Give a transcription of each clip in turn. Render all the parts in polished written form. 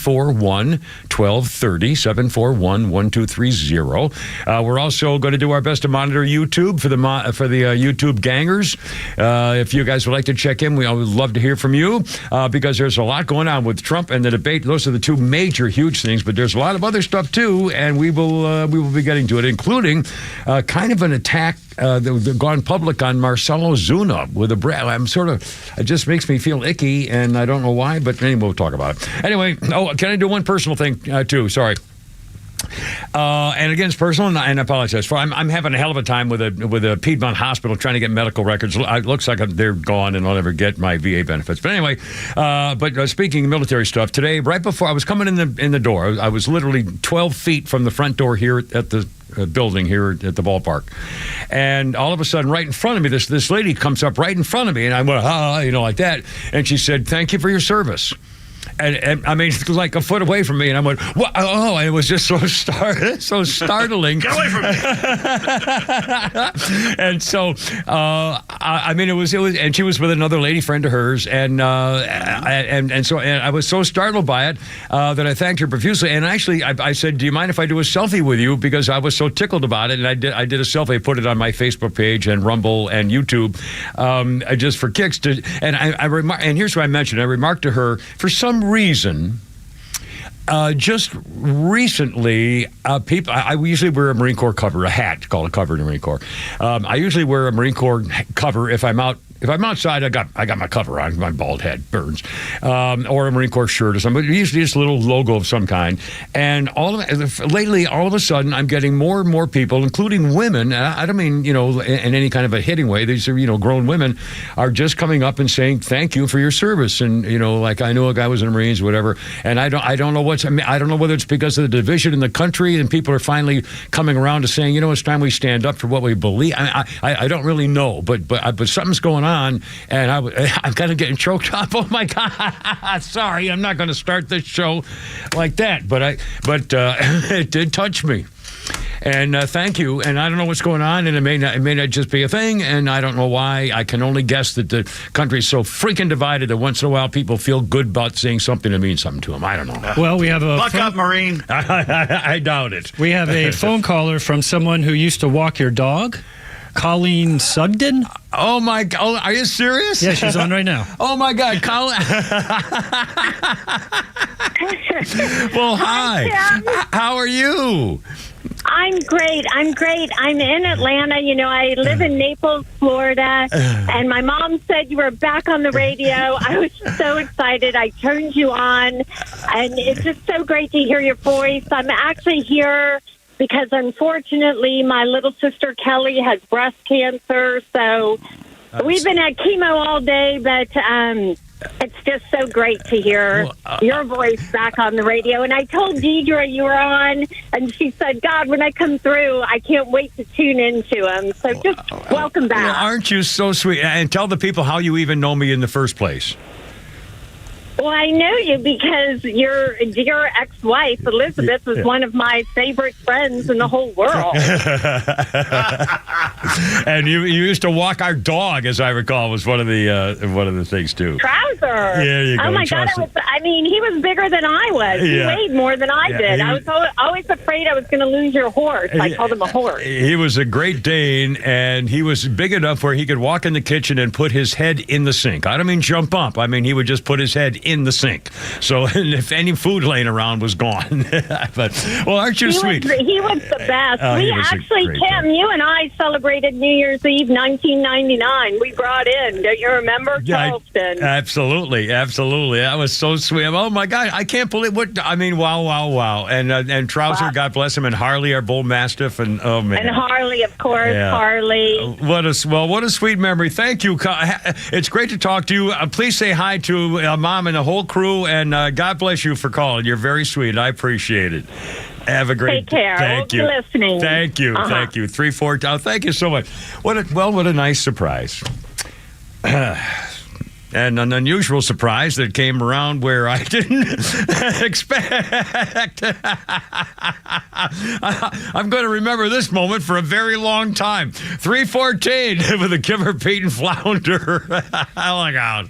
741-1230, 741-1230. We're also going to do our best to monitor YouTube for the YouTube gangers. If you guys would like to check in, we would love to hear from you because there's a lot going on with Trump and the debate. Those are the two major, huge things, but there's a lot of other stuff too, and we will be getting to it, including kind of an attack they've gone public on Marcelo Zuna with a brand. It just makes me feel icky, and I don't know why, but anyway, we'll talk about it. Anyway, can I do one personal thing too? Sorry. And again, it's personal, and I apologize for. I'm having a hell of a time with a Piedmont hospital trying to get medical records. It looks like they're gone, and I'll never get my VA benefits. But anyway, speaking of military stuff, today, right before I was coming in the door, I was literally 12 feet from the front door here at the building here at the ballpark, and all of a sudden, right in front of me, this lady comes up right in front of me, and I went, like that, and she said, "Thank you for your service." And I mean, it was like a foot away from me, and I went, "What?" Oh, and it was just so startling. Get away from me! And so, I mean, it was, and she was with another lady friend of hers, and so I was so startled by it that I thanked her profusely. And actually, I said, "Do you mind if I do a selfie with you?" Because I was so tickled about it, and I did a selfie, put it on my Facebook page and Rumble and YouTube, just for kicks. And here's what I mentioned: I remarked to her, for some reason, just recently, people. I usually wear a Marine Corps cover, a hat called a cover in the Marine Corps. I usually wear a Marine Corps cover if I'm out. If I'm outside, I got my cover on. My bald head burns, or a Marine Corps shirt or something. But usually, just a little logo of some kind. And lately, all of a sudden, I'm getting more and more people, including women. I don't mean in any kind of a hitting way. These are grown women are just coming up and saying thank you for your service. And like I know a guy was in the Marines, whatever. And I don't know I don't know whether it's because of the division in the country and people are finally coming around to saying it's time we stand up for what we believe. I don't really know, but something's going on, and I'm kind of getting choked up. Oh my God! Sorry, I'm not going to start this show like that, but it did touch me. And thank you. And I don't know what's going on, and it may not just be a thing, and I don't know why. I can only guess that the country is so freaking divided that once in a while people feel good about saying something that means something to them. I don't know. Well, we have a buck up, Marine. I doubt it. We have a phone caller from someone who used to walk your dog. Colleen Sugden? Oh, my God. Oh, are you serious? Yeah, she's on right now. Oh, my God. Colleen. Well, hi. How are you? I'm great. I'm in Atlanta. I live in Naples, Florida. And my mom said you were back on the radio. I was so excited. I turned you on. And it's just so great to hear your voice. I'm actually here because unfortunately my little sister Kelly has breast cancer, so we've been at chemo all day, but it's just so great to hear your voice back on the radio. And I told Deidre you were on, and she said, God, when I come through, I can't wait to tune into him. So just welcome back. Well, aren't you so sweet? And tell the people how you even know me in the first place. Well, I know you because your dear ex-wife, Elizabeth, was one of my favorite friends in the whole world. And you used to walk our dog, as I recall, was one of the things, too. Trouser. Yeah, you go. Oh, my God. He was bigger than I was. He weighed more than I did. I was always afraid I was going to lose your horse. I called him a horse. He was a Great Dane, and he was big enough where he could walk in the kitchen and put his head in the sink. I don't mean jump up. I mean, he would just put his head in the sink. So if any food laying around was gone. Aren't you sweet? He was the best. We actually, Kim, you and I celebrated New Year's Eve 1999. We brought in, don't you remember, Charleston? Absolutely. That was so sweet. Oh, my God. I can't believe wow. And Trouser, God bless him, and Harley, our bull mastiff, and oh, man. And Harley, of course, Harley. What a sweet memory. Thank you. It's great to talk to you. Please say hi to Mom and the whole crew, and God bless you for calling. You're very sweet. I appreciate it. Have a great day. Take care. Thank you. Listening. Thank you. Thank you. 3-4. Oh, thank you so much. What a nice surprise. And an unusual surprise that came around where I didn't expect. I'm going to remember this moment for a very long time. 3:14 with a Kimmer, Pete, and Flounder. Look out.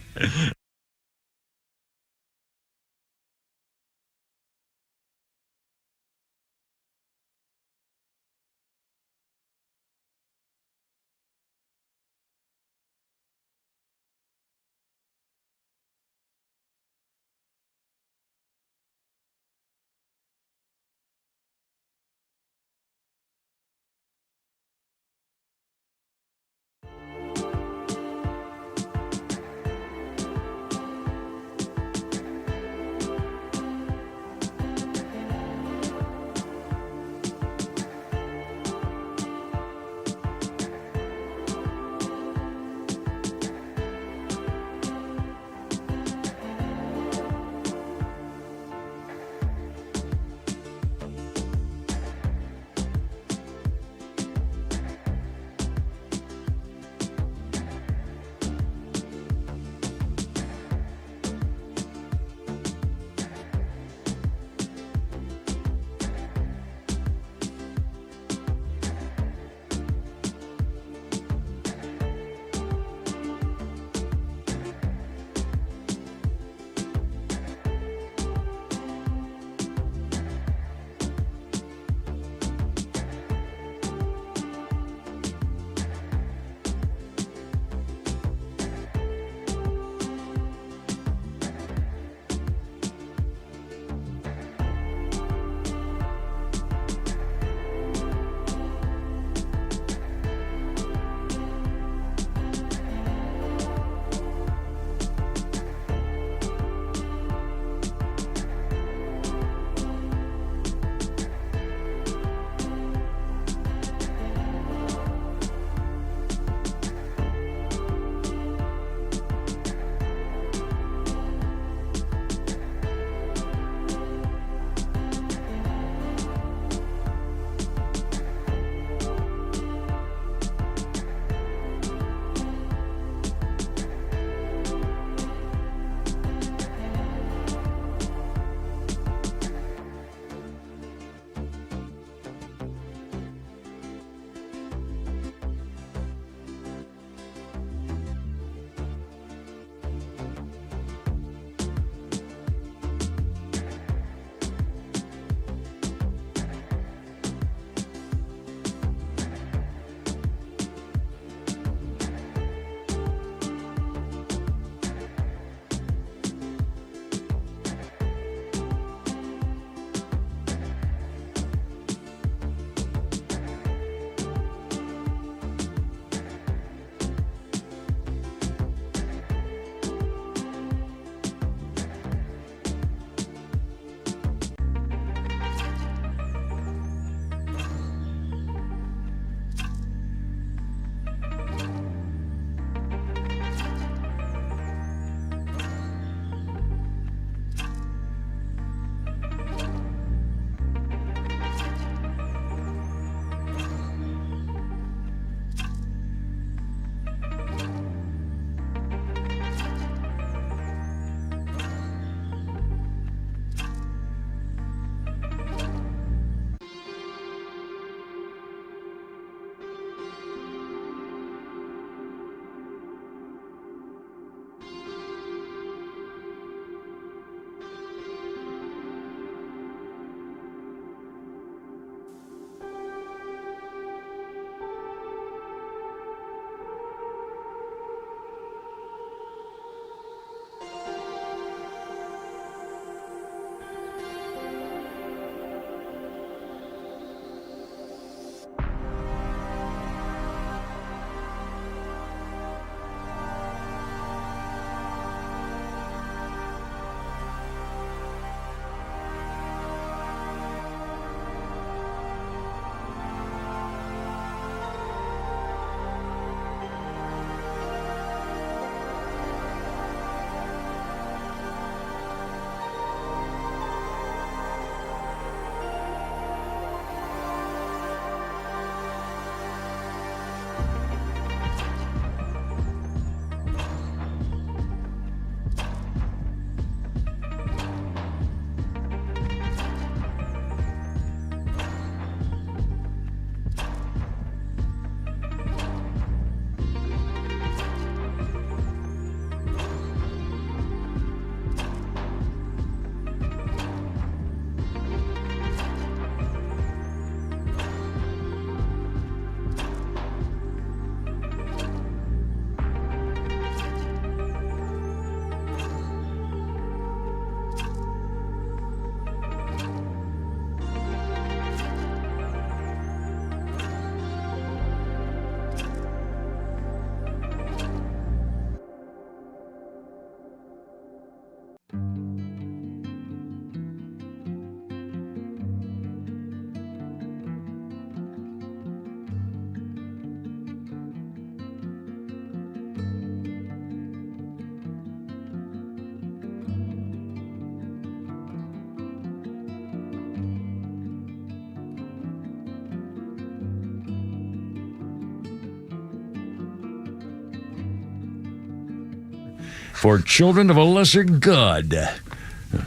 for children of a lesser good.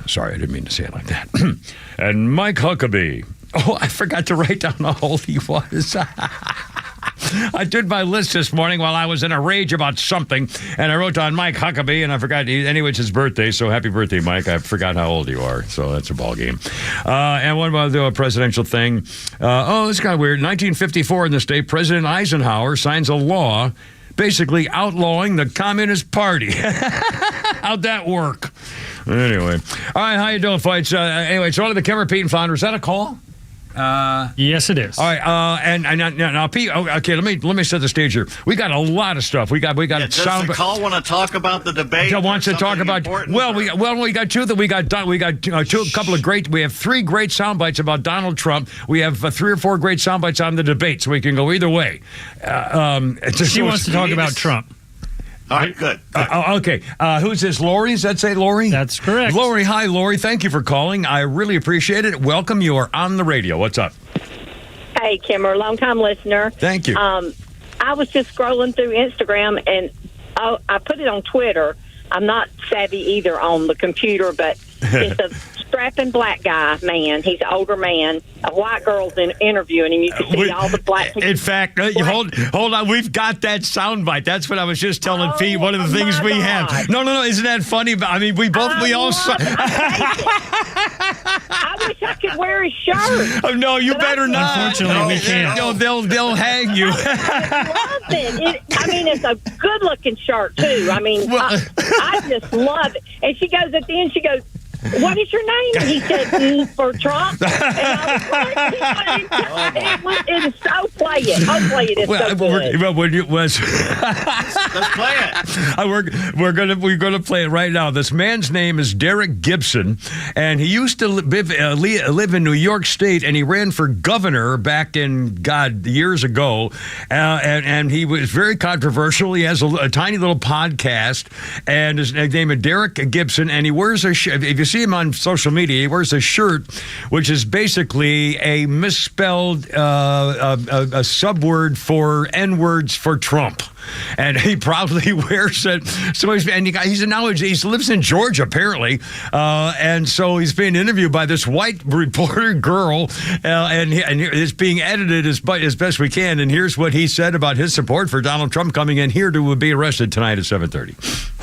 Sorry, I didn't mean to say it like that. And Mike Huckabee. Oh, I forgot to write down how old he was. I did my list this morning while I was in a rage about something, and I wrote down Mike Huckabee, and I forgot. Anyway, it's his birthday, so happy birthday, Mike. I forgot how old you are, so that's a ball game. And what about the presidential thing? This is kind of weird. 1954 in the state, President Eisenhower signs a law basically outlawing the Communist Party. How'd that work? Anyway. All right, how you doing, folks? Anyway, it's only the Kim Pete and founder. Is that a call? Yes, it is. All right, and now, Pete. Okay, let me set the stage here. We got a lot of stuff. We got does the call want to talk about the debate? Wants to talk about we got two that we got done. We got we have 3 great sound bites about Donald Trump. We have 3 or 4 great sound bites on the debate, so we can go either way. She wants to talk about Trump. All right, good. Okay. Who's this? Lori? Does that say Lori? That's correct. Lori, hi, Lori. Thank you for calling. I really appreciate it. Welcome. You are on the radio. What's up? Hey, Kimmer, long-time listener. Thank you. I was just scrolling through Instagram, and I put it on Twitter. I'm not savvy either on the computer, but it's a strapping black guy, man. He's an older man. A white girl's interviewing him. You can see all the black people. In fact, hold on. We've got that soundbite. That's what I was just telling Pete. One of the things we have. No. Isn't that funny? I mean, we all. I wish I could wear his shirt. Oh, no, you better not. Unfortunately, we can't. No, they'll hang you. I love it. It's a good-looking shirt, too. I mean, I just love it. And she goes, at the end, she goes, "What is your name?" And he said, "For Trump." And I was like, it is so play it. I'll play it. It's so good. Let's play it. We're gonna play it right now. This man's name is Derek Gibson, and he used to live in New York State, and he ran for governor back in years ago, and he was very controversial. He has a tiny little podcast, and his name is Derek Gibson, and he wears a shirt. If you see him on social media, he wears a shirt which is basically a misspelled a subword for N-words for Trump. And he probably wears it. So he lives in Georgia, apparently. And so he's being interviewed by this white reporter girl, and it's being edited as best we can. And here's what he said about his support for Donald Trump coming in here to be arrested tonight at 7:30.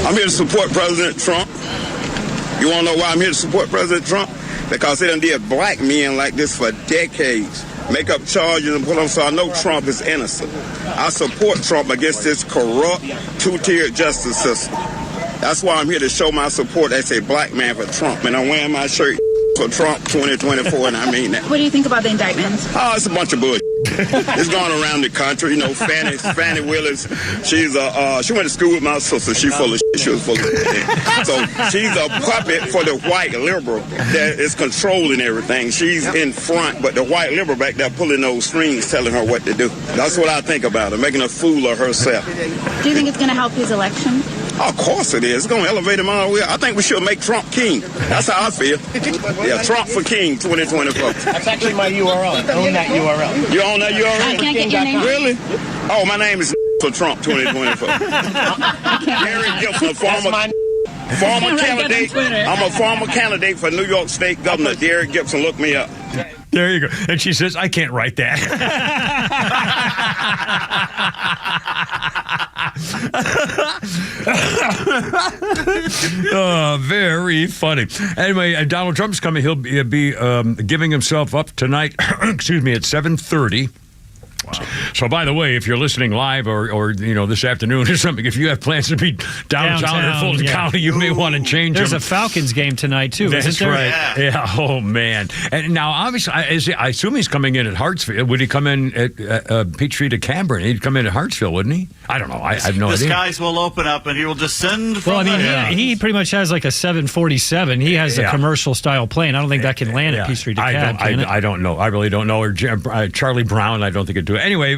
I'm here to support President Trump. You want to know why I'm here to support President Trump? Because they done did black men like this for decades. Make up charges and put them, so I know Trump is innocent. I support Trump against this corrupt, two-tiered justice system. That's why I'm here to show my support as a black man for Trump. And I'm wearing my shirt for Trump 2024, and I mean that. What do you think about the indictments? Oh, it's a bunch of bullshit. It's going around the country. You know, Fannie Willis, she went to school with my sister. She full of shit. She was full of shit. So she's a puppet for the white liberal that is controlling everything. She's in front, but the white liberal back there pulling those strings, telling her what to do. That's what I think about her, making a fool of herself. Do you think it's going to help his election? Of course it is. It's going to elevate him all the way. I think we should make Trump king. That's how I feel. Yeah, Trump for king 2024. That's actually my URL. Own that URL. You own that URL? I can't get your name. Really? Oh, my name is for Trump 2024. Gary Gibson, former candidate. I'm a former candidate for New York State Governor. Derek Gibson, look me up. There you go. And she says, I can't write that. Oh, very funny. Anyway, Donald Trump's coming. He'll be giving himself up tonight, excuse me, at 7:30. Wow. So, by the way, if you're listening live or this afternoon or something, if you have plans to be downtown or Fulton County, you may want to change There's them. a Falcons game tonight, too. That's right. Yeah. Oh, man. And now, obviously, I assume he's coming in at Hartsfield. Would he come in at Peachtree to Camden? He'd come in at Hartsfield, wouldn't he? I don't know. I have no idea. The skies will open up, and he will descend from he pretty much has like a 747. He has a commercial-style plane. I don't think that can land at Peachtree to Camden. I don't know. I really don't know. Or Charlie Brown, I don't think it'd do to it. Anyway,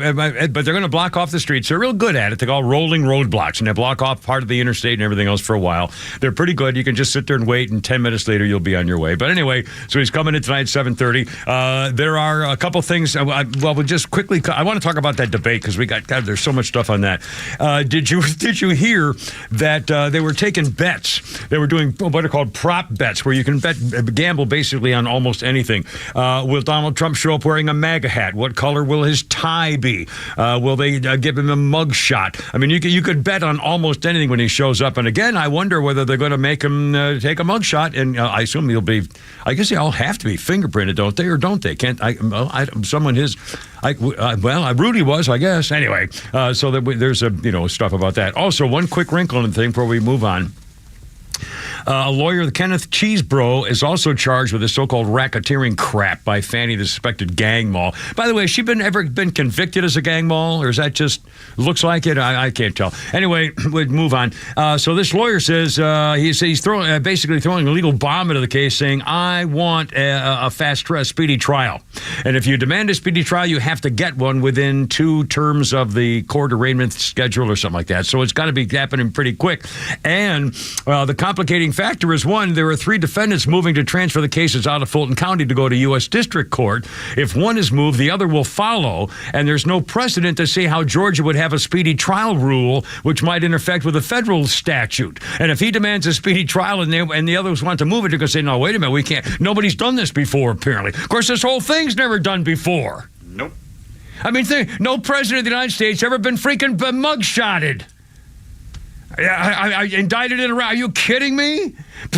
but they're going to block off the streets. They're real good at it. They call rolling roadblocks, and they block off part of the interstate and everything else for a while. They're pretty good. You can just sit there and wait, and 10 minutes later, you'll be on your way. But anyway, so he's coming in tonight at 7:30. There are a couple things. We'll just quickly. I want to talk about that debate because God, there's so much stuff on that. Did you hear that they were taking bets? They were doing what are called prop bets, where you can gamble basically on almost anything. Will Donald Trump show up wearing a MAGA hat? What color will his tie be? Will they give him a mug shot? I mean, you could bet on almost anything when he shows up. And again, I wonder whether they're going to make him take a mug shot. And I assume he'll be. I guess they all have to be fingerprinted, don't they, or don't they? Can't someone his? Rudy was, I guess. Anyway, so there's stuff about that. Also, one quick wrinkle in the thing before we move on. A lawyer, Kenneth Cheesebro, is also charged with this so-called racketeering crap by Fannie, the suspected gang mall. By the way, has she ever been convicted as a gang mall, or is that just looks like it? I can't tell. Anyway, we'll move on. So this lawyer says he's basically throwing a legal bomb into the case, saying, I want a speedy trial. And if you demand a speedy trial, you have to get one within 2 terms of the court arraignment schedule or something like that. So it's got to be happening pretty quick. And the complicating factor is, one, there are 3 defendants moving to transfer the cases out of Fulton County to go to U.S. District Court. If one is moved, the other will follow, and there's no precedent to see how Georgia would have a speedy trial rule, which might intersect with a federal statute. And if he demands a speedy trial and the others want to move it, they're going to say, no, wait a minute, we can't. Nobody's done this before, apparently. Of course, this whole thing's never done before. Nope. I mean, no president of the United States ever been freaking mugshotted. I indicted in a row. Are you kidding me?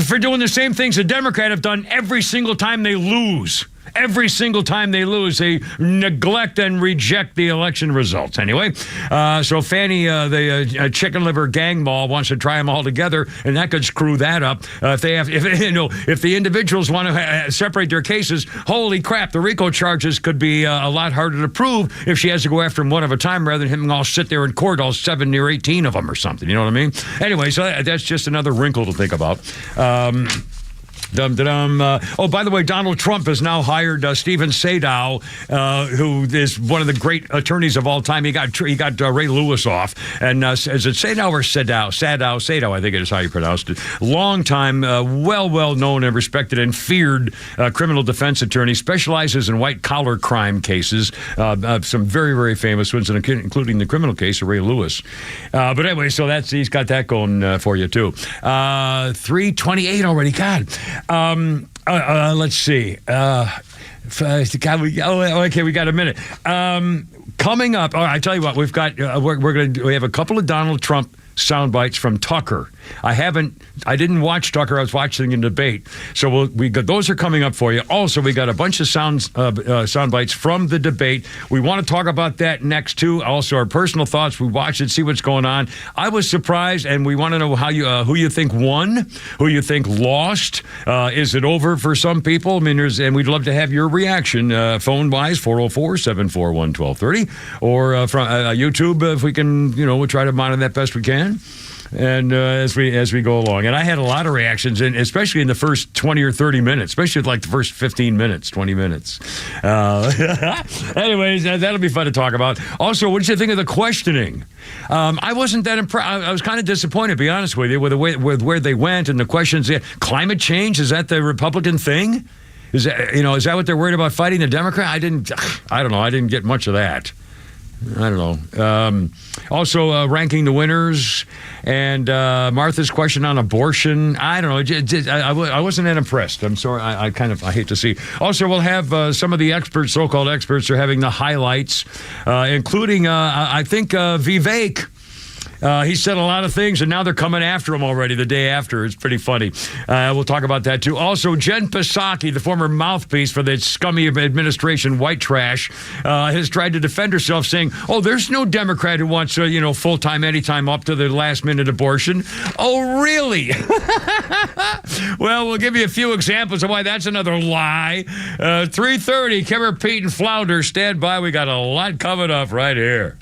For doing the same things the Democrats have done every single time they lose. Every single time they lose, they neglect and reject the election results. Anyway, so Fannie, the chicken liver gang mall, wants to try them all together, and that could screw that up. If the individuals want to separate their cases, holy crap, the RICO charges could be a lot harder to prove if she has to go after them one at a time rather than him all sit there in court, all 7 or 18 of them or something. You know what I mean? Anyway, so that's just another wrinkle to think about. By the way, Donald Trump has now hired Stephen Sadow, who is one of the great attorneys of all time. He got Ray Lewis off, and is it Sadow or Sadow? Sadow, I think it is how you pronounced it. Long time, well known and respected and feared criminal defense attorney, specializes in white collar crime cases. Some very, very famous ones, including the criminal case of Ray Lewis. But anyway, so he's got that going for you too. 3:28 already. God. Let's see. Okay, we got a minute. Coming up, I tell you what, we've got. We have a couple of Donald Trump sound bites from Tucker. I didn't watch Tucker. I was watching a debate. So those are coming up for you. Also, we got a bunch of sound bites from the debate. We want to talk about that next too. Also, our personal thoughts. We watch it, see what's going on. I was surprised, and we want to know who you think won, who you think lost. Is it over for some people? I mean, and we'd love to have your reaction. Phone wise, 404-741-1230, or from YouTube if we can. We'll try to monitor that best we can. And as we go along, and I had a lot of reactions, and especially in the first 20 or 30 minutes, especially like the first 15 minutes, 20 minutes. Anyways, that'll be fun to talk about. Also, what did you think of the questioning? I wasn't that impressed. I was kind of disappointed, to be honest with you, with where they went and the questions. Climate change, is that the Republican thing? Is that what they're worried about, fighting the Democrat? I don't know. I didn't get much of that. I don't know. Also, ranking the winners and Martha's question on abortion. I don't know. I wasn't that impressed. I'm sorry. I hate to see. Also, we'll have some of the experts, so-called experts, are having the highlights, including, I think, Vivek. He said a lot of things, and now they're coming after him already the day after. It's pretty funny. We'll talk about that, too. Also, Jen Psaki, the former mouthpiece for the scummy administration white trash, has tried to defend herself, saying, there's no Democrat who wants, full-time, anytime up to the last-minute abortion. Oh, really? Well, we'll give you a few examples of why that's another lie. 3:30, Kimmer, Pete, and Flounder, stand by. We got a lot coming up right here.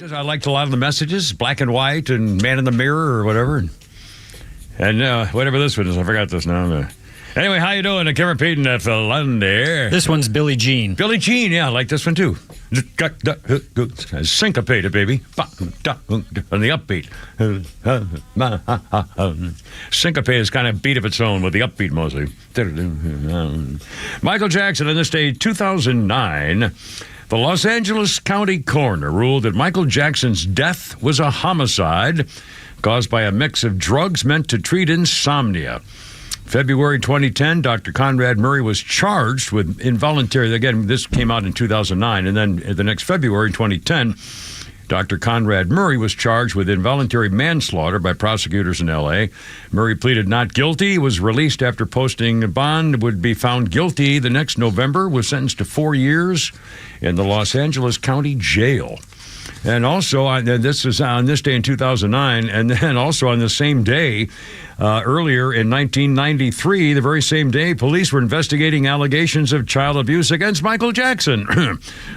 I liked a lot of the messages, black and white and man in the mirror or whatever. And whatever this one is, I forgot this now. Anyway, how you doing? Kim repeating that for Lundy. This one's Billie Jean. Billie Jean, yeah, I like this one too. Syncopated, baby. On the upbeat. Syncopated is kind of beat of its own with the upbeat mostly. Michael Jackson, on this day, 2009, the Los Angeles County coroner ruled that Michael Jackson's death was a homicide caused by a mix of drugs meant to treat insomnia. February 2010, Dr. Conrad Murray was charged with involuntary, again, this came out in 2009, and then the next February 2010, Dr. Conrad Murray was charged with involuntary manslaughter by prosecutors in L.A. Murray pleaded not guilty, he was released after posting a bond, would be found guilty the next November, was sentenced to 4 years in the Los Angeles County Jail. And also, this is on this day in 2009, and then also on the same day, earlier in 1993, the very same day, police were investigating allegations of child abuse against Michael Jackson.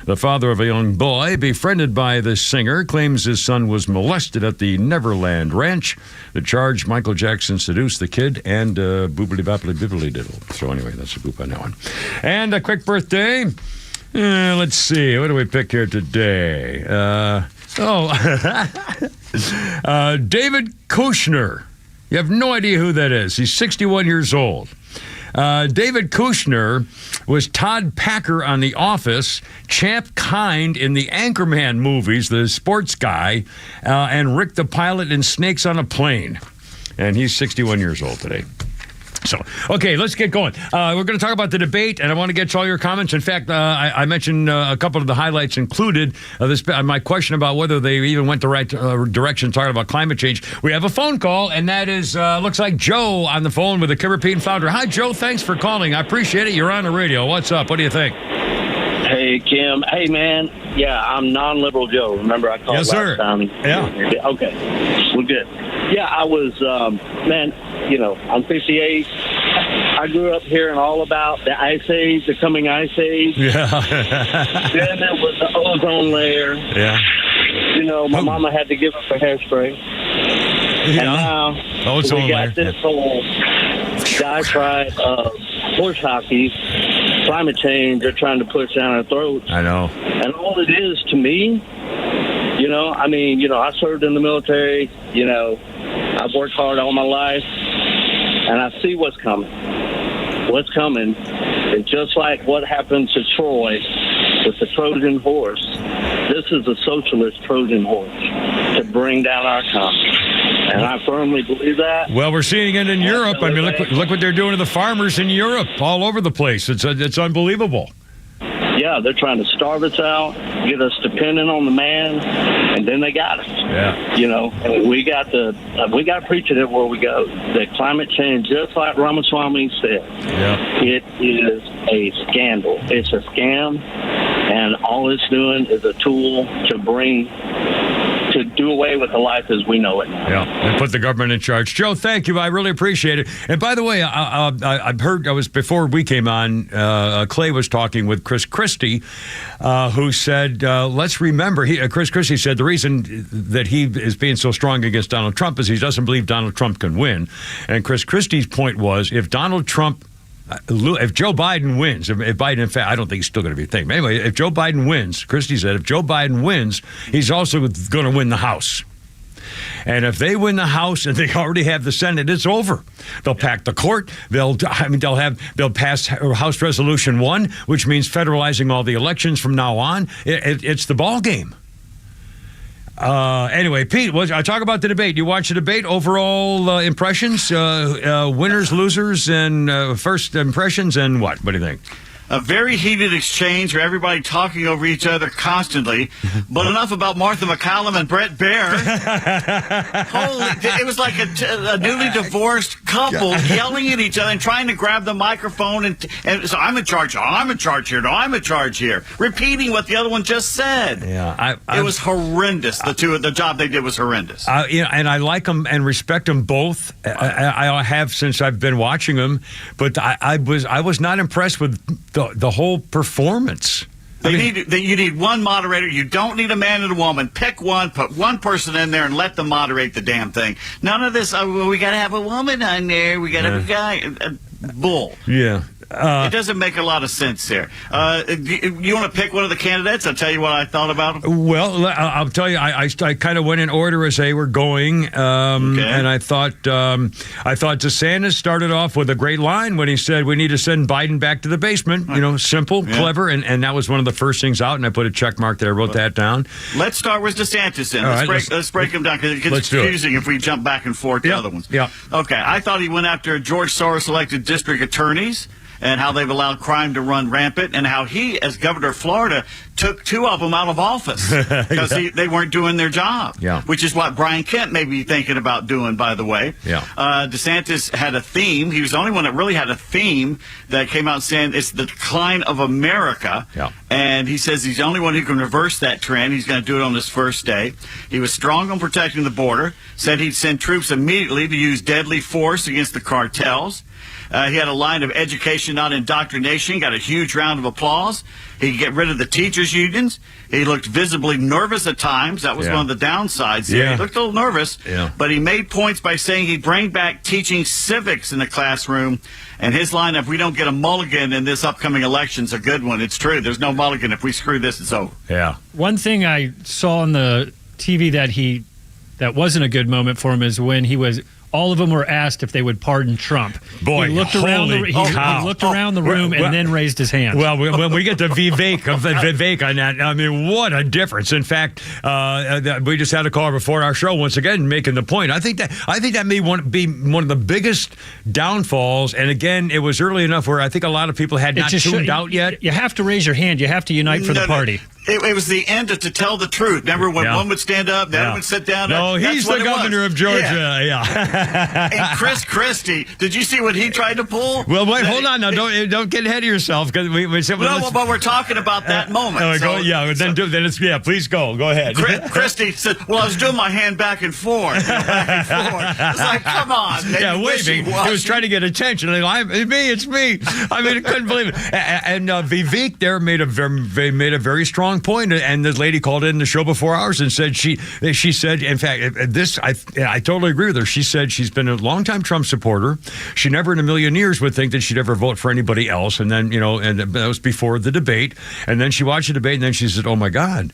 The father of a young boy, befriended by the singer, claims his son was molested at the Neverland Ranch. The charge, Michael Jackson seduced the kid and boobly-bopply-bibbly-diddle. So anyway, that's a boop on that one. And a quick birthday. Let's see. What do we pick here today? David Kushner. You have no idea who that is. He's 61 years old. David Kushner was Todd Packer on The Office, Champ Kind in the Anchorman movies, the sports guy, and Rick the Pilot in Snakes on a Plane. And he's 61 years old today. So, okay, let's get going. We're going to talk about the debate, and I want to get to all your comments. In fact, I mentioned a couple of the highlights included my question about whether they even went the right direction talking about climate change. We have a phone call, and that is, looks like Joe on the phone with the Kim Repeat founder. Hi, Joe. Thanks for calling. I appreciate it. You're on the radio. What's up? What do you think? Hey, Kim. Hey, man. Yeah, I'm non-liberal Joe. Remember I called last time? Yeah. Okay. We're good. Yeah, I was, man, I'm 58. I grew up hearing all about the ice age, the coming ice age. Yeah. Then there was the ozone layer. Yeah. My mama had to give up her hairspray. Yeah. And now we got this whole diatribe of horse hockey, climate change they're trying to push down our throats. I know. And all it is to me, I served in the military, I've worked hard all my life, and I see what's coming. What's coming is just like what happened to Troy with the Trojan horse. This is a socialist Trojan horse to bring down our economy. And I firmly believe that. Well, we're seeing it in Europe. I mean, look what they're doing to the farmers in Europe, all over the place. It's unbelievable. Yeah, they're trying to starve us out, get us dependent on the man, and then they got us. Yeah. And we got to preach it everywhere we go. That climate change, just like Ramaswamy said, It is a scandal. It's a scam, and all it's doing is a tool to do away with the life as we know it now. Yeah, and put the government in charge. Joe, thank you. I really appreciate it. And by the way, I've heard, before we came on, Clay was talking with Chris Christie, who said, let's remember, Chris Christie said the reason that he is being so strong against Donald Trump is he doesn't believe Donald Trump can win. And Chris Christie's point was, if Joe Biden wins, if Biden, in fact, I don't think he's still going to be a thing. But anyway, if Joe Biden wins, Christie said, if Joe Biden wins, he's also going to win the House. And if they win the House and they already have the Senate, it's over. They'll pack the court. They'll pass House Resolution 1, which means federalizing all the elections from now on. It's the ball game. Anyway, Pete, I talk about the debate. You watch the debate, overall impressions, winners, losers, and first impressions, and what? What do you think? A very heated exchange where everybody talking over each other constantly. But enough about Martha McCallum and Brett Baer. It was like a newly divorced couple yelling at each other and trying to grab the microphone. And so I'm in charge. Oh, I'm in charge here. No, I'm in charge here. Repeating what the other one just said. Yeah, it was horrendous. The job they did was horrendous. And I like them and respect them both. I have since I've been watching them. But I was not impressed with the whole performance. You need one moderator. You don't need a man and a woman. Pick one, put one person in there, and let them moderate the damn thing. None of this, we got to have a woman on there. We got to have a guy. Bull. Yeah. It doesn't make a lot of sense there. You want to pick one of the candidates? I'll tell you what I thought about them. Well, I'll tell you, I kind of went in order as they were going, and I thought DeSantis started off with a great line when he said we need to send Biden back to the basement. You know, simple, clever, and that was one of the first things out, and I put a check mark there. I wrote that down. Let's start with DeSantis then. Let's break them down because it gets confusing if we jump back and forth to other ones. Yeah. Okay, I thought he went after George Soros-elected district attorneys and how they've allowed crime to run rampant, and how he, as governor of Florida, took 2 of them out of office because they weren't doing their job, which is what Brian Kemp may be thinking about doing, by the way. DeSantis had a theme. He was the only one that really had a theme that came out saying it's the decline of America, and he says he's the only one who can reverse that trend. He's going to do it on his first day. He was strong on protecting the border, said he'd send troops immediately to use deadly force against the cartels. He had a line of education, not indoctrination, got a huge round of applause. He could get rid of the teachers' unions. He looked visibly nervous at times. That was one of the downsides there. He looked a little nervous, but he made points by saying he'd bring back teaching civics in the classroom. And his line, if we don't get a mulligan in this upcoming election's a good one. It's true. There's no mulligan. If we screw this, it's over. Yeah. One thing I saw on the TV that wasn't a good moment for him is when all of them were asked if they would pardon Trump. Boy, he looked around the room and then raised his hand. Well, when we get to Vivek on that, I mean, what a difference! In fact, we just had a caller before our show once again making the point. I think that may be one of the biggest downfalls. And again, it was early enough where I think a lot of people had not tuned out yet. You have to raise your hand. You have to unite for the party. It was the end to tell the truth. Remember when one would stand up, the other would sit down? No, he's the governor of Georgia. And Chris Christie, did you see what he tried to pull? Well, wait, hold on now. Don't get ahead of yourself because we said. No, but we're talking about that moment. Please go. Go ahead. Christie said, "Well, I was doing my hand back and forth." It's like, come on. Waving. He was trying to get attention. It's me. I mean, I couldn't believe it. And Vivek there made a very strong point, and the lady called in the show before ours and said she said, in fact, I totally agree with her. She said she's been a longtime Trump supporter. She never in a million years would think that she'd ever vote for anybody else. And then, and that was before the debate. And then she watched the debate, and then she said, "Oh my God."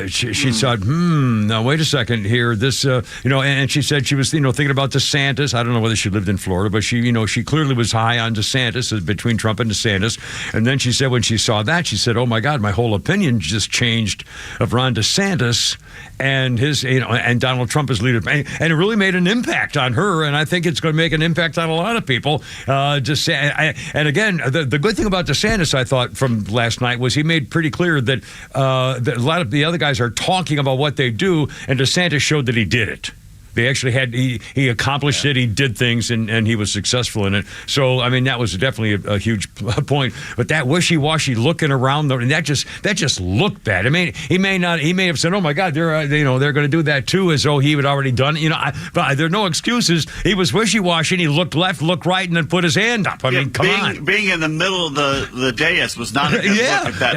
She thought, now wait a second here. This, and she said she was, thinking about DeSantis. I don't know whether she lived in Florida, but she clearly was high on DeSantis, between Trump and DeSantis. And then she said, when she saw that, she said, "Oh my God, my whole opinion just changed of Ron DeSantis and his, and Donald Trump as leader." And it really made an impact on her, and I think it's going to make an impact on a lot of people. And again, the good thing about DeSantis, I thought, from last night was he made pretty clear that a lot of the other guys are talking about what they do, and DeSantis showed that he did it. They actually he accomplished it. He did things, and he was successful in it. So, I mean, that was definitely a huge point. But that wishy-washy looking around, and that just looked bad. I mean, he may have said, "Oh my God, they're going to do that too," as though he had already done it. But there are no excuses. He was wishy-washy. And he looked left, looked right, and then put his hand up. I mean, come on. Being in the middle of the dais was not a good look at that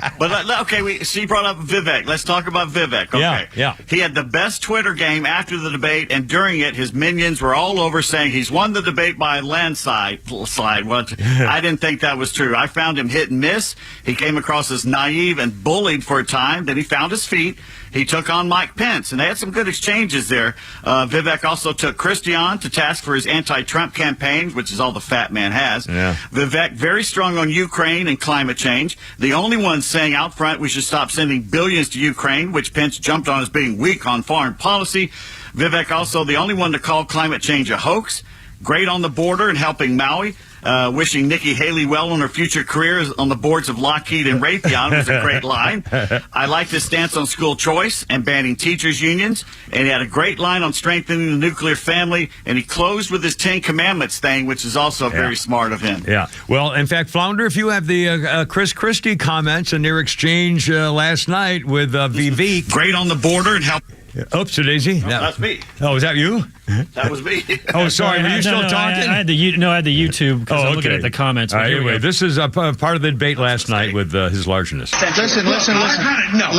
point. But okay, she brought up Vivek. Let's talk about Vivek. Okay. Yeah. He had the best Twitter game after the debate, and during it, his minions were all over saying he's won the debate by a landslide. Well, I didn't think that was true. I found him hit and miss. He came across as naive and bullied for a time. Then he found his feet. He took on Mike Pence, and they had some good exchanges there. Vivek also took Christie on to task for his anti-Trump campaign, which is all the fat man has. Yeah. Vivek, very strong on Ukraine and climate change. The only one saying out front we should stop sending billions to Ukraine, which Pence jumped on as being weak on foreign policy. Vivek also the only one to call climate change a hoax. Great on the border and helping Maui. Wishing Nikki Haley well on her future career on the boards of Lockheed and Raytheon was a great line. I liked his stance on school choice and banning teachers' unions. And he had a great line on strengthening the nuclear family. And he closed with his 10 Commandments thing, which is also very smart of him. Yeah. Well, in fact, Flounder, if you have the Chris Christie comments and their exchange last night with Vivek. Great on the border and help. Oops, Daisy. No, that's me. Oh, is that you? That was me. Oh, sorry. Were you still talking? I had the YouTube because I'm looking okay. at the comments. All right, Here we anyway, go. this is a part of the debate last night with his largeness. Listen. I've had enough.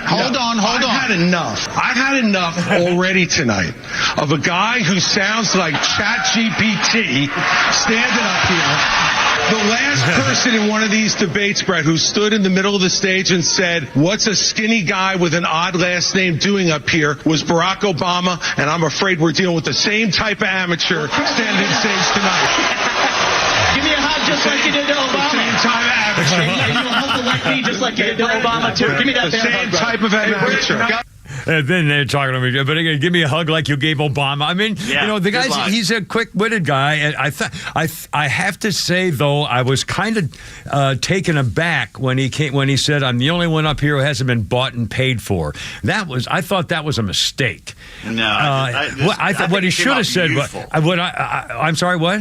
Hold on. I've had enough already tonight of a guy who sounds like ChatGPT standing up here. The last person in one of these debates, Brett, who stood in the middle of the stage and said, "What's a skinny guy with an odd last name doing up here?" was Barack Obama, and I'm afraid we're dealing with the same type of amateur standing on stage tonight. Give me a hug just like you did to Obama. Same type of amateur. Yeah, you a hug like me just like you did to Obama, too. Give me that The same type of amateur. And then they're talking to me, but again, give me a hug like you gave Obama. I mean, the guy's—he's a quick-witted guy, and I have to say though, I was kind of taken aback when he said, "I'm the only one up here who hasn't been bought and paid for." I thought that was a mistake. No, I thought what he should have said. I'm sorry, what?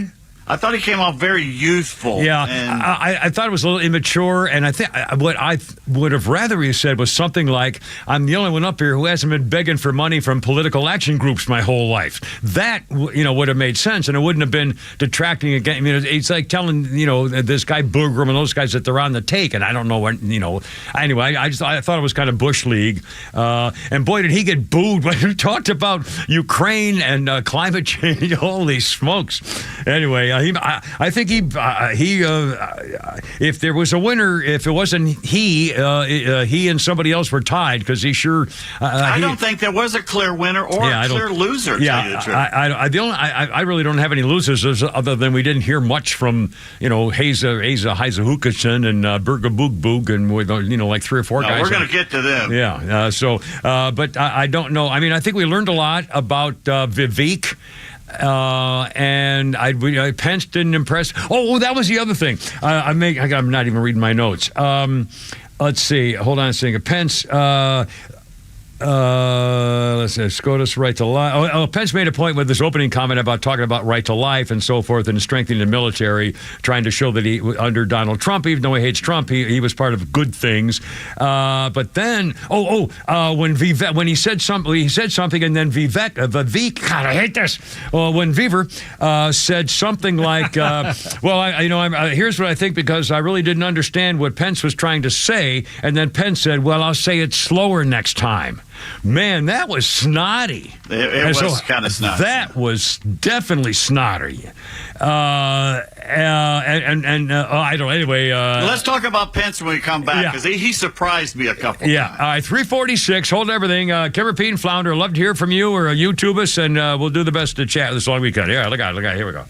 I thought he came off very youthful. Yeah, and I thought it was a little immature, and I think what I would have rather he said was something like, "I'm the only one up here who hasn't been begging for money from political action groups my whole life." That would have made sense, and it wouldn't have been detracting again. I mean, it's like telling this guy Boogram and those guys that they're on the take, and I don't know what Anyway, I thought it was kind of Bush League, and boy did he get booed when he talked about Ukraine and climate change. Holy smokes! Anyway. I think if there was a winner, if it wasn't he and somebody else were tied because he sure. I don't think there was a clear winner or a clear loser. I really don't have any losers other than we didn't hear much from Heisa Hukason and Burga Boog Boog and with like 3 or 4 guys. We're going to get to them. Yeah. But I don't know. I mean, I think we learned a lot about Vivek. And Pence didn't impress. Oh, that was the other thing. I'm not even reading my notes. Let's see. Hold on a second. Pence. Let's see, SCOTUS right to life. Pence made a point with this opening comment about talking about right to life and so forth and strengthening the military, trying to show that he, under Donald Trump, even though he hates Trump, he was part of good things. But then, when he said something, and then Vivek, God, I hate this. When Vivek said something like, here's what I think because I really didn't understand what Pence was trying to say, and then Pence said, well, I'll say it slower next time. Man, that was snotty. It was kind of snotty. That was definitely snotty. I don't know. Anyway. Let's talk about Pence when we come back, because he surprised me a couple times. All right, 346. Hold everything. Kimber Pete and Flounder, love to hear from you or YouTube us, and we'll do the best to chat this long weekend. Yeah, look out. Here we go.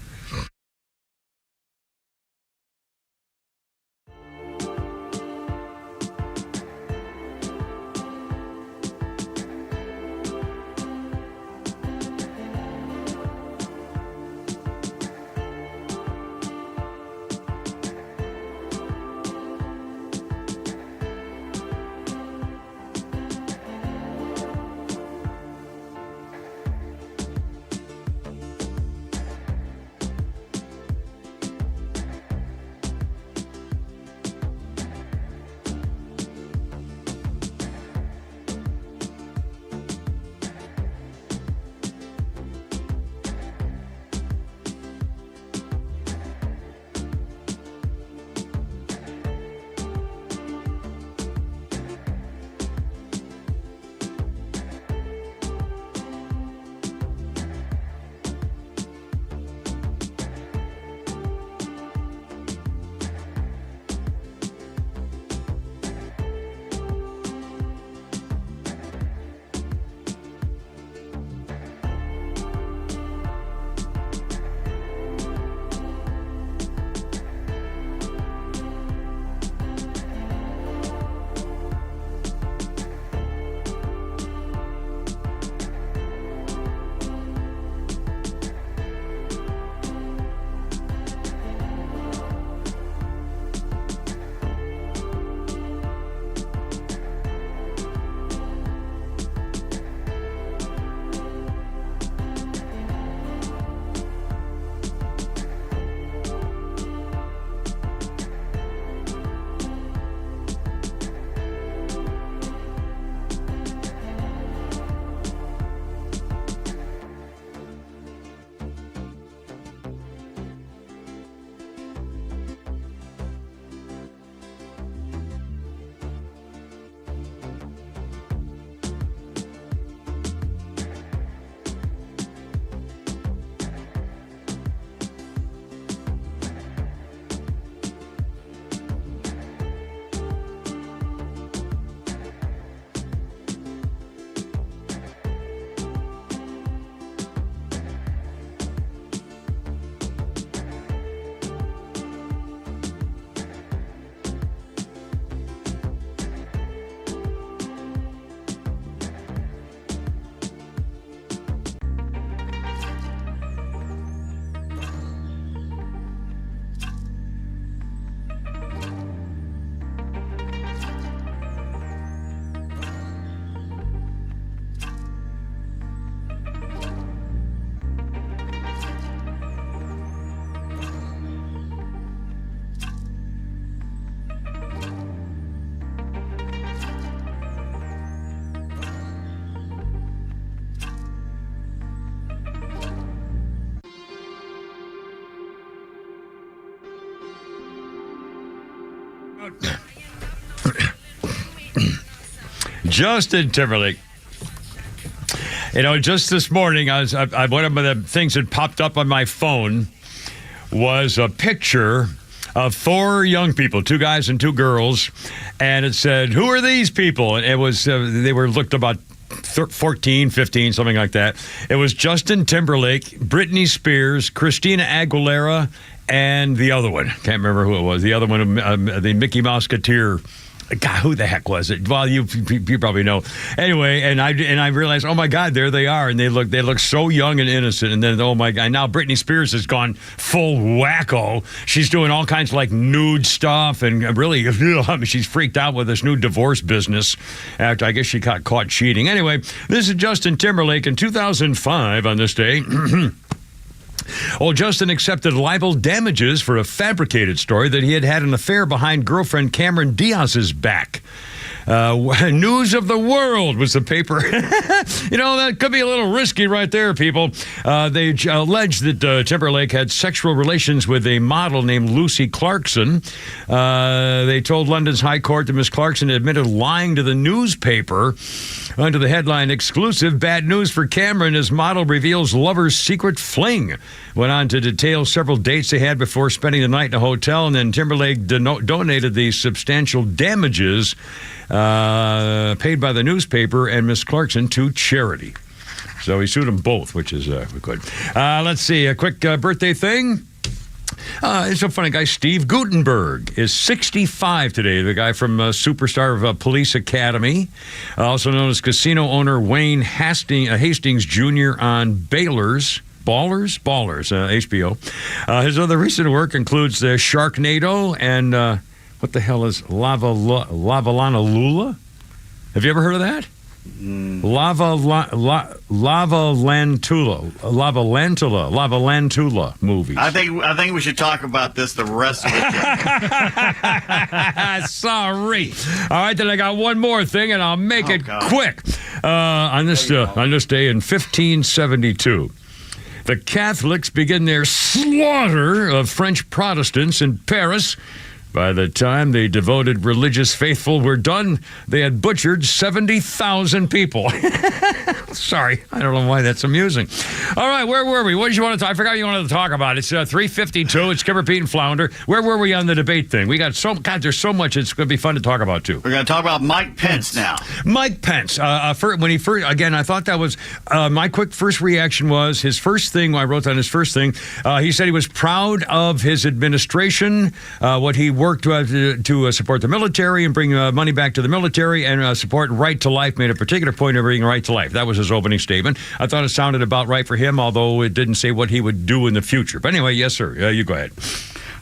about Justin Timberlake. You know, just this morning, one of the things that popped up on my phone was a picture of 4 young people, 2 guys and 2 girls, and it said, "Who are these people?" And it was they were looked about 14, 15, something like that. It was Justin Timberlake, Britney Spears, Christina Aguilera, and the other one. Can't remember who it was. The other one, the Mickey Mouseketeer. God, who the heck was it? Well, you probably know. Anyway, and I realized, oh my God, there they are, and they look so young and innocent. And then, oh my God, now Britney Spears has gone full wacko. She's doing all kinds of like nude stuff, and really, I mean, she's freaked out with this new divorce business after I guess she got caught cheating. Anyway, this is Justin Timberlake in 2005 on this day. Well, Justin accepted libel damages for a fabricated story that he had an affair behind girlfriend Cameron Diaz's back. News of the World was the paper. You know, that could be a little risky right there, people. They alleged that Timberlake had sexual relations with a model named Lucy Clarkson. They told London's High Court that Miss Clarkson admitted lying to the newspaper. Under the headline, "Exclusive Bad News for Cameron as Model Reveals Lover's Secret Fling." Went on to detail several dates they had before spending the night in a hotel, and then Timberlake donated the substantial damages paid by the newspaper and Miss Clarkson to charity. So he sued them both, which is good. Let's see, a quick birthday thing. It's a funny guy. Steve Guttenberg is 65 today. The guy from superstar of Police Academy, also known as casino owner Wayne Hastings Jr. on Ballers, HBO. His other recent work includes Sharknado and what the hell is Lavalanalula? Have you ever heard of that? Lavalantula movies. I think we should talk about this the rest of the day. Sorry. All right, then I got one more thing, and I'll make it quick. On this day in 1572, the Catholics begin their slaughter of French Protestants in Paris. By the time the devoted religious faithful were done, they had butchered 70,000 people. Sorry, I don't know why that's amusing. All right, where were we? What did you want to talk? I forgot you wanted to talk about. It's 3:52. It's Skipper Pete and Flounder. Where were we on the debate thing? We got there's so much. It's going to be fun to talk about, too. We're going to talk about Mike Pence now. Mike Pence. When he first, again, I thought that was, my quick first reaction was his first thing, I wrote down his first thing, he said he was proud of his administration, what he worked to support the military and bring money back to the military and support right to life, made a particular point of bringing right to life. That was his opening statement. I thought it sounded about right for him, although it didn't say what he would do in the future. But anyway, yes, sir. You go ahead.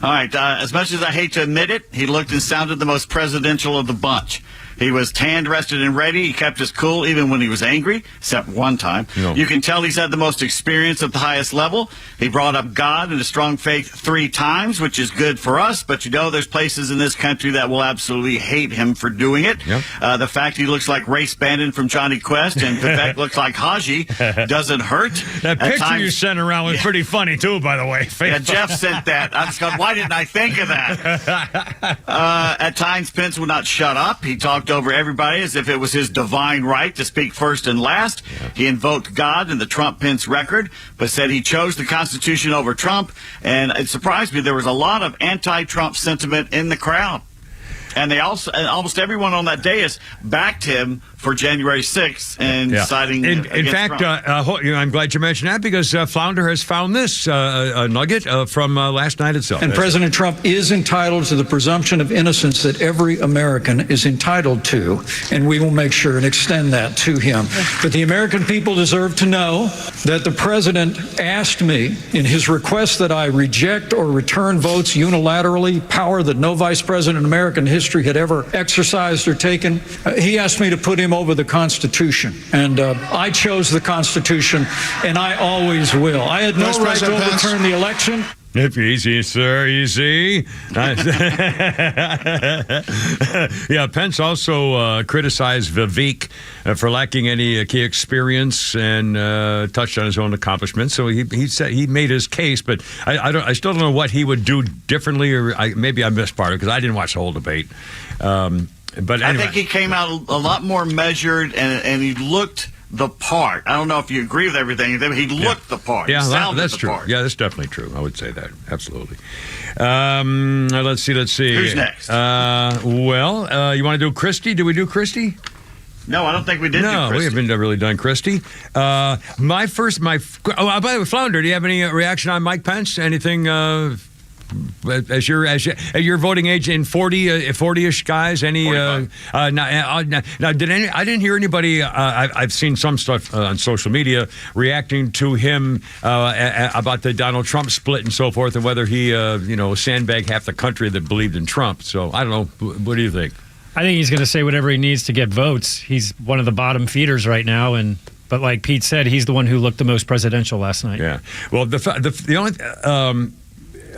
All right. As much as I hate to admit it, he looked and sounded the most presidential of the bunch. He was tanned, rested, and ready. He kept his cool even when he was angry, except one time. No. You can tell he's had the most experience at the highest level. He brought up God and a strong faith 3 times, which is good for us. But, you know, there's places in this country that will absolutely hate him for doing it. Yep. The fact he looks like Race Bandit from Johnny Quest and Vivek looks like Haji doesn't hurt. That picture you sent around was pretty funny, too, by the way. Yeah, Jeff sent that. I was going, why didn't I think of that? At times, Pence would not shut up. He talked over everybody as if it was his divine right to speak first and last. Yeah. He invoked God in the Trump-Pence record, but said he chose the Constitution over Trump. And it surprised me. There was a lot of anti-Trump sentiment in the crowd. And they also, almost everyone on that day has backed him for January 6th and citing in fact, I'm glad you mentioned that because Flounder has found this nugget from last night itself. And President Trump is entitled to the presumption of innocence that every American is entitled to, and we will make sure and extend that to him. But the American people deserve to know that the president asked me in his request that I reject or return votes unilaterally, power that no vice president in American history had ever exercised or taken. He asked me to put him over the Constitution, and I chose the Constitution, and I always will. I had no right to overturn the election. Easy, sir, easy. Yeah, Pence also criticized Vivek for lacking any key experience and touched on his own accomplishments. So he said he made his case, but I still don't know what he would do differently, or maybe I missed part of it because I didn't watch the whole debate. But anyway. I think he came out a lot more measured, and he looked the part. I don't know if you agree with everything. He looked the part. Yeah, he sounded that's the true. part. Yeah, that's definitely true. I would say that. Absolutely. Let's see. Who's next? You want to do Christie? Did we do Christie? No, I don't think we did do Christie. We haven't really done Christie. By the way, Flounder, do you have any reaction on Mike Pence? Anything... As your voting age in 40-ish guys, any now did any? I didn't hear anybody. I've seen some stuff on social media reacting to him about the Donald Trump split and so forth, and whether he sandbagged half the country that believed in Trump. So I don't know. What do you think? I think he's going to say whatever he needs to get votes. He's one of the bottom feeders right now, but like Pete said, he's the one who looked the most presidential last night. Yeah. Well, the only.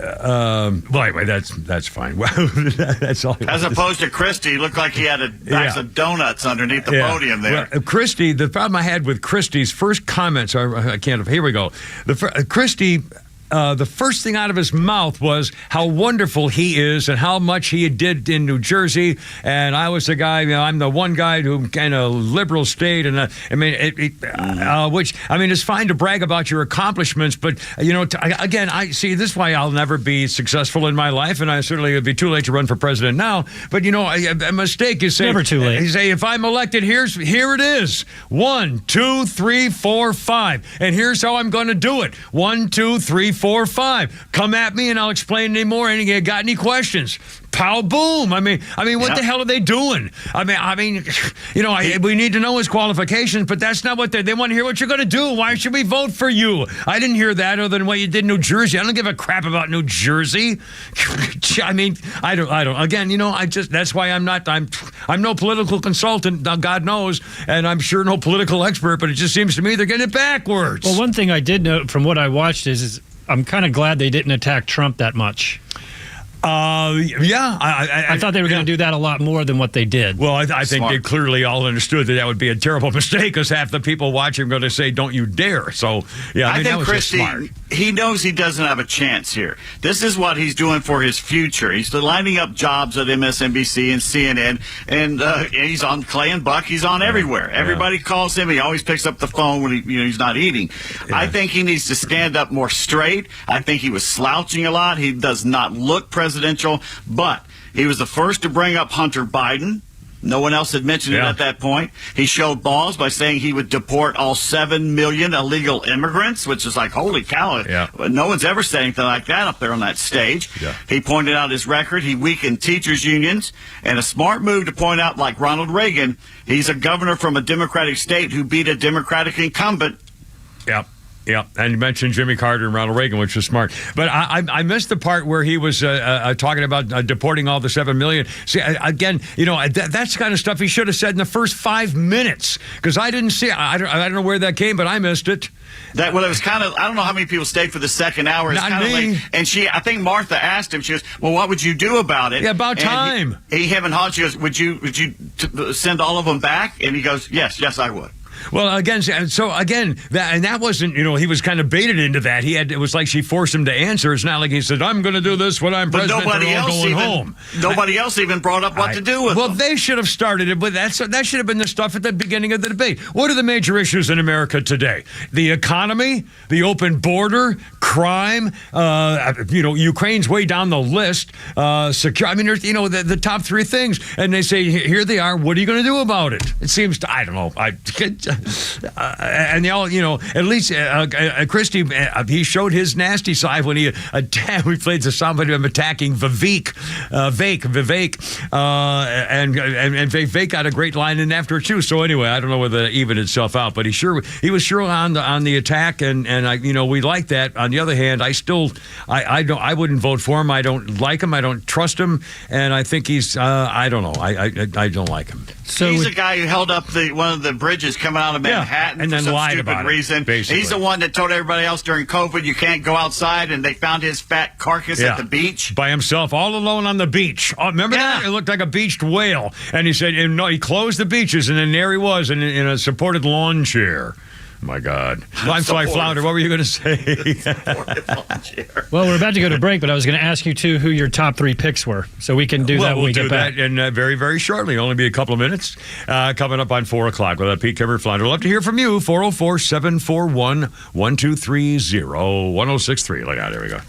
Anyway, that's fine. That's all. As opposed to Christie, looked like he had a box of donuts underneath the podium there. Well, Christie, the problem I had with Christie's first comments, I can't. Here we go. Christie. The first thing out of his mouth was how wonderful he is and how much he did in New Jersey. And I was the guy, I'm the one guy who kind of liberal state. And which it's fine to brag about your accomplishments. But, again, I see this is why I'll never be successful in my life. And I certainly would be too late to run for president now. But, a mistake is saying, never too late. You say, if I'm elected, here it is. 1, 2, 3, 4, 5. And here's how I'm going to do it. 1, 2, 3, 4, 5. Come at me and I'll explain any more. And you got any questions? Pow, boom. What the hell are they doing? We need to know his qualifications, but that's not what they want to hear what you're going to do. Why should we vote for you? I didn't hear that other than what you did in New Jersey. I don't give a crap about New Jersey. I don't. Again, that's why I'm no political consultant, God knows, and I'm sure no political expert, but it just seems to me they're getting it backwards. Well, one thing I did note from what I watched is I'm kind of glad they didn't attack Trump that much. I thought they were going to do that a lot more than what they did. Well, I think they clearly all understood that would be a terrible mistake, because half the people watching are going to say, "Don't you dare!" So, I think Christie, he knows he doesn't have a chance here. This is what he's doing for his future. He's lining up jobs at MSNBC and CNN, and he's on Clay and Buck. He's on everywhere. Everybody calls him. He always picks up the phone when he's not eating. I think he needs to stand up more straight. I think he was slouching a lot. He does not look presidential, but he was the first to bring up Hunter Biden. No one else had mentioned it at that point. He showed balls by saying he would deport all 7 million illegal immigrants, which is like, holy cow. No one's ever said anything like that up there on that stage. He pointed out his record. He weakened teachers' unions, and a smart move to point out, like Ronald Reagan, he's a governor from a Democratic state who beat a Democratic incumbent. Yeah, and you mentioned Jimmy Carter and Ronald Reagan, which was smart. But I missed the part where he was talking about deporting all the 7 million. See, again, that's the kind of stuff he should have said in the first 5 minutes, because I didn't see. I don't know where that came, but I missed it. It was kind of, I don't know how many people stayed for the second hour. It's kind of late. And I think Martha asked him, she goes, "Well, what would you do about it?" Yeah, about time. He him and Hodge, she goes, would you send all of them back? And he goes, yes, I would. Well, again, that wasn't, he was kind of baited into that. It was like she forced him to answer. It's not like he said, "I'm going to do this when I'm president." Nobody else even brought up what to do with them. They should have started it with that. So that should have been the stuff at the beginning of the debate. What are the major issues in America today? The economy, the open border, crime. Ukraine's way down the list. Secure. There's the top 3 things, and they say, here they are. What are you going to do about it? It seems I don't know. And they all, at least Christie, he showed his nasty side when we played the sound of him attacking Vivek, and Vivek got a great line in after it too. So anyway, I don't know whether that evened itself out, but he was sure on the attack, and we like that. On the other hand, I wouldn't vote for him. I don't like him. I don't trust him, and I think he's I don't know. I don't like him. He's the guy who held up one of the bridges coming out of Manhattan and for then some lied stupid about reason. it, basically. He's the one that told everybody else during COVID you can't go outside, and they found his fat carcass at the beach. By himself, all alone on the beach. Oh, remember that? It looked like a beached whale. And he said, no, he closed the beaches, and then there he was in a supported lawn chair. My God. Limefly Flounder, what were you going to say? Well, we're about to go to break, but I was going to ask you, too, who your top 3 picks were. So we can do that when we get back. We'll do that very, very shortly. It'll only be a couple of minutes. Coming up on 4 o'clock with Pete Kimber Flounder. Love to hear from you. 404-741-1230. 1063. Look out. There we go.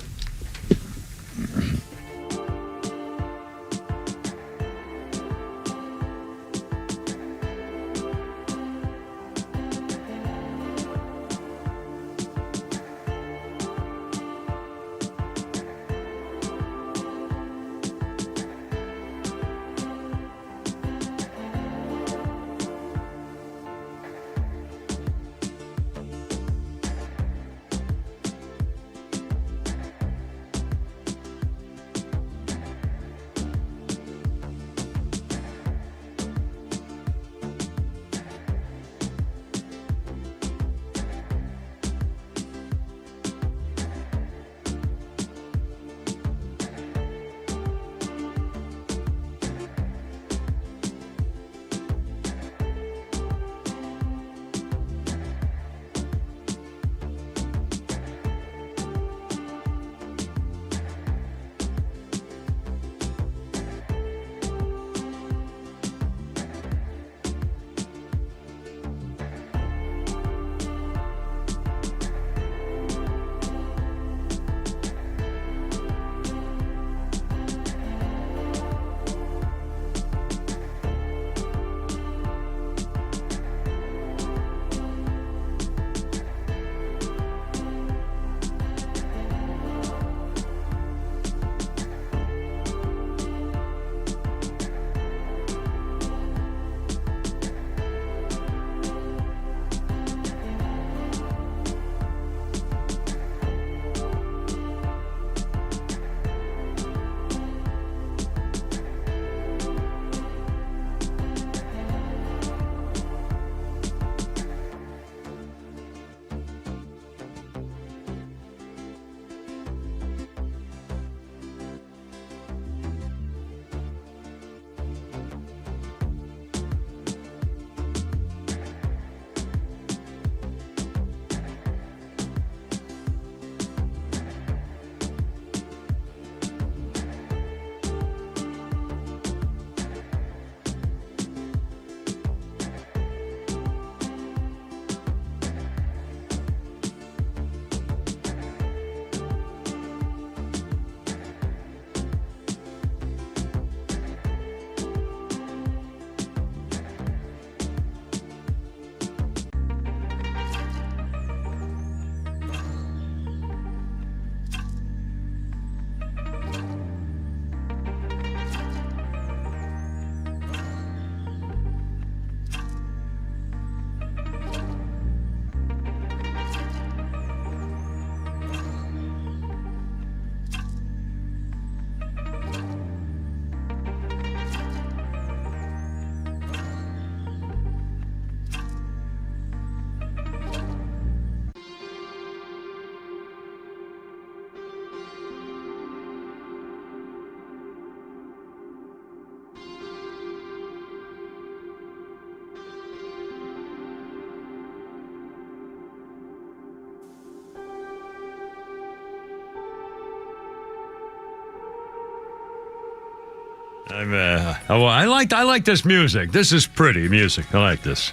I like this music. This is pretty music. I like this.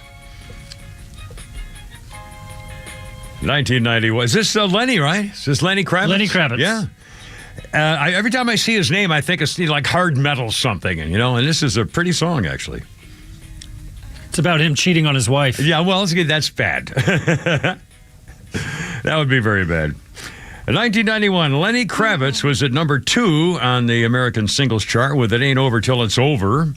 1991. Is this Lenny, right? Is this Lenny Kravitz? Lenny Kravitz. Yeah. Every time I see his name, I think it's like hard metal something, and this is a pretty song, actually. It's about him cheating on his wife. Yeah, well, that's bad. That would be very bad. In 1991, Lenny Kravitz was at number 2 on the American singles chart with It Ain't Over Till It's Over.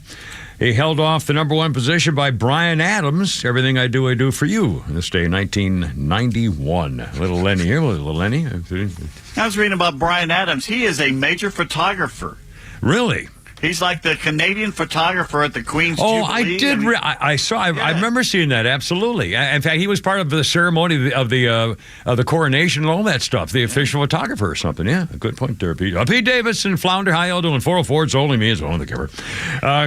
He held off the number 1 position by Bryan Adams, Everything I Do for You, this day, 1991. Little Lenny here, little Lenny. I was reading about Bryan Adams. He is a major photographer. Really? He's like the Canadian photographer at the Queen's Oh, Jubilee. I did. I saw. I remember seeing that. Absolutely. In fact, he was part of the ceremony of the coronation and all that stuff. The official photographer or something. Yeah, a good point there, Pete. Pete Davidson, Flounder. How y'all doing? 404. It's only me. It's only the giver.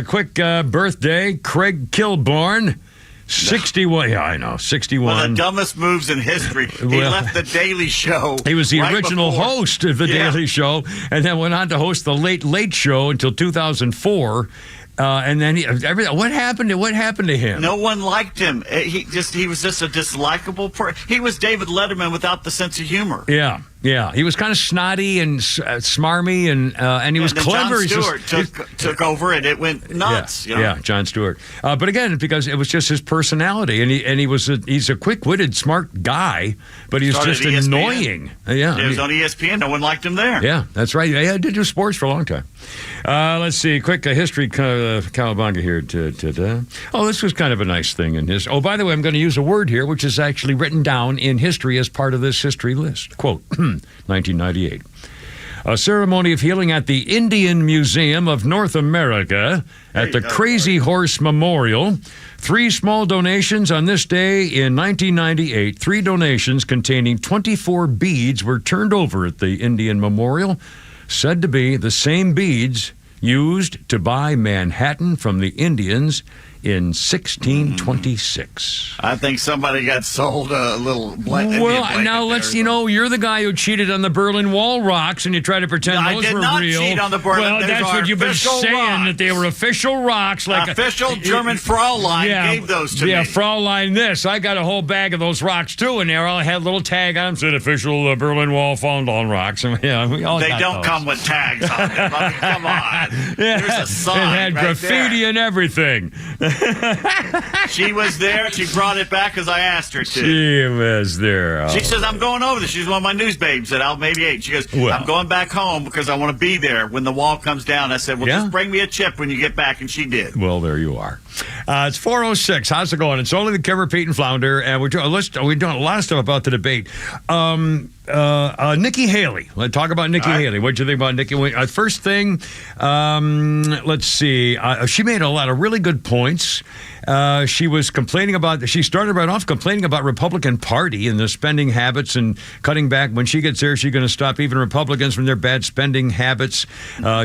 Quick birthday, Craig Kilborn. 61. Yeah, I know. 61. One of the dumbest moves in history. He left the Daily Show. He was the right original before. host of the Daily Show, and then went on to host the Late Late Show until 2004. And then what happened to him? No one liked him. He was just a dislikable person. He was David Letterman without the sense of humor. Yeah. He was kind of snotty and smarmy, and he was clever. Jon Stewart took over, and it went nuts. Yeah, Jon Stewart. But again, because it was just his personality, and he's a quick-witted, smart guy, but he's just annoying. He was on ESPN. No one liked him there. Yeah, that's right. Yeah, I did do sports for a long time. Let's see. Quick history, Cowabunga here. This was kind of a nice thing in his. Oh, by the way, I'm going to use a word here, which is actually written down in history as part of this history list. Quote, 1998. A ceremony of healing at the Indian Museum of North America at the Crazy Horse Memorial. 3 small donations on this day in 1998. 3 donations containing 24 beads were turned over at the Indian Memorial, said to be the same beads used to buy Manhattan from the Indians in 1626. I think somebody got sold a little blanket. Well, now let's, you're the guy who cheated on the Berlin Wall rocks, and you try to pretend those were real. I did not cheat on the Berlin. Well, that's what you've been saying, rocks. that they were official rocks. Like official German Fraulein gave those to me. Yeah, Fraulein this. I got a whole bag of those rocks, too, and they all had a little tag on them, said official Berlin Wall Fondant rocks. Yeah, we all they got don't those. come with tags on them. I mean, come on. Yeah, there's a sign it had right graffiti there. and everything. She was there. She brought it back as I asked her to. She was there. She says, I'm going over this. She's one of my news babes at Alpha 88. She goes, I'm going back home because I want to be there when the wall comes down. I said, just bring me a chip when you get back. And she did. Well, there you are. It's 4:06. How's it going? It's only the Kevin, Pete, and Flounder. And we're doing a lot of stuff about the debate. Nikki Haley. Let's talk about Nikki Haley. What do you think about Nikki? First thing, let's see. She made a lot of really good points. She started right off complaining about Republican Party and the spending habits and cutting back. When she gets there, she's going to stop even Republicans from their bad spending habits.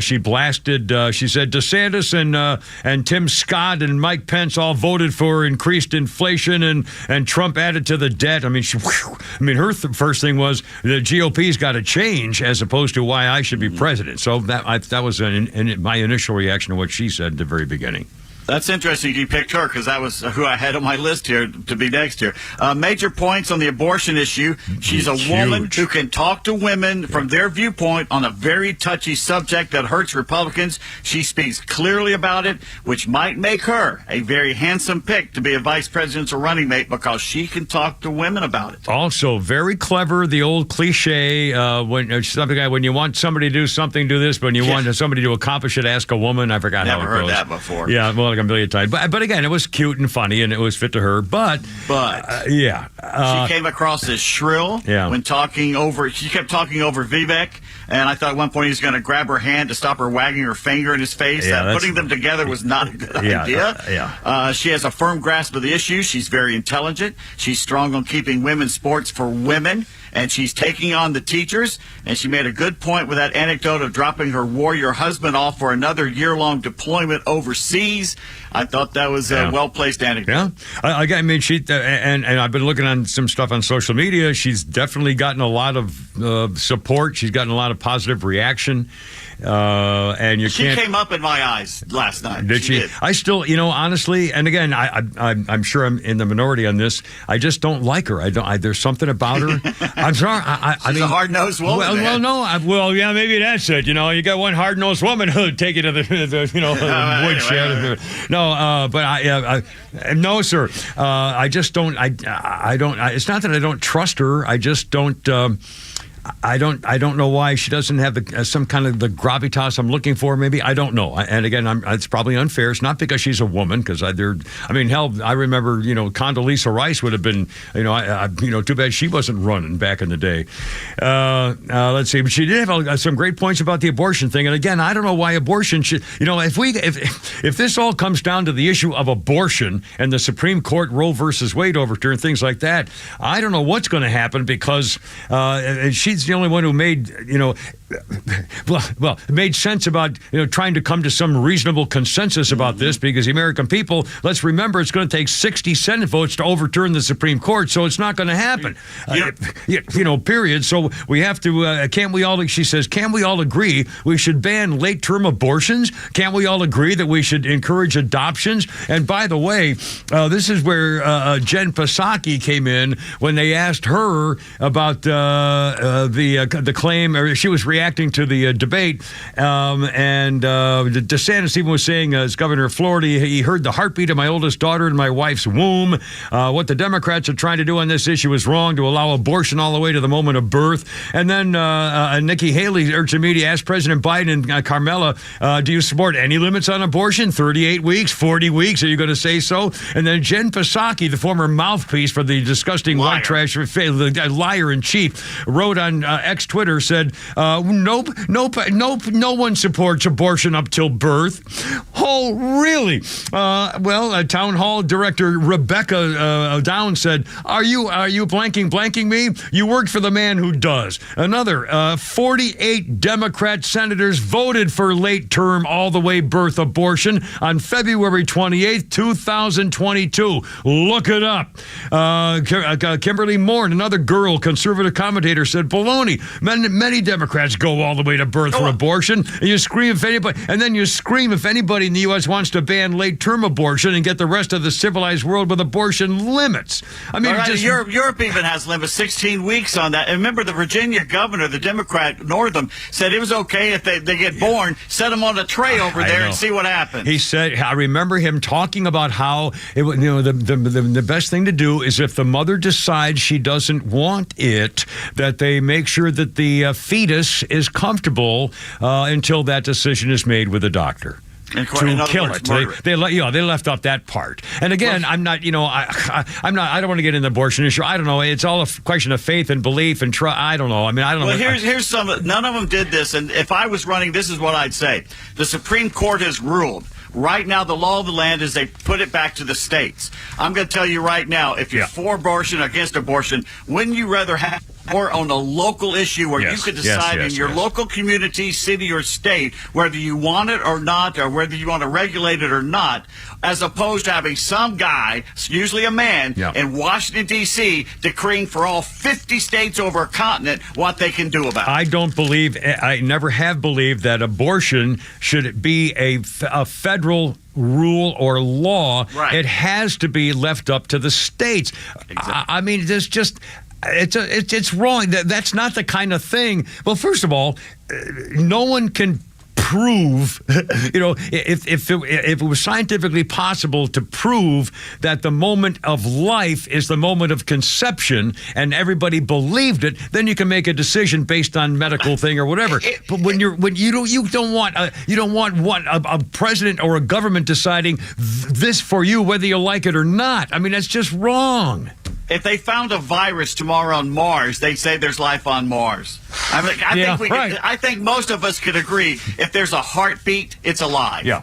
She blasted, she said, DeSantis and Tim Scott and Mike Pence all voted for increased inflation and Trump added to the debt. I mean, her first thing was the GOP's got to change as opposed to why I should be president. So that was my initial reaction to what she said at the very beginning. That's interesting you picked her because that was who I had on my list here to be next here. Major points on the abortion issue. She's a woman who can talk to women from their viewpoint on a very touchy subject that hurts Republicans. She speaks clearly about it, which might make her a very handsome pick to be a vice presidential running mate because she can talk to women about it. Also, very clever, the old cliche, when you want somebody to do something, do this, but when you want somebody to accomplish it, ask a woman. I forgot how it goes. Never heard that before. Yeah, well, like a million times. But again, it was cute and funny, and it was fit to her. But she came across as shrill when talking over. She kept talking over Vivek, and I thought at one point he was going to grab her hand to stop her wagging her finger in his face. Putting them together was not a good idea. She has a firm grasp of the issue. She's very intelligent. She's strong on keeping women's sports for women. And she's taking on the teachers, and she made a good point with that anecdote of dropping her warrior husband off for another year-long deployment overseas. I thought that was a well-placed anecdote. Yeah, I mean, she and I've been looking on some stuff on social media. She's definitely gotten a lot of support. She's gotten a lot of positive reaction. And she came up in my eyes last night. Did she? I still, honestly, and again, I'm sure I'm in the minority on this. I just don't like her. There's something about her. I'm sorry. She's a hard-nosed woman. Maybe that's it. You got one hard-nosed woman who'll take you to the woodshed. No, sir. I just don't. I don't. It's not that I don't trust her. I just don't. I don't know why she doesn't have some kind of the gravitas I'm looking for. Maybe I don't know. And again, it's probably unfair. It's not because she's a woman. Because I remember Condoleezza Rice would have been too bad she wasn't running back in the day. Let's see, but she did have some great points about the abortion thing. And again, I don't know why abortion should. If this all comes down to the issue of abortion and the Supreme Court Roe versus Wade overturn, things like that, I don't know what's going to happen because she's the only one who made made sense about trying to come to some reasonable consensus about this, because the American people, let's remember, it's going to take 60 Senate votes to overturn the Supreme Court, so it's not going to happen. Period. So we have to. Can't we all? She says, can't we all agree we should ban late-term abortions? Can't we all agree that we should encourage adoptions? And by the way, this is where Jen Psaki came in when they asked her about the claim, or she was reacting to the debate, and DeSantis even was saying, as governor of Florida, he heard the heartbeat of my oldest daughter in my wife's womb. What the Democrats are trying to do on this issue is wrong, to allow abortion all the way to the moment of birth. And then Nikki Haley urged the media, asked President Biden and Carmela, do you support any limits on abortion? 38 weeks, 40 weeks? Are you going to say so? And then Jen Psaki, the former mouthpiece for the disgusting white trash, the liar in chief, wrote on X Twitter, said, no one supports abortion up till birth. Oh, really? Town hall director Rebecca Downs said, are you blanking me? You worked for the man who does. Another 48 Democrat senators voted for late term all the way birth abortion on February 28th, 2022. Look it up. Kimberly Moore, another girl conservative commentator, said, baloney. Many Democrats go all the way to birth for abortion. And you scream if anybody in the U.S. wants to ban late-term abortion and get the rest of the civilized world with abortion limits. I mean, Europe even has limits, 16 weeks on that. And remember, the Virginia governor, the Democrat Northam, said it was okay if they get born, set them on a tray over there and see what happens. He said, I remember him talking about how the best thing to do is if the mother decides she doesn't want it, that they make sure that the fetus is comfortable until that decision is made with a doctor. To kill it. They left off that part. And again, I'm not, I don't want to get in the abortion issue. I don't know. It's all a question of faith and belief and trust. I don't know. I mean, I don't know. Well, here's some. None of them did this. And if I was running, this is what I'd say. The Supreme Court has ruled. Right now, the law of the land is they put it back to the states. I'm going to tell you right now, if you're for abortion or against abortion, wouldn't you rather have more on a local issue where you could decide in your local community, city, or state whether you want it or not, or whether you want to regulate it or not, as opposed to having some guy, usually a man, in Washington, D.C., decreeing for all 50 states over a continent what they can do about it. I never have believed that abortion should be a federal rule or law. Right. It has to be left up to the states. Exactly. I mean, there's just... It's wrong. That's not the kind of thing. Well, first of all, no one can prove, if it was scientifically possible to prove that the moment of life is the moment of conception, and everybody believed it, then you can make a decision based on medical thing or whatever. But when you don't want a president or a government deciding this for you, whether you like it or not. I mean, that's just wrong. If they found a virus tomorrow on Mars, they'd say there's life on Mars. I think most of us could agree if there's a heartbeat, it's alive. Yeah.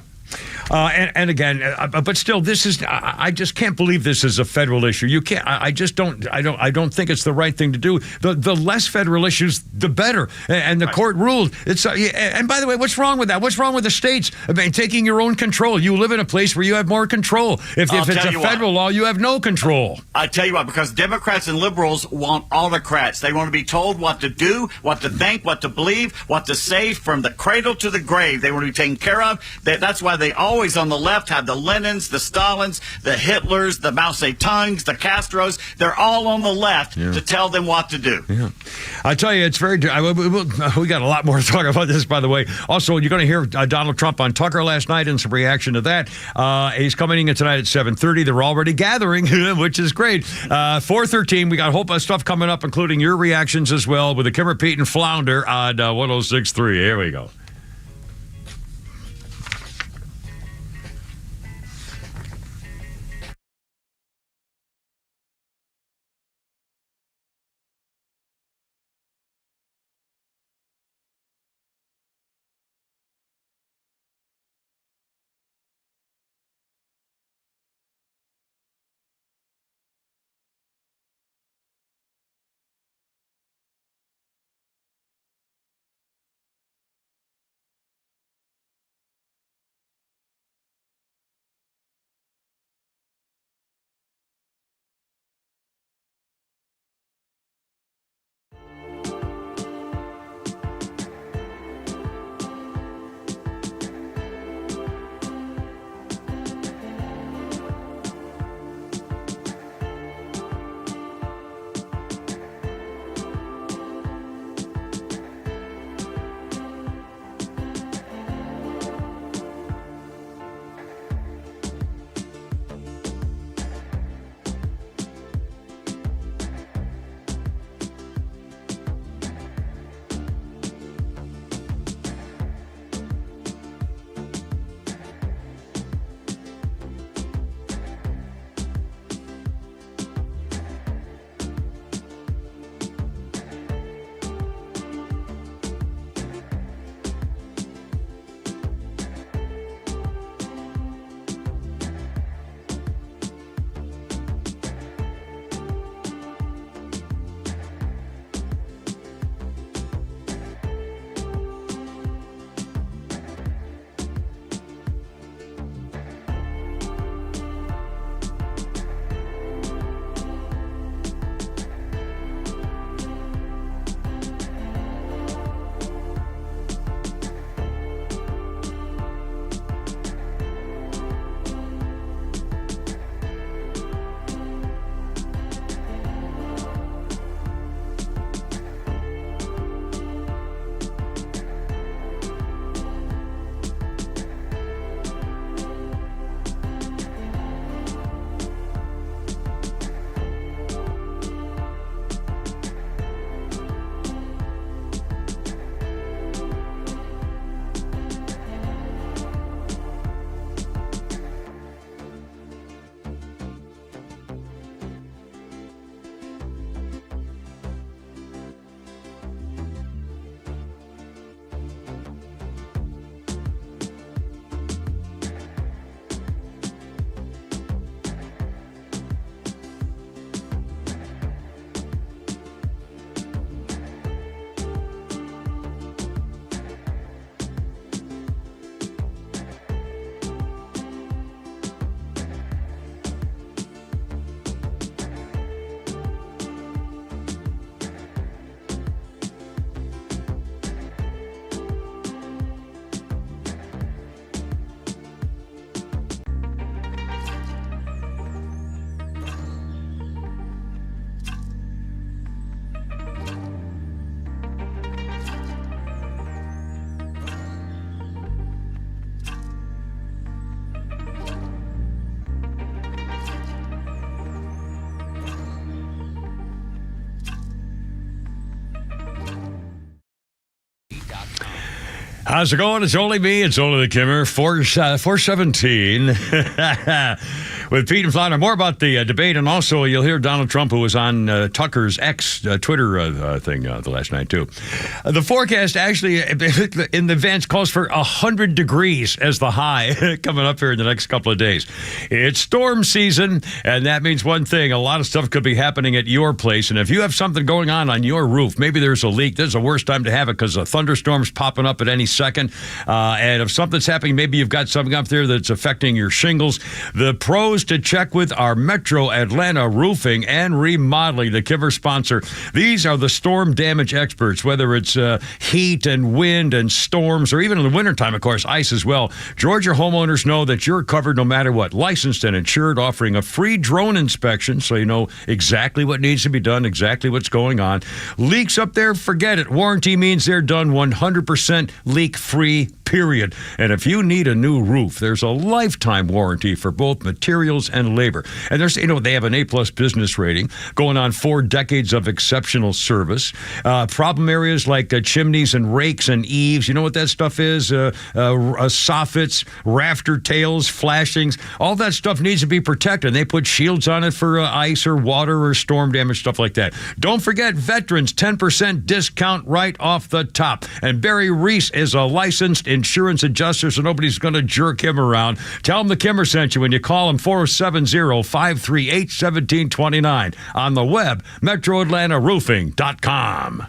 And again, but still, this is. I just can't believe this is a federal issue. You can't. I just don't. I don't think it's the right thing to do. The less federal issues, the better. And the court ruled. It's. And by the way, what's wrong with that? What's wrong with the states? I mean, taking your own control. You live in a place where you have more control. If it's a federal law, you have no control. I tell you what, because Democrats and liberals want autocrats. They want to be told what to do, what to think, what to believe, what to say from the cradle to the grave. They want to be taken care of. That's why they always always on the left have the Lenins, the Stalins, the Hitlers, the Mao Zedongs, the Castros. They're all on the left to tell them what to do. Yeah. I tell you, it's very. We got a lot more to talk about this, by the way. Also, you're going to hear Donald Trump on Tucker last night and some reaction to that. He's coming in tonight at 7:30. They're already gathering, which is great. 4:13. We got a whole bunch of stuff coming up, including your reactions as well with the Kimmer, Pete, and Flounder on 106.3. Here we go. How's it going? It's only me. It's only the Kimmer. 417 with Pete and Flounder. More about the debate, and also you'll hear Donald Trump, who was on Tucker's X Twitter thing the last night, too. The forecast actually in the events calls for 100 degrees as the high coming up here in the next couple of days. It's storm season, and that means one thing. A lot of stuff could be happening at your place, and if you have something going on your roof, maybe there's a leak, this is the worst time to have it because a thunderstorm's popping up at any second. And if something's happening, maybe you've got something up there that's affecting your shingles. The pros knows to check with our Metro Atlanta Roofing and Remodeling, the Kimmer sponsor. These are the storm damage experts, whether it's heat and wind and storms, or even in the wintertime, of course, ice as well. Georgia homeowners know that you're covered no matter what. Licensed and insured, offering a free drone inspection so you know exactly what needs to be done, exactly what's going on. Leaks up there, forget it. Warranty means they're done 100% leak-free, period. And if you need a new roof, there's a lifetime warranty for both materials and labor. And there's, they have an A+ business rating, going on 4 decades of exceptional service. Problem areas like chimneys and rakes and eaves, you know what that stuff is? Soffits, rafter tails, flashings, all that stuff needs to be protected. They put shields on it for ice or water or storm damage, stuff like that. Don't forget veterans, 10% discount right off the top. And Barry Reese is a licensed insurance adjuster, so nobody's going to jerk him around. Tell him the Kimmer sent you when you call him 470-538-1729. On the web, MetroAtlantaRoofing.com.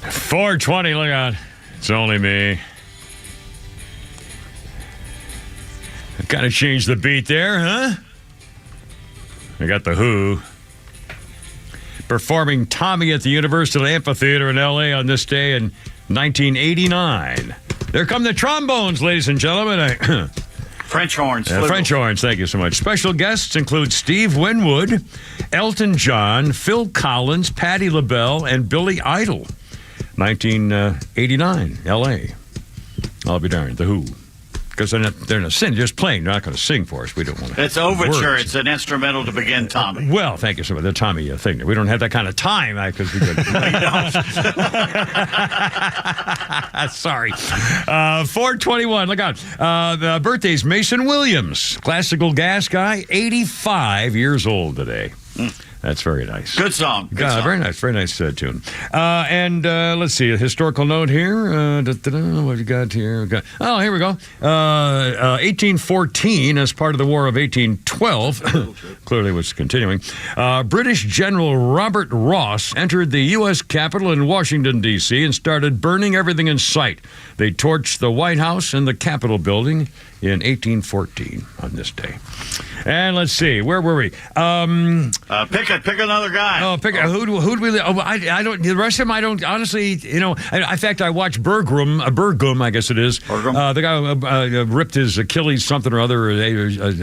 $420, look out. It's only me. I kind of changed the beat there, huh? I got the Who performing Tommy at the Universal Amphitheater in L.A. on this day in 1989. There come the trombones, ladies and gentlemen. French horns. French horns, thank you so much. Special guests include Steve Winwood, Elton John, Phil Collins, Patti LaBelle, and Billy Idol. 1989, L.A. I'll be darned. The Who. Because they're not singing, just playing. They're not going to sing for us. We don't want to. It's overture. Words. It's an instrumental to begin Tommy. Well, thank you so much. The Tommy thing. We don't have that kind of time because we could. Sorry. 421. Look out. The birthday's Mason Williams, classical gas guy, 85 years old today. That's very nice. Good song. Good song. Very nice. Very nice tune. And let's see, a historical note here. What have you got here? Here we go. 1814, as part of the War of 1812, clearly was continuing, British General Robert Ross entered the U.S. Capitol in Washington, D.C., and started burning everything in sight. They torched the White House and the Capitol building in 1814 on this day. And let's see, where were we? Pick another guy. Who do we? I don't. The rest of them, I don't. Honestly, in fact, I watched Burgum, I guess it is. The guy who ripped his Achilles something or other, and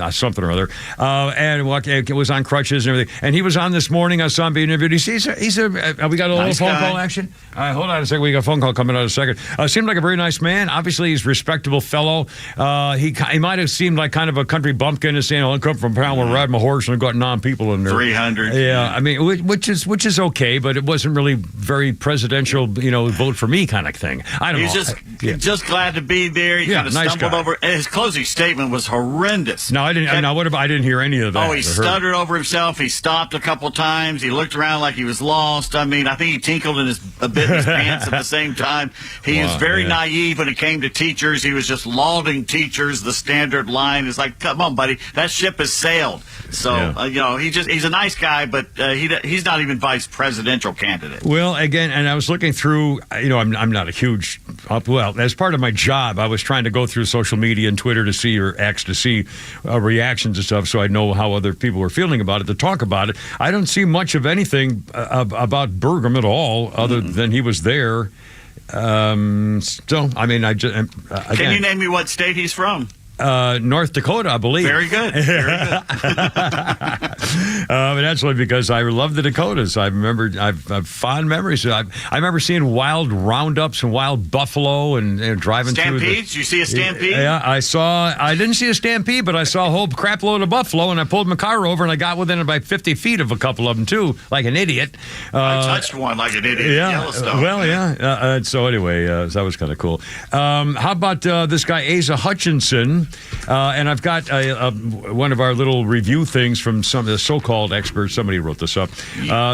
was on crutches and everything. And he was on this morning. I saw him being interviewed. We got a little phone call action. Hold on a second. We got a phone call coming out in a second. Seemed like a very nice man. Obviously, he's a respectable fellow. He might have seemed like kind of a country bumpkin, and saying, "I come from town where I ride my horse and I've got 9 people in there." 300. Yeah, I mean, which is okay, but it wasn't really very presidential, vote for me kind of thing. I don't know. He's just glad to be there. He kind of stumbled over. His closing statement was horrendous. No, I didn't. I didn't hear any of that. Oh, he stuttered over himself. He stopped a couple times. He looked around like he was lost. I mean, I think he tinkled a bit in his pants at the same time. He was very naive when it came to teachers. He was just lauding teachers. The standard line is like, "Come on, buddy, that ship has sailed." So he's a nice guy, but he's not even vice presidential candidate. Well, again, and I was looking through. I'm not a huge. Well, as part of my job, I was trying to go through social media and Twitter to see reactions and stuff, so I know how other people were feeling about it, to talk about it. I don't see much of anything about Burgum at all, other than he was there. Still, I mean, I just again, Can you name me what state he's from? North Dakota, I believe. Very good. Very good. But that's only because I love the Dakotas. I remember, I've fond memories. I remember seeing wild roundups and wild buffalo and driving Stampedes? through. Did you see a stampede? Yeah, I didn't see a stampede, but I saw a whole crap load of buffalo, and I pulled my car over, and I got within about 50 feet of a couple of them, too, like an idiot. I touched one like an idiot in Yellowstone. Well, yeah. So anyway, that was kind of cool. How about this guy, Asa Hutchinson? And I've got one of our little review things from some of the so-called experts. Somebody wrote this up.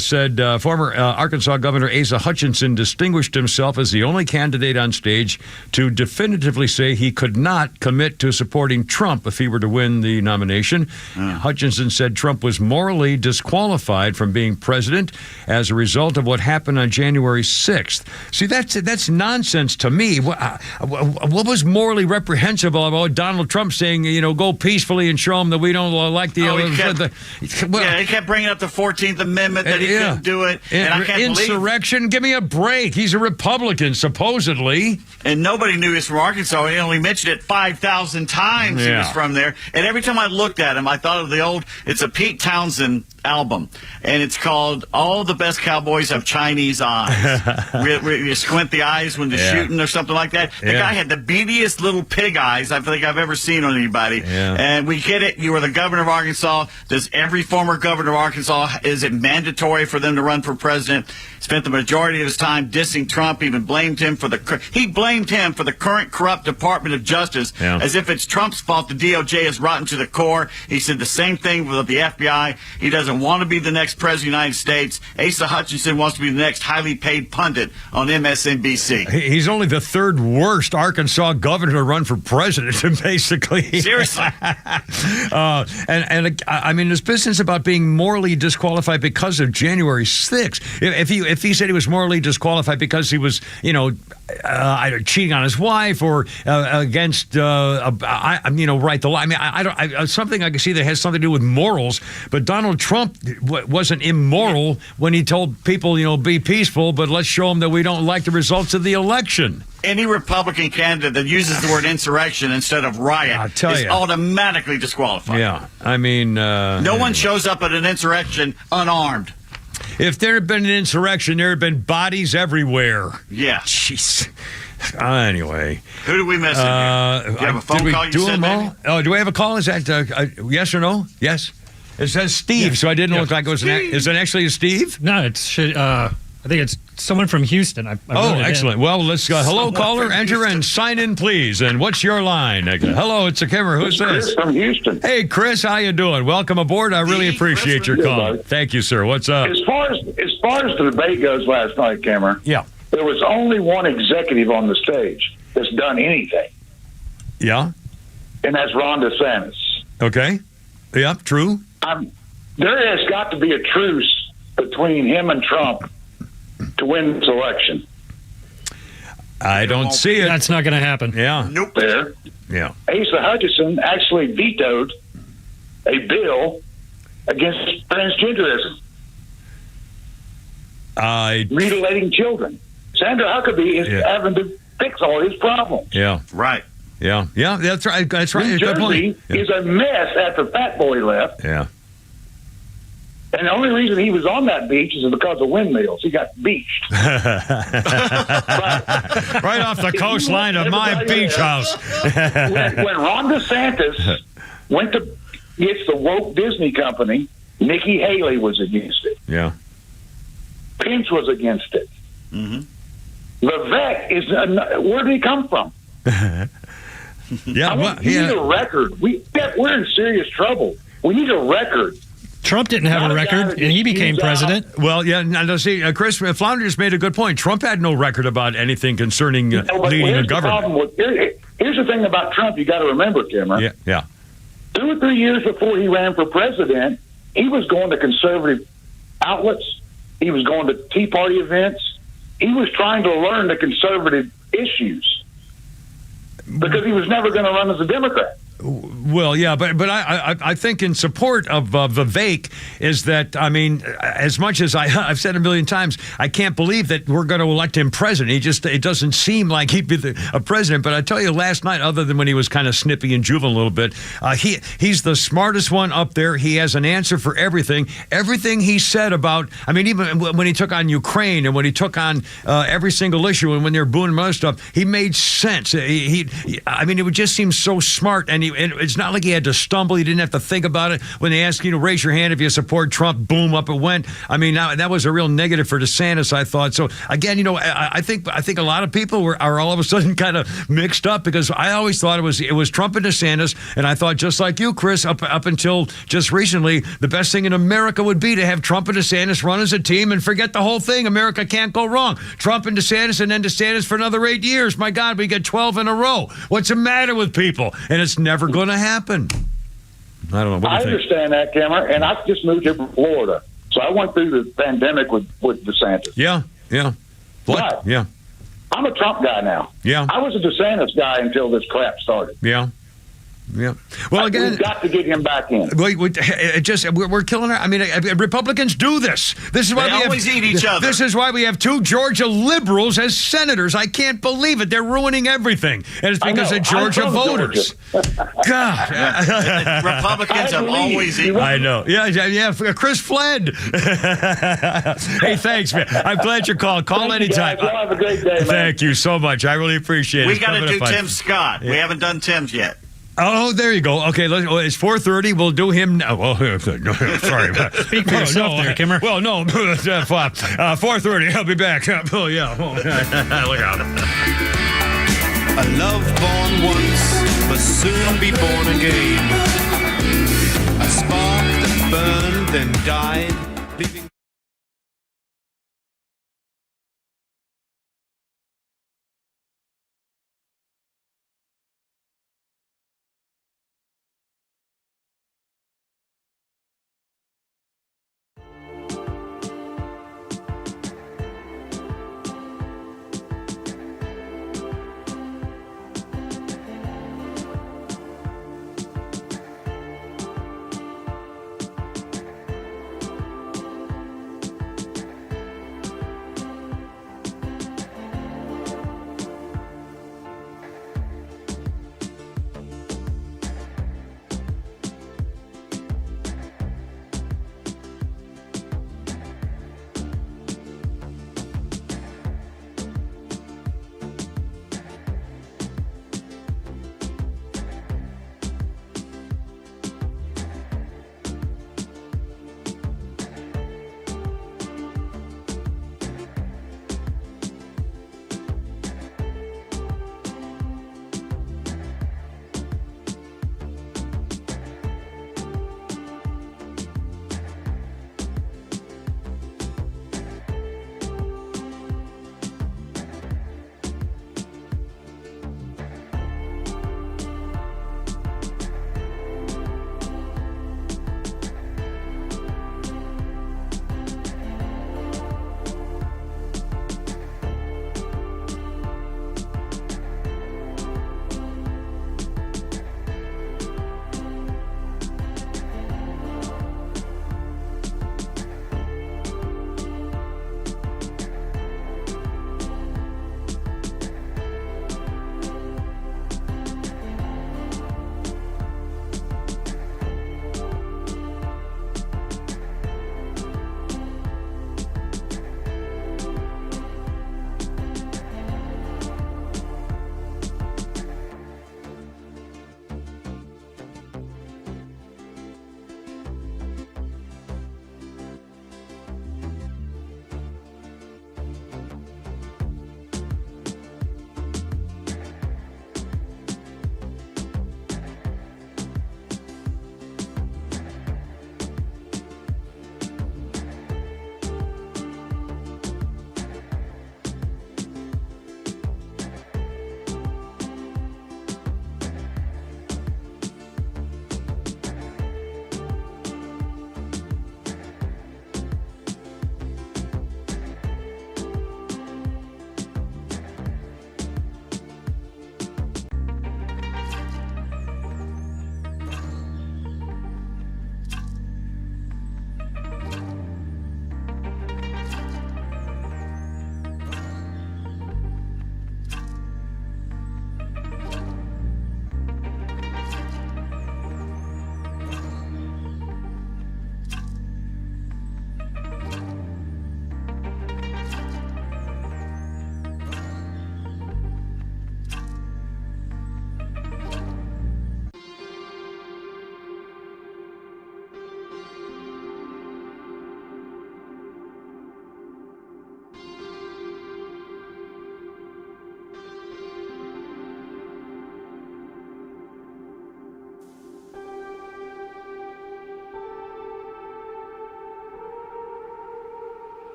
Said former Arkansas Governor Asa Hutchinson distinguished himself as the only candidate on stage to definitively say he could not commit to supporting Trump if he were to win the nomination. Hutchinson said Trump was morally disqualified from being president as a result of what happened on January 6th. See, that's nonsense to me. What was morally reprehensible about Donald Trump saying, go peacefully and show him that we don't like the... he kept bringing up the 14th Amendment, that he couldn't do it. And I can't insurrection? Give me a break. He's a Republican, supposedly. And nobody knew he was from Arkansas. He only mentioned it 5,000 times he was from there. And every time I looked at him, I thought of it's a Pete Townsend album, and it's called All the Best Cowboys Have Chinese Eyes. You squint the eyes when they're shooting or something like that. The guy had the beadiest little pig eyes I think I've ever seen on anybody. And we get it. You are the governor of Arkansas. Does every former governor of Arkansas, is it mandatory for them to run for president? Spent the majority of his time dissing Trump, even blamed him for the current corrupt Department of Justice, as if it's Trump's fault the DOJ is rotten to the core. He said the same thing with the FBI. He doesn't want to be the next president of the United States. Asa Hutchinson wants to be the next highly paid pundit on MSNBC. He's only the third worst Arkansas governor to run for president, basically. Seriously. I mean, this business about being morally disqualified because of January 6th. If he said he was morally disqualified because he was, either cheating on his wife or against, right the law. I mean, something I can see that has something to do with morals. But Donald Trump wasn't immoral when he told people, be peaceful, but let's show them that we don't like the results of the election. Any Republican candidate that uses the word insurrection instead of riot is automatically disqualified. Yeah, I mean... no one shows up at an insurrection unarmed. If there had been an insurrection, there had been bodies everywhere. Yeah. Jeez. Anyway. Who do we miss in here? Do you have a phone call you said, maybe? Oh, do we have a call? Is that yes or no? Yes. It says Steve, so I didn't look like it was is it actually a Steve? No, I think it's someone from Houston. Excellent. Well, let's go. Hello, caller. Enter and sign in, please. And what's your line? Hello, it's a Kimmer. Who's this? Chris from Houston. Hey, Chris, how you doing? Welcome aboard. I really appreciate your call. Thank you, sir. What's up? As far as the debate goes last night, Kimmer, there was only one executive on the stage that's done anything. Yeah? And that's Ron DeSantis. Okay. Yeah, true. There has got to be a truce between him and Trump to win this election. I don't see it. That's not going to happen. Yeah. Nope. There. Yeah. Asa Hutchinson actually vetoed a bill against transgenderism. Mutilating children. Sandra Huckabee is having to fix all his problems. Yeah. Right. Yeah. Yeah, that's right. That's right. New Jersey is a mess after Fat Boy left. Yeah. And the only reason he was on that beach is because of windmills. He got beached. Right off the coastline of my beach house. when Ron DeSantis went to get the woke Disney company, Nikki Haley was against it. Yeah. Pence was against it. Mm-hmm. Levesque is where did he come from? We need a record. We're in serious trouble. We need a record. Trump didn't have a record, and he became president. Well, yeah. Now, see, Chris Flounder just made a good point. Trump had no record about anything concerning leading a government. Here's the thing about Trump you got to remember, Kimmer. Yeah. 2 or 3 years before he ran for president, he was going to conservative outlets. He was going to Tea Party events. He was trying to learn the conservative issues because he was never going to run as a Democrat. Well, yeah, but I think in support of Vivek is that, I mean, as much as I've said a million times, I can't believe that we're going to elect him president. It doesn't seem like he'd be a president. But I tell you, last night, other than when he was kind of snippy and juvenile a little bit, he's the smartest one up there. He has an answer for everything. Everything he said about, I mean, even when he took on Ukraine and when he took on every single issue and when they were booing him and other stuff, he made sense. I mean, it would just seem so smart, and it's not like he had to stumble. He didn't have to think about it. When they asked you to raise your hand if you support Trump, boom, up it went. I mean, that was a real negative for DeSantis, I thought. So again, I think a lot of people are all of a sudden kind of mixed up, because I always thought it was Trump and DeSantis, and I thought, just like you, Chris, up until just recently, the best thing in America would be to have Trump and DeSantis run as a team and forget the whole thing. America can't go wrong. Trump and DeSantis, and then DeSantis for another 8 years. My God, we get 12 in a row. What's the matter with people? And it's never going to happen. I don't know. What do you I think? understand that, Cameron, and I just moved here from Florida, so I went through the pandemic with DeSantis. Yeah. But yeah. I'm a Trump guy now. Yeah. I was a DeSantis guy until this crap started. Yeah. Well, again, we've got to get him back in. We're killing her. I mean, Republicans do this. This is why They always eat each other. This is why we have 2 Georgia liberals as senators. I can't believe it. They're ruining everything, and it's because of Georgia voters. God, Republicans have always eaten. I know. Yeah. Chris fled. Hey, thanks, man. I'm glad you called. Call anytime. You guys. Have a great day, man. Thank you so much. I really appreciate it. We got to do Tim Scott. We haven't done Tim's yet. Oh, there you go. Okay, it's 4:30. We'll do him now. Well, sorry. Speak for yourself there, Kimmer. Well, no, 4:30. I'll be back. Oh, yeah. Look out. A love born once, but soon be born again. A spark that burned, then died, leaving...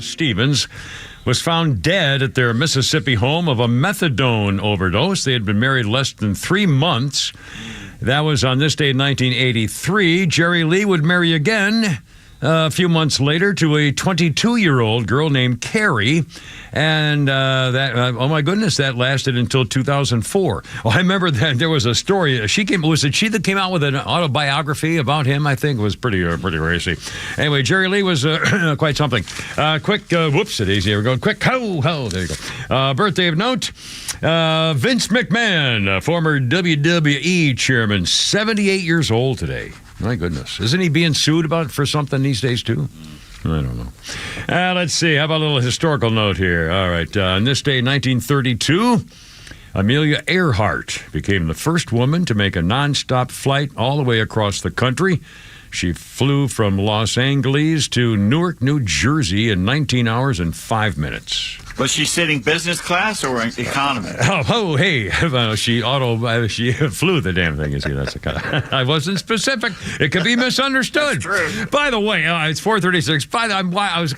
Stevens was found dead at their Mississippi home of a methadone overdose. They had been married less than 3 months. That was on this day in 1983. Jerry Lee would marry again a few months later to a 22-year-old girl named Carrie. And oh my goodness, that lasted until 2004. Oh, I remember that there was a story. Was it she that came out with an autobiography about him? I think it was pretty racy. Anyway, Jerry Lee was quite something. Whoopsie-daisy. Here we go. Quick, ho, there you go. Birthday of note, Vince McMahon, former WWE chairman, 78 years old today. My goodness. Isn't he being sued for something these days, too? I don't know. Let's see. How about a little historical note here? All right. On this day, 1932, Amelia Earhart became the first woman to make a nonstop flight all the way across the country. She flew from Los Angeles to Newark, New Jersey in 19 hours and 5 minutes. Was she sitting business class or economy? Hey. She flew the damn thing. You see, that's the kind of, I wasn't specific. It could be misunderstood. That's true. By the way, it's 4:36.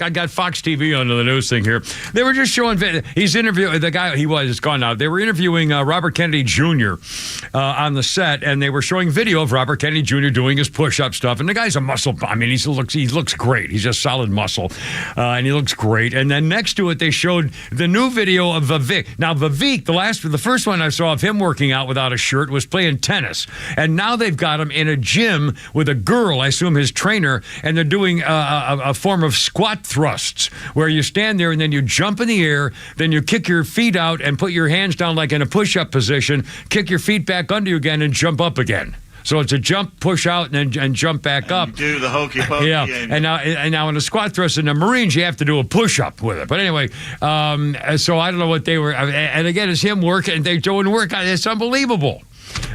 I got Fox TV on the news thing here. They were just showing, he's interviewing, the guy, it's gone now. They were interviewing Robert Kennedy Jr. On the set, and they were showing video of Robert Kennedy Jr. doing his push-up stuff. And the guy's a muscle, he looks great. He's just solid muscle. And he looks great. And then next to it, they showed the new video of Vivek. Now, Vivek, the first one I saw of him working out without a shirt was playing tennis. And now they've got him in a gym with a girl, I assume his trainer, and they're doing a form of squat thrusts where you stand there and then you jump in the air, then you kick your feet out and put your hands down like in a push-up position, kick your feet back under you again and jump up again. So it's a jump, push out, and jump back up. You do the hokey pokey. Yeah, and now in a squat thrust in the Marines, you have to do a push up with it. But anyway, so I don't know what they were. And again, it's him working. They're doing work. It's unbelievable.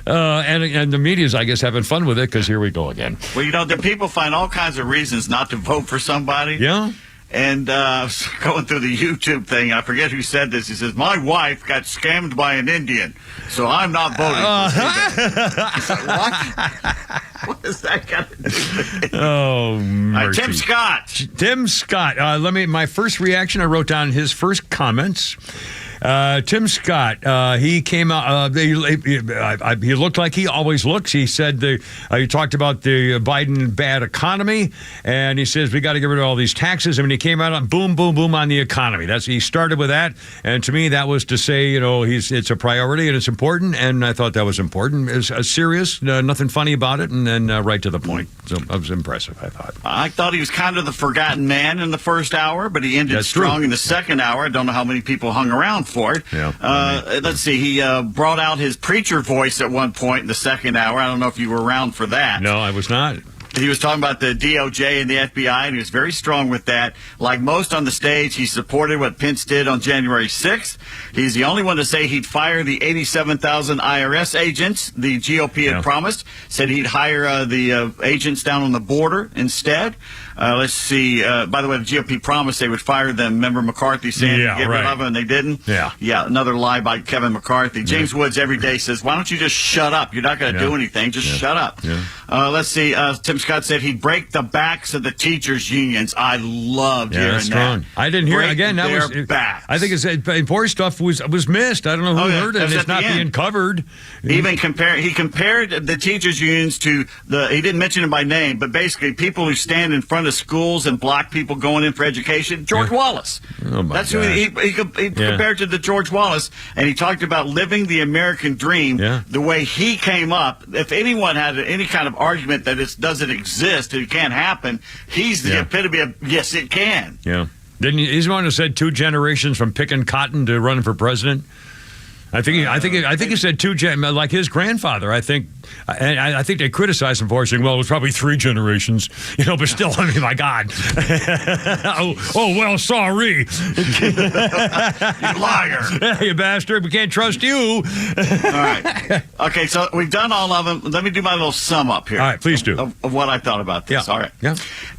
And the media's, I guess, having fun with it because here we go again. Well, the people find all kinds of reasons not to vote for somebody. Yeah. And I was going through the YouTube thing. I forget who said this. He says, my wife got scammed by an Indian, so I'm not voting for him. What? What does that got to do with it? Oh, mercy. Tim Scott. My first reaction, I wrote down his first comments. Tim Scott, he came out, he looked like he always looks. He said, he talked about the Biden bad economy, and he says, we got to get rid of all these taxes. I mean, he came out on boom, boom, boom on the economy. He started with that, and to me, that was to say, it's a priority and it's important, and I thought that was important. It's serious, nothing funny about it, and then right to the point. So that was impressive, I thought. I thought he was kind of the forgotten man in the first hour, but he ended strong in the second hour. I don't know how many people hung around for it. Yeah. Let's see. He brought out his preacher voice at one point in the second hour. I don't know if you were around for that. No, I was not. He was talking about the DOJ and the FBI, and he was very strong with that. Like most on the stage, he supported what Pence did on January 6th. He's the only one to say he'd fire the 87,000 IRS agents the GOP had promised. Said he'd hire the agents down on the border instead. Let's see. By the way, the GOP promised they would fire them. Remember McCarthy saying to get rid of them, and they didn't? Yeah. Yeah, another lie by Kevin McCarthy. James Woods every day says, why don't you just shut up? You're not going to do anything. Just shut up. Yeah. Let's see. Tim Scott said he'd break the backs of the teachers' unions. I loved hearing that. I didn't hear it again. That was backs. I think it's important stuff was missed. I don't know who heard it. And it's not being covered. He compared the teachers' unions to he didn't mention it by name, but basically people who stand in front of schools and block people going in for education. George Wallace. Oh my That's who he compared to the George Wallace, and he talked about living the American dream. The way he came up. If anyone had any kind of argument that it doesn't exist, it can't happen, he's the epitome of yes, it can. Yeah. He's the one who said 2 generations from picking cotton to running for president. I think he said 2 like his grandfather. I think they criticized him for saying, well, it was probably 3 generations, but still, I mean, my God. Well, sorry. You liar. You bastard. We can't trust you. All right. Okay, so we've done all of them. Let me do my little sum up here. All right, please do. Of what I thought about this. Yeah. All right. Yeah.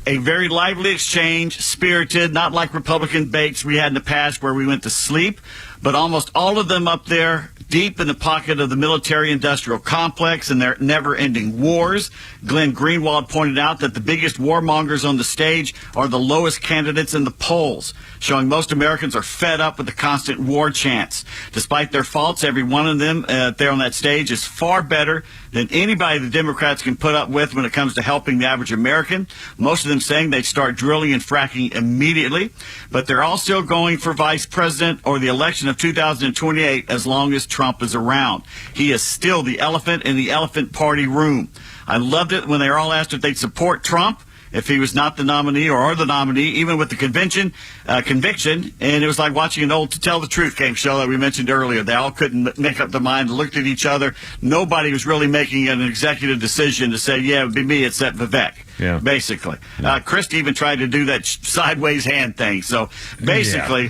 A very lively exchange, spirited, not like Republican debates we had in the past where we went to sleep. but almost all of them up there deep in the pocket of the military-industrial complex and their never-ending wars. Glenn Greenwald pointed out that the biggest warmongers on the stage are the lowest candidates in the polls, showing most Americans are fed up with the constant war chants. Despite their faults, every one of them there on that stage is far better than anybody the Democrats can put up with when it comes to helping the average American. Most of them saying they'd start drilling and fracking immediately, but they're all still going for vice president or the election of 2028 as long as Trump is around. He is still the elephant in the elephant party room. I loved it when they were all asked if they'd support Trump if he was not the nominee or are the nominee, even with the conviction, and it was like watching an old To Tell the Truth game show that we mentioned earlier. They all couldn't make up their mind, looked at each other. Nobody was really making an executive decision to say, yeah, it would be me, except Vivek, basically. Christie even tried to do that sideways hand thing. So basically,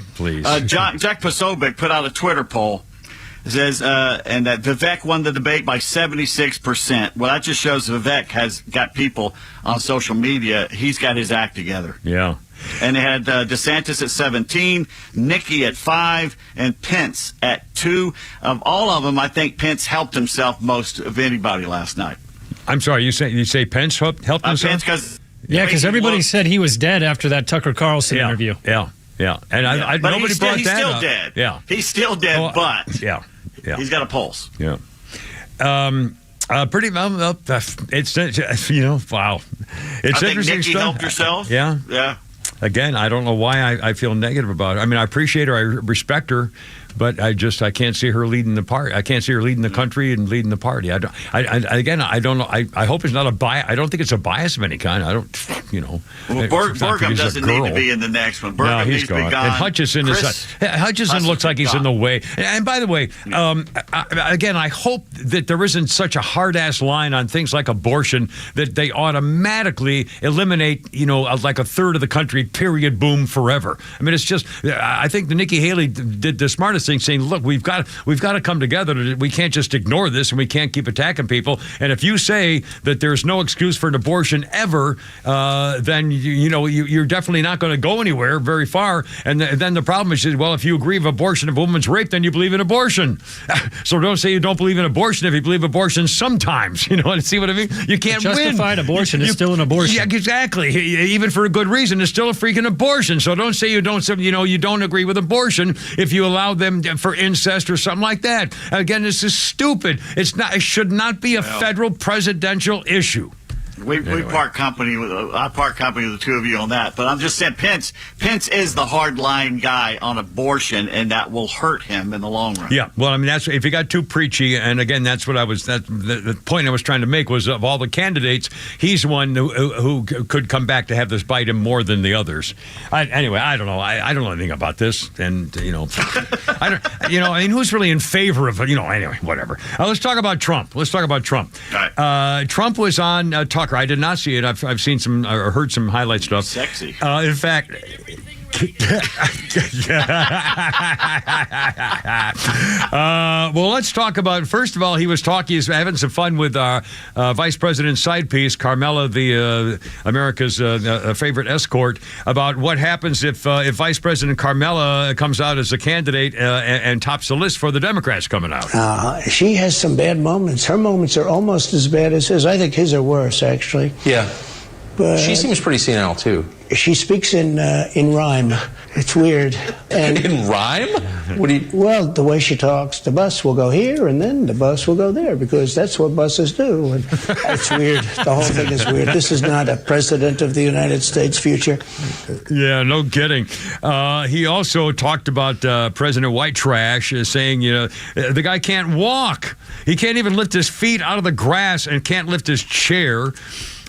Jack Posobiec put out a Twitter poll. It says, and that Vivek won the debate by 76%. Well, that just shows Vivek has got people on social media. He's got his act together. Yeah. And they had DeSantis at 17, Nikki at 5, and Pence at 2. Of all of them, I think Pence helped himself most of anybody last night. I'm sorry, you say Pence helped himself? Pence, because everybody said he was dead after that Tucker Carlson interview. Yeah. And but nobody brought that up. He's still dead. Yeah. He's still dead, but yeah. He's got a pulse. Yeah. Pretty well, it's, wow. It's I interesting think Nikki stuff. helped herself. Yeah. Yeah. Again, I don't know why I feel negative about it. I mean, I appreciate her, I respect her, but I can't see her leading the party. I can't see her leading the country and leading the party. I don't know. I hope it's not a bias. I don't think it's a bias of any kind. I don't, Well, Burgum doesn't need to be in the next one. Burgum needs to be gone. And Hutchison looks like he's in the way. And by the way, again, I hope that there isn't such a hard-ass line on things like abortion that they automatically eliminate, like a third of the country, period, boom, forever. I mean, it's just, I think the Nikki Haley did the smartest thing, saying, look, we've got to come together. We can't just ignore this, and we can't keep attacking people. And if you say that there's no excuse for an abortion ever, then you're definitely not going to go anywhere very far. And then the problem is, well, if you agree with abortion, if a woman's raped, then you believe in abortion. So don't say you don't believe in abortion if you believe abortion sometimes. See what I mean? You can't win. Justified abortion is still an abortion. Yeah, exactly. Even for a good reason, it's still a freaking abortion. So don't say you don't agree with abortion if you allow them for incest or something like that. Again, this is stupid. It should not be a federal presidential issue. We part company with I part company with the two of you on that, but I'm just saying Pence is the hard line guy on abortion, and that will hurt him in the long run. Yeah, well, I mean, that's if he got too preachy, and again, that's what the point I was trying to make was of all the candidates, he's one who could come back to have this bite him more than the others. Anyway, I don't know. I don't know anything about this, and I mean, who's really in favor of Anyway, whatever. Let's talk about Trump. All right. Trump was on Tucker. I did not see it. I've seen some or heard some highlight stuff. Sexy. In fact. Well, let's talk about, first of all, he was having some fun with Vice President's side piece, Carmela, America's favorite escort, about what happens if Vice President Carmela comes out as a candidate and tops the list for the Democrats coming out. She has some bad moments. Her moments are almost as bad as his. I think his are worse, actually. Yeah. But she seems pretty senile, too. She speaks in rhyme. It's weird. And in rhyme? Well, the way she talks, the bus will go here and then the bus will go there because that's what buses do. And it's weird. The whole thing is weird. This is not a president of the United States future. Yeah, no kidding. He also talked about President White Trash, saying, the guy can't walk. He can't even lift his feet out of the grass and can't lift his chair.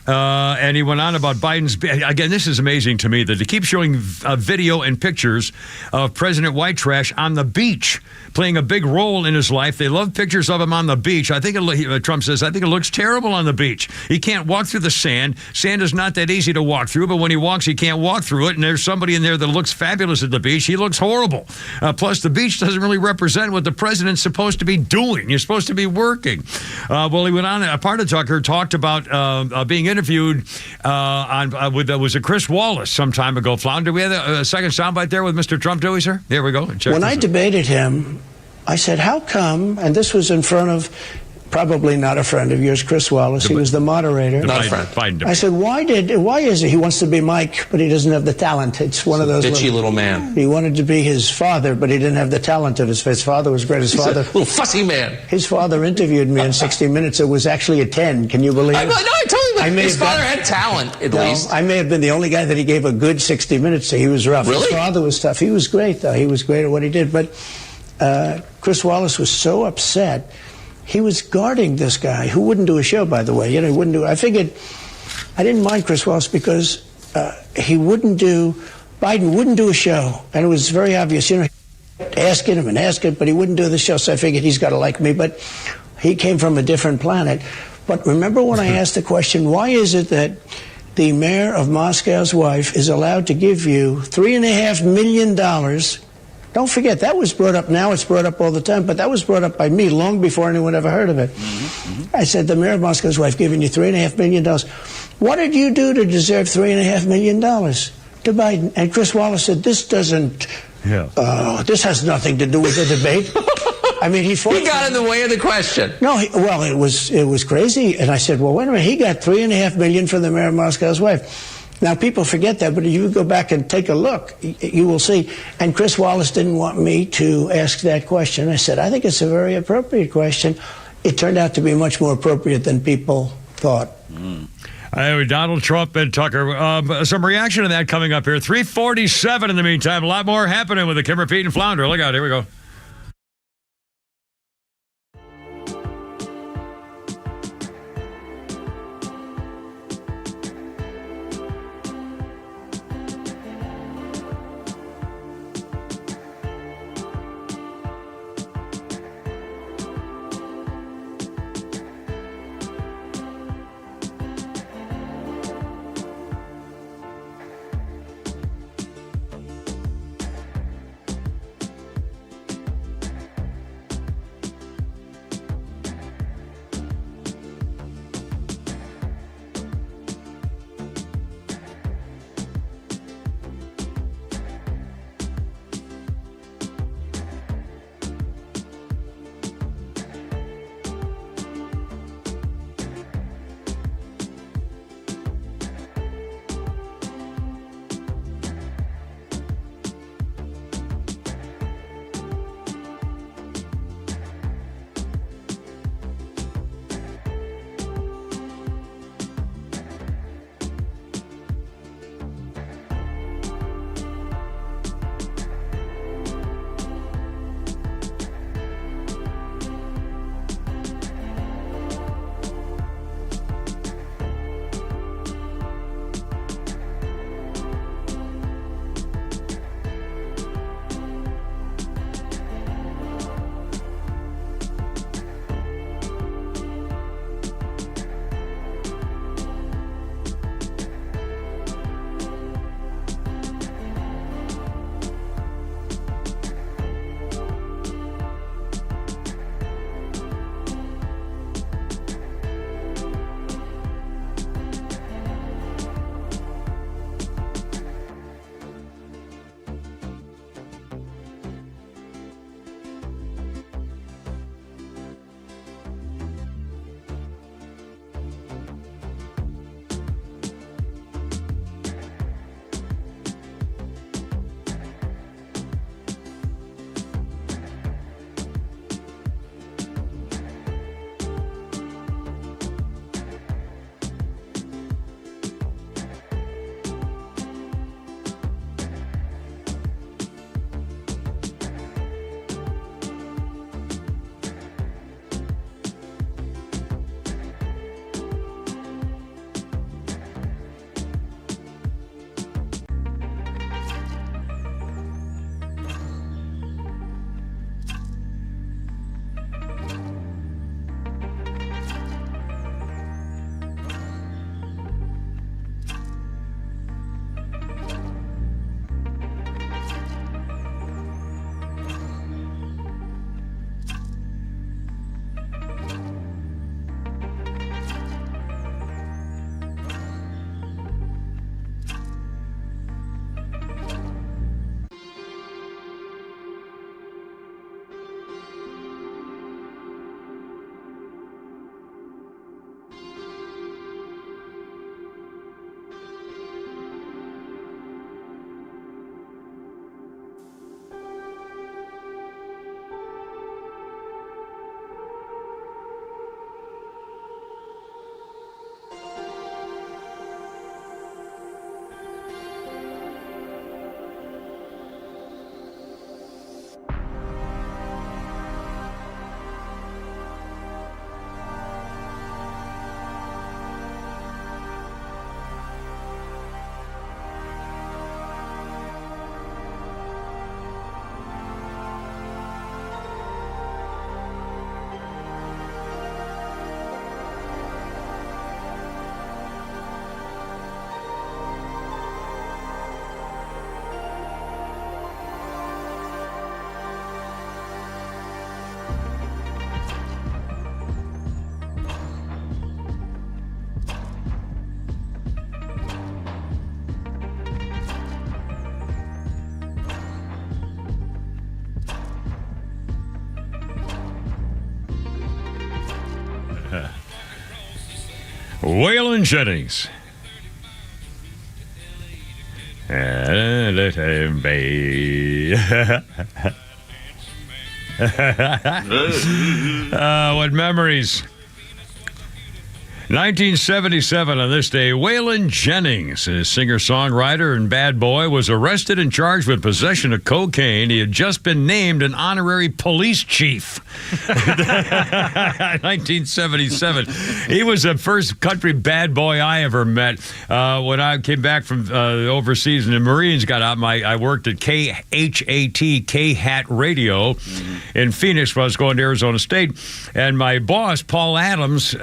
And he went on about Biden's. Again, this is amazing to me that they keep showing video and pictures of President White Trash on the beach, playing a big role in his life. They love pictures of him on the beach. I think Trump says, I think it looks terrible on the beach. He can't walk through the sand. Sand is not that easy to walk through, but when he walks, he can't walk through it. And there's somebody in there that looks fabulous at the beach. He looks horrible. Plus, the beach doesn't really represent what the president's supposed to be doing. You're supposed to be working. Well, he went on. A part of Tucker talked about being interviewed was it Chris Wallace some time ago. Flounder, we had a second soundbite there with Mr. Trump, do we, sir? Here we go. When I debated him, I said, how come, and this was in front of probably not a friend of yours, Chris Wallace. He was the moderator. Not a friend. I said, why is it he wants to be Mike, but he doesn't have the talent? It's one of those bitchy little man. He wanted to be his father, but he didn't have the talent of his father was great. His father, little fussy man. His father interviewed me in 60 Minutes. It was actually a 10. Can you believe it? No, I totally. His father had talent, at least. I may have been the only guy that he gave a good 60 Minutes to. He was rough. Really? His father was tough. He was great, though. He was great at what he did. But Chris Wallace was so upset. He was guarding this guy who wouldn't do a show, by the way. He wouldn't do. I figured I didn't mind Chris Wallace because Biden wouldn't do a show, and it was very obvious. Asking him, but he wouldn't do the show. So I figured he's got to like me. But he came from a different planet. But remember when I asked the question, why is it that the mayor of Moscow's wife is allowed to give you $3.5 million? Don't forget, that was brought up. Now it's brought up all the time, but that was brought up by me long before anyone ever heard of it. I said, the mayor of Moscow's wife giving you $3.5 million. What did you do to deserve $3.5 million to Biden? And Chris Wallace said, this doesn't, this has nothing to do with the debate. I mean, he got in the way of the question. No, it was crazy. And I said, well, wait a minute, he got $3.5 million for the mayor of Moscow's wife. Now, people forget that, but if you go back and take a look, you will see. And Chris Wallace didn't want me to ask that question. I said, I think it's a very appropriate question. It turned out to be much more appropriate than people thought. Donald Trump and Tucker. Some reaction to that coming up here. 3:47 in the meantime. A lot more happening with the Kimmer, Pete, and Flounder. Look out. Here we go. Waylon Jennings. And let him be. What memories. 1977, on this day, Waylon Jennings, a singer-songwriter and bad boy, was arrested and charged with possession of cocaine. He had just been named an honorary police chief. 1977. He was the first country bad boy I ever met. When I came back from overseas and the Marines got out, I worked at KHAT Radio in Phoenix when I was going to Arizona State. And my boss, Paul Adams,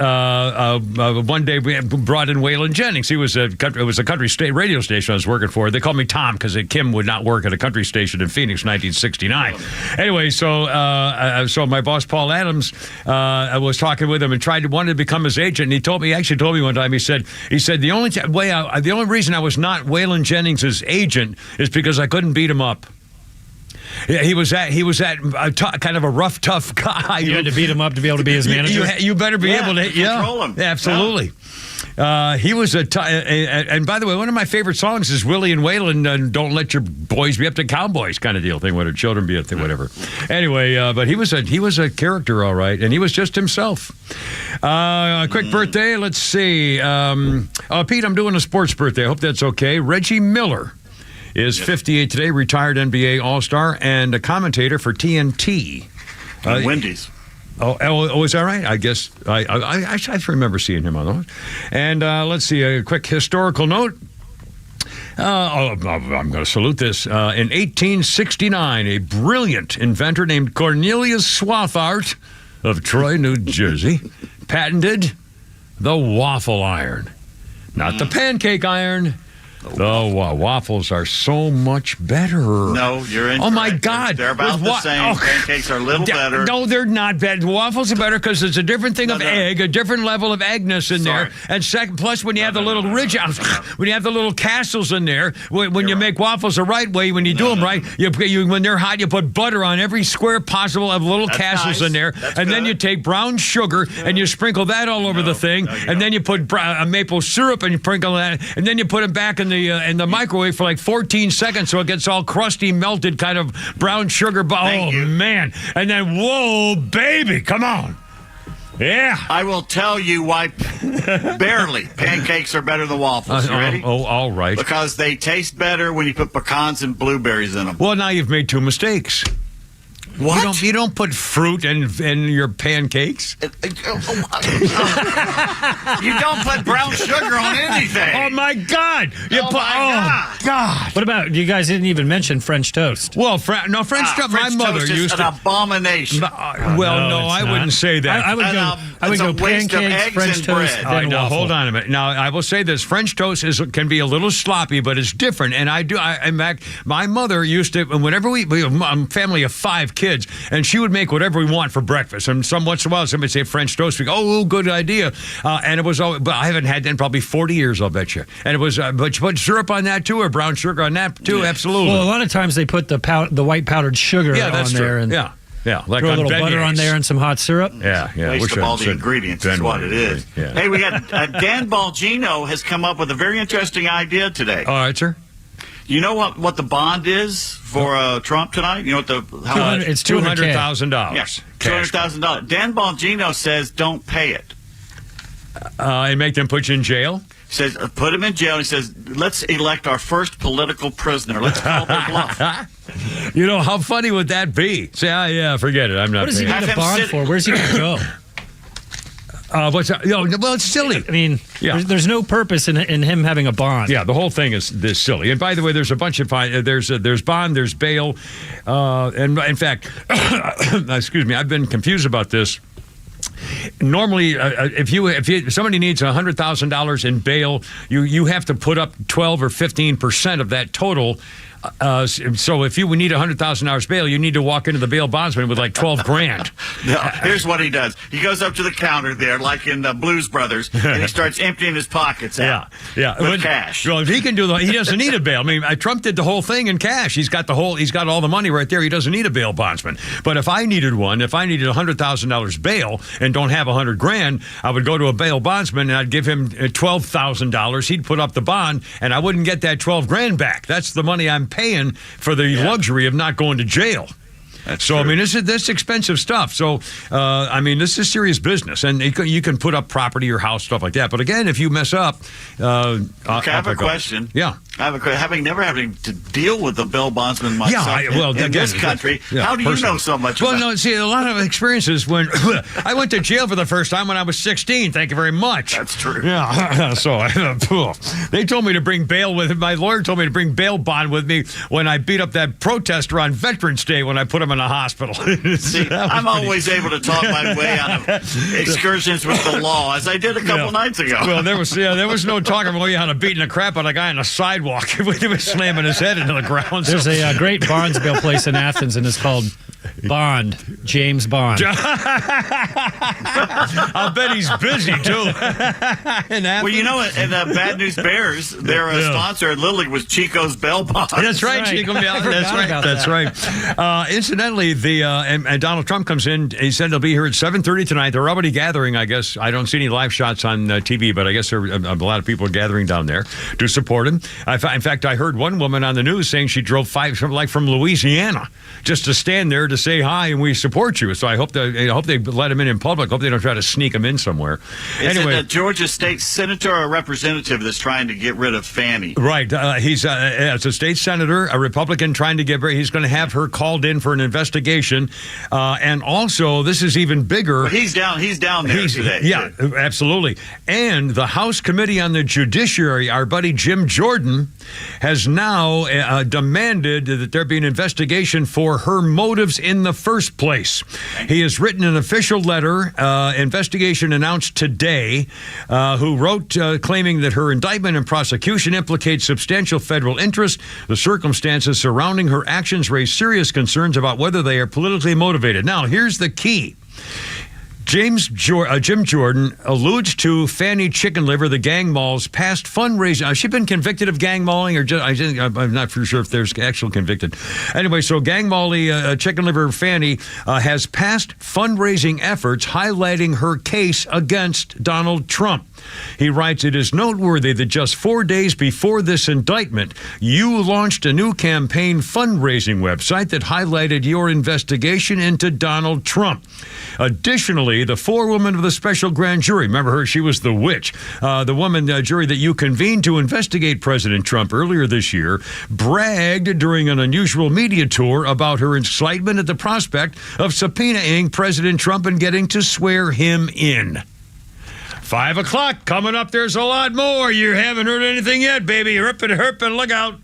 one day we brought in Waylon Jennings. It was a country state radio station I was working for. They called me Tom because Kim would not work at a country station in Phoenix, 1969. Anyway, so my boss Paul Adams was talking with him and wanted to become his agent. And he actually told me one time. He said the only reason I was not Waylon Jennings' agent is because I couldn't beat him up. Yeah, he was that kind of a rough, tough guy. You had to beat him up to be able to be his manager? You better be able to control him. Absolutely. Yeah. He was and by the way, one of my favorite songs is Willie and Waylon, Don't Let Your Boys Be Up to Cowboys kind of deal thing, whether children be up to whatever. Anyway, but he was a character, all right, and he was just himself. A quick birthday, let's see. Pete, I'm doing a sports birthday. I hope that's okay. Reggie Miller is 58 today, retired NBA All-Star and a commentator for TNT. Wendy's. Oh, is that right? I guess I remember seeing him on those. And let's see, a quick historical note. I'm going to salute this. In 1869, a brilliant inventor named Cornelius Swathart of Troy, New Jersey, patented the waffle iron. Not the pancake iron. The waffles are so much better. No, you're incorrect. Oh, my God. They're about the same. Pancakes are a little better. No, they're not bad. Waffles are better because it's a different thing of egg, a different level of eggness in there. And second, plus when you have the little ridge, when you have the little castles in there, when you make waffles the right way, when you do them right, you when they're hot, you put butter on every square possible of little castles in there. And then you take brown sugar and you sprinkle that all over the thing. And then you put maple syrup and you sprinkle that. And then you put it back in the microwave for like 14 seconds so it gets all crusty, melted kind of brown sugar. Man. And then, whoa, baby, come on. Yeah. I will tell you why barely pancakes are better than waffles. You ready? All right. Because they taste better when you put pecans and blueberries in them. Well, now you've made two mistakes. What? You don't put fruit in your pancakes. You don't put brown sugar on anything. Oh, my God. God. What about, you guys didn't even mention French toast. Well, French toast, my mother toast used is an abomination. I wouldn't say that. I would go pancakes, French toast, then now, waffle. hold on a minute. Now, I will say this. French toast can be a little sloppy, but it's different. And in fact, my mother used to, whenever I'm a family of 5 kids, and she would make whatever we want for breakfast. And once in a while, somebody say French toast. We go, oh, good idea. And it was always, but I haven't had that in probably 40 years, I'll bet you. And it was, but you put syrup on that too, or brown sugar on that too, absolutely. Well, a lot of times they put the white powdered sugar on there. True. And yeah, like throw a on little butter on there and some hot syrup. Yeah. Waste of all the ingredients is what it is. Yeah. Hey, we got Dan Bongino has come up with a very interesting idea today. All right, sir. You know what the bond is for Trump tonight? You know what how much? It's $200,000. Yes, $200,000. Dan Bongino says don't pay it. And make them put you in jail? He says put him in jail. He says let's elect our first political prisoner. Let's call their bluff. You know, how funny would that be? Say, yeah, forget it. I'm not What does he paying. need a bond for? Where's he going to go? Well, it's silly. I mean, there's no purpose in him having a bond. Yeah, the whole thing is this silly. And by the way, there's a bunch of there's bond, there's bail, and in fact, excuse me, I've been confused about this. Normally, if somebody needs $100,000 in bail, you have to put up 12 or 15% of that total So if you need $100,000 bail, you need to walk into the bail bondsman with like 12 grand. No, here's what he does. He goes up to the counter there, like in Blues Brothers, and he starts emptying his pockets out with cash. Well, if he can he doesn't need a bail. I mean, Trump did the whole thing in cash. He's got all the money right there. He doesn't need a bail bondsman. But if I needed $100,000 bail and don't have $100 grand, I would go to a bail bondsman and I'd give him $12,000. He'd put up the bond, and I wouldn't get that 12 grand back. That's the money I'm paying for the luxury of not going to jail. That's so, true. I mean, this is expensive stuff. So, I mean, this is serious business. And you can put up property, your house, stuff like that. But again, if you mess up... I have a question. Yeah. I have a question. Having to deal with the bail bondsman myself in this country, how do you know so much about it? Well, no, see, a lot of experiences when... I went to jail for the first time when I was 16. Thank you very much. That's true. Yeah. So, they told me to bring bail with... My lawyer told me to bring bail bond with me when I beat up that protester on Veterans Day when I put him in a hospital. See, I'm always able to talk my way out of excursions with the law, as I did a couple nights ago. Well, there was no talking my way out of beating the crap out of a guy on the sidewalk. He was slamming his head into the ground. There's a great Barnes bail place in Athens, and it's called Bond, James Bond. I'll bet he's busy, too. Well, you know, in Bad News Bears, their sponsor at Little League was Chico's Bail Bond. That's right, Chico Bail. That's right. Incidentally, and Donald Trump comes in. He said he'll be here at 7:30 tonight. They're already gathering, I guess. I don't see any live shots on TV, but I guess there are a lot of people gathering down there to support him. In fact, I heard one woman on the news saying she drove from Louisiana just to stand there to say hi and we support you. So I hope they let him in public. Hope they don't try to sneak him in somewhere. Is anyway, it a Georgia state senator or a representative that's trying to get rid of Fannie? Right. He's it's a state senator, a Republican trying to get rid. He's going to have her called in for an investigation. And also, this is even bigger. Well, he's down there today. Yeah, absolutely. And the House Committee on the Judiciary, our buddy Jim Jordan, has now demanded that there be an investigation for her motives in the first place. He has written an official letter, investigation announced today, who wrote claiming that her indictment and prosecution implicates substantial federal interest. The circumstances surrounding her actions raise serious concerns about whether they are politically motivated. Now, here's the key. Jim Jordan alludes to Fannie Chicken Liver, the gang mall's past fundraising. Has she been convicted of gang mauling, or I'm not for sure if there's actual convicted. Anyway, so gang mauling Chicken Liver Fannie has past fundraising efforts highlighting her case against Donald Trump. He writes, "It is noteworthy that just 4 days before this indictment, you launched a new campaign fundraising website that highlighted your investigation into Donald Trump. Additionally, the forewoman of the special grand jury," remember her, she was the witch, the woman jury that you convened to investigate President Trump earlier this year, bragged during an unusual media tour about her excitement at the prospect of subpoenaing President Trump and getting to swear him in. 5 o'clock coming up. There's a lot more. You haven't heard anything yet, baby. Herpin', look out.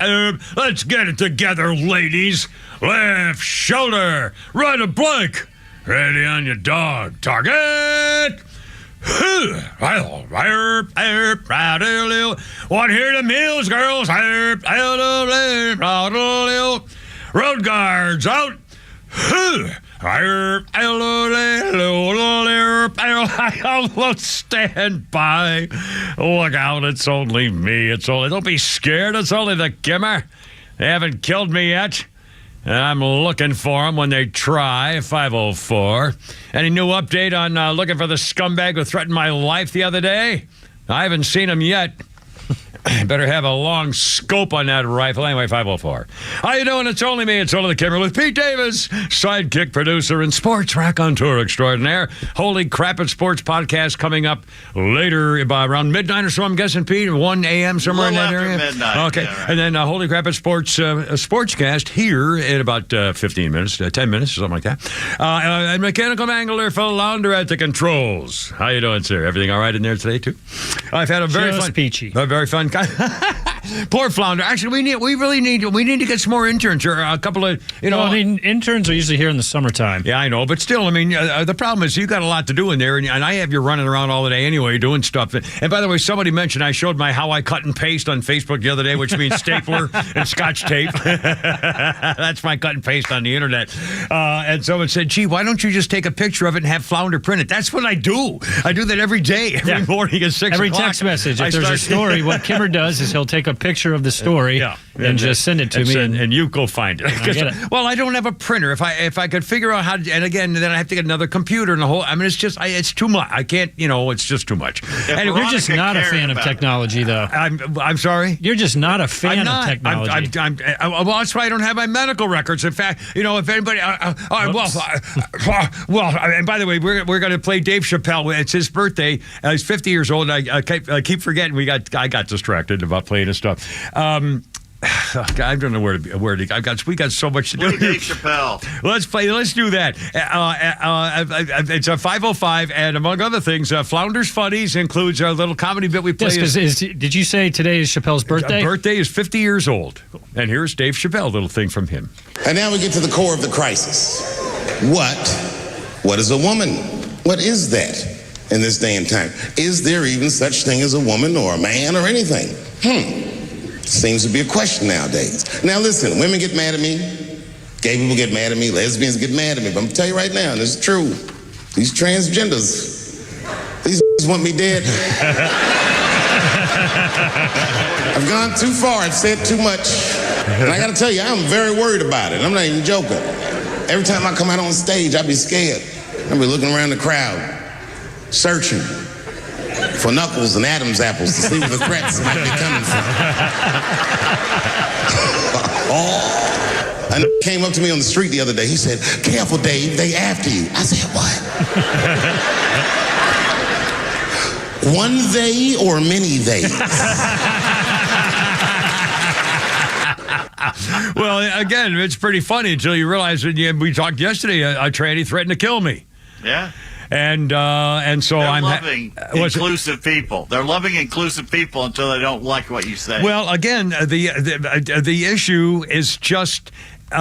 Let's get it together, ladies. Left shoulder, right a blank. Ready on your dog. Target. Want to hear the meals, girls? Road guards out. Stand by. Look out, it's only me. Don't be scared, it's only the Kimmer. They haven't killed me yet. I'm looking for them when they try. 504. Any new update on looking for the scumbag who threatened my life the other day? I haven't seen him yet. Better have a long scope on that rifle. Anyway, 504. How you doing? It's only me. It's only the Kimmer with Pete Davis, sidekick producer and sports raconteur extraordinaire. Holy Crap It Sports podcast coming up later by around midnight or so, I'm guessing, Pete, 1 a.m. somewhere in that area? Midnight. Okay. Yeah, right. And then Holy Crap It Sports sportscast here in about 15 minutes, 10 minutes, or something like that. And mechanical mangler Flounder at the controls. How you doing, sir? Everything all right in there today, too? I've had a very Just fun... peachy. A very fun... Poor Flounder. Actually, we really need to get some more interns or a couple of, Well, I mean, interns are usually here in the summertime. Yeah, I know, but still, I mean, the problem is you got a lot to do in there, and I have you running around all the day anyway doing stuff. And by the way, somebody mentioned I showed my how I cut and paste on Facebook the other day, which means stapler and Scotch tape. That's my cut and paste on the internet. And someone said, "Gee, why don't you just take a picture of it and have Flounder print it?" That's what I do. I do that every day, every morning at 6 Every o'clock. text message. If there's a story, what Kimmer does is he'll take a picture of the story and just send it to me. And you go find it. I get it. Well, I don't have a printer. If I could figure out how to, and again, then I have to get another computer and the whole, I mean, it's too much. I can't, it's just too much. Anyway, you're just not a fan of technology, though. I'm sorry? You're just not a fan of technology. Well, that's why I don't have my medical records. In fact, if anybody, and by the way, we're going to play Dave Chappelle. It's his birthday. He's 50 years old. I keep forgetting. I got distracted about playing his stuff. I don't know where to. We got so much to do. Dave Chappelle. Let's do that. It's a 505, and among other things, Flounders Funnies includes our little comedy bit we play. Yes, did you say today is Chappelle's birthday? Birthday is 50 years old, and here's Dave Chappelle. Little thing from him. And now we get to the core of the crisis. What is a woman? What is that in this day and time? Is there even such thing as a woman or a man or anything? Seems to be a question nowadays. Now listen, women get mad at me, gay people get mad at me, lesbians get mad at me, but I'm gonna tell you right now, and this is true, these transgenders, these want me dead. I've gone too far, I've said too much, and I gotta tell you, I'm very worried about it. I'm not even joking. Every time I come out on stage, I be scared. I be looking around the crowd, searching for knuckles and Adam's apples to see where the threats might be coming from. And he came up to me on the street the other day. He said, "Careful, Dave, they after you." I said, "What?" One they or many theys? Well, again, it's pretty funny until you realize that we talked yesterday. A tranny threatened to kill me. Yeah. And so They're I'm loving inclusive people. They're loving inclusive people until they don't like what you say. Well, again, the issue is just. The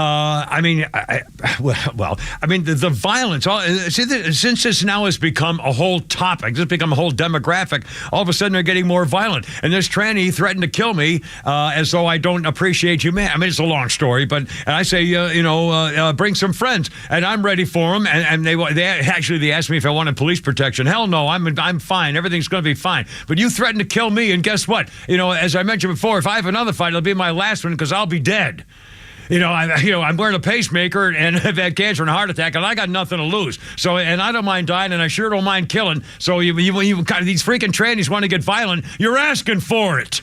violence. Since this now has become a whole topic, it's become a whole demographic. All of a sudden, they're getting more violent. And this tranny threatened to kill me, as though I don't appreciate humanity. I mean, it's a long story, but I say, bring some friends, and I'm ready for them. And they asked me if I wanted police protection. Hell no, I'm fine. Everything's going to be fine. But you threatened to kill me, and guess what? As I mentioned before, if I have another fight, it'll be my last one because I'll be dead. I'm wearing a pacemaker and I've had cancer and a heart attack, and I got nothing to lose. So, and I don't mind dying, and I sure don't mind killing. So, you these freaking trannies want to get violent. You're asking for it.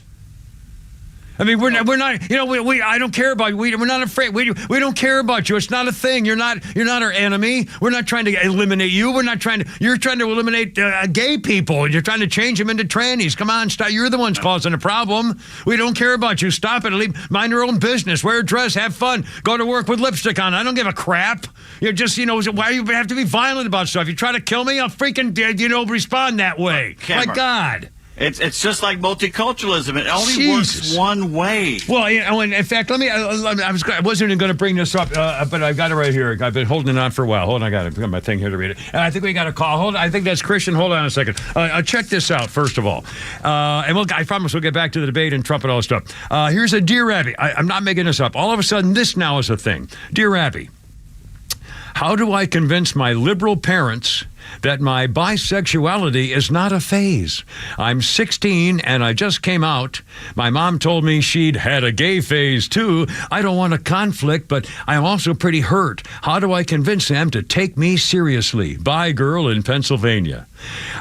I mean, we're not. I don't care about you. We're not afraid. We don't care about you. It's not a thing. You're not our enemy. We're not trying to eliminate you. You're trying to eliminate gay people. You're trying to change them into trannies. Come on, stop. You're the ones causing the problem. We don't care about you. Stop it. Mind your own business. Wear a dress. Have fun. Go to work with lipstick on. I don't give a crap. You're just, why do you have to be violent about stuff? You try to kill me, I'll freaking, respond that way. Cameron. My God. It's just like multiculturalism. It only Jesus. works one way. Well, and in fact, I wasn't even going to bring this up, but I've got it right here. I've been holding it on for a while. Hold on, I've got my thing here to read it. And I think we got a call. Hold on, I think that's Christian. Hold on a second. Check this out, first of all. And I promise we'll get back to the debate and Trump and all this stuff. Here's a Dear Abby. I'm not making this up. All of a sudden, this now is a thing. Dear Abby, how do I convince my liberal parents that my bisexuality is not a phase? I'm 16 and I just came out. My mom told me she'd had a gay phase too. I don't want a conflict, but I'm also pretty hurt. How do I convince them to take me seriously? Bye, girl in Pennsylvania.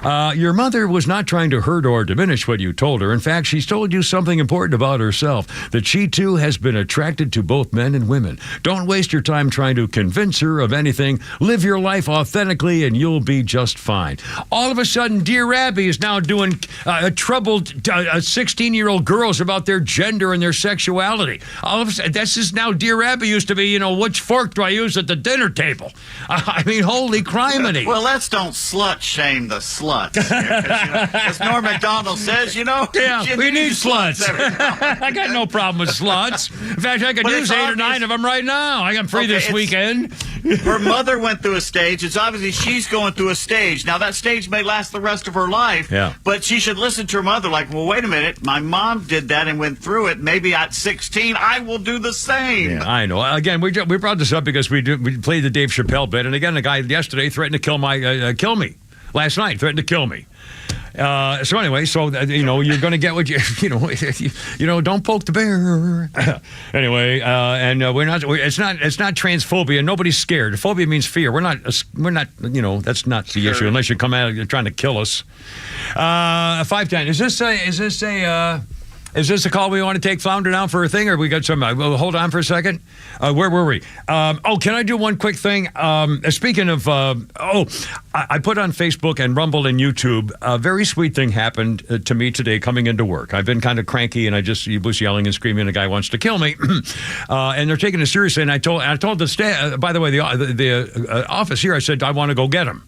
Your mother was not trying to hurt or diminish what you told her. In fact, she's told you something important about herself, that she too has been attracted to both men and women. Don't waste your time trying to convince her of anything. Live your life authentically and you'll be just fine. All of a sudden, Dear Abby is now doing troubled 16-year-old girls about their gender and their sexuality. All of a sudden, that's just now Dear Abby used to be, which fork do I use at the dinner table? I mean, holy criminy. Well, let's don't slut shame the sluts. As Norm MacDonald says, yeah, we need sluts. I got no problem with sluts. In fact, I could use 8 or 9 of them right now. I'm free this weekend. Her mother went through a stage. It's obviously she's going through a stage. Now, that stage may last the rest of her life, but she should listen to her mother like, well, wait a minute. My mom did that and went through it. Maybe at 16, I will do the same. Yeah, I know. Again, we brought this up because we played the Dave Chappelle bit, and again, the guy yesterday threatened to kill me. Last night, threatened to kill me. So anyway, you're going to get what don't poke the bear. Anyway, it's not transphobia. Nobody's scared. Phobia means fear. We're not, that's not the issue unless you come out trying to kill us. 510. Is this a call we want to take Flounder down for a thing, or we got some? Hold on for a second. Where were we? Can I do one quick thing? Speaking of, I put on Facebook and Rumble and YouTube. A very sweet thing happened to me today coming into work. I've been kind of cranky, and I was yelling and screaming. A guy wants to kill me, and they're taking it seriously. And I told the staff. By the way, the office here. I said I want to go get him.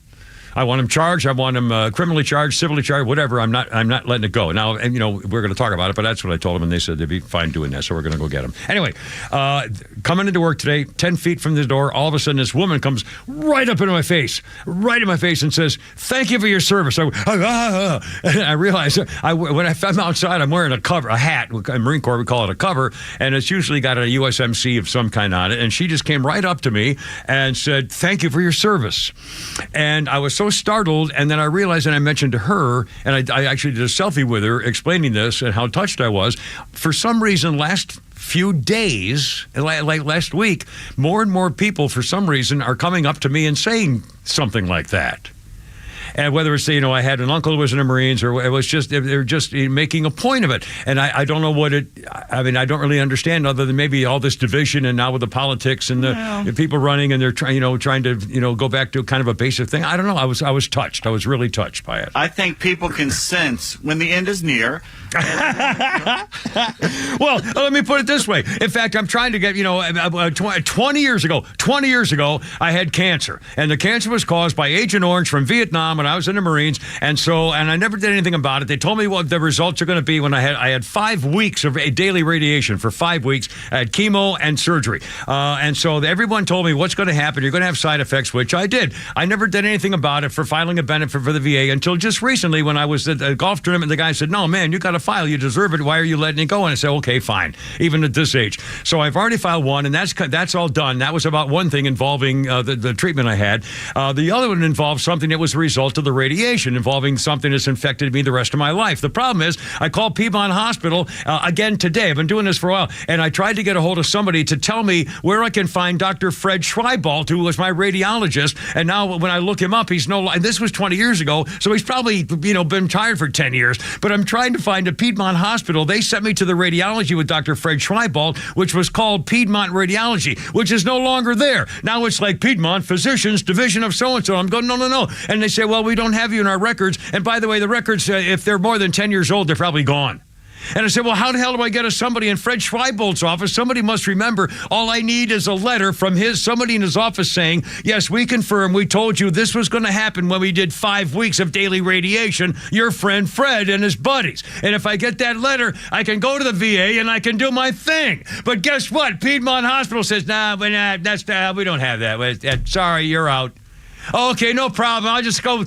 I want him charged. I want him criminally charged, civilly charged, whatever. I'm not letting it go. Now, we're going to talk about it, but that's what I told them, and they said they'd be fine doing that, so we're going to go get him. Anyway, coming into work today, 10 feet from the door, all of a sudden this woman comes right up into my face, and says, "Thank you for your service." And I realized when I'm outside, I'm wearing a hat. In Marine Corps, we call it a cover, and it's usually got a USMC of some kind on it. And she just came right up to me and said, "Thank you for your service." And I was so startled, and then I realized, and I mentioned to her, and I actually did a selfie with her explaining this and how touched I was. For some reason, last few days, like last week, more and more people, for some reason, are coming up to me and saying something like that. And whether it's, I had an uncle who was in the Marines, or it was just, they're just making a point of it. And I don't know what I don't really understand, other than maybe all this division, and now with the politics and the people running, and they're trying to go back to kind of a basic thing. I don't know. I was touched. I was really touched by it. I think people can sense when the end is near. Well, let me put it this way. In fact, I'm trying to get, 20 years ago, I had cancer. And the cancer was caused by Agent Orange from Vietnam when I was in the Marines. And I never did anything about it. They told me what the results are going to be when I had 5 weeks of daily radiation for 5 weeks. I had chemo and surgery. And so everyone told me what's going to happen. You're going to have side effects, which I did. I never did anything about it for filing a benefit for the VA until just recently when I was at a golf tournament. The guy said, "No, man, you got to file. You deserve it. Why are you letting it go?" And I said, "Okay, fine, even at this age." So I've already filed one, and that's all done. That was about one thing involving the treatment I had. The other one involved something that was a result of the radiation, involving something that's infected me the rest of my life. The problem is I called Piedmont Hospital again today. I've been doing this for a while, and I tried to get a hold of somebody to tell me where I can find Dr. Fred Schreibalt, who was my radiologist. And now when I look him up, he's and this was 20 years ago, so he's probably been retired for 10 years. But I'm trying to find a Piedmont Hospital. They sent me to the radiology with Dr. Fred Schreibalt, which was called Piedmont Radiology, which is no longer there. Now it's like Piedmont Physicians Division of so-and-so. I'm going, no. And they say, "Well, we don't have you in our records." And by the way, the records, if they're more than 10 years old, they're probably gone. And I said, well, how the hell do I get somebody in Fred Schweibolt's office? Somebody must remember. All I need is a letter from somebody in his office saying, yes, we confirm. We told you this was going to happen when we did 5 weeks of daily radiation. Your friend Fred and his buddies. And if I get that letter, I can go to the VA and I can do my thing. But guess what? Piedmont Hospital says, nah, we don't have that. Sorry, you're out. Okay, no problem. I'll just go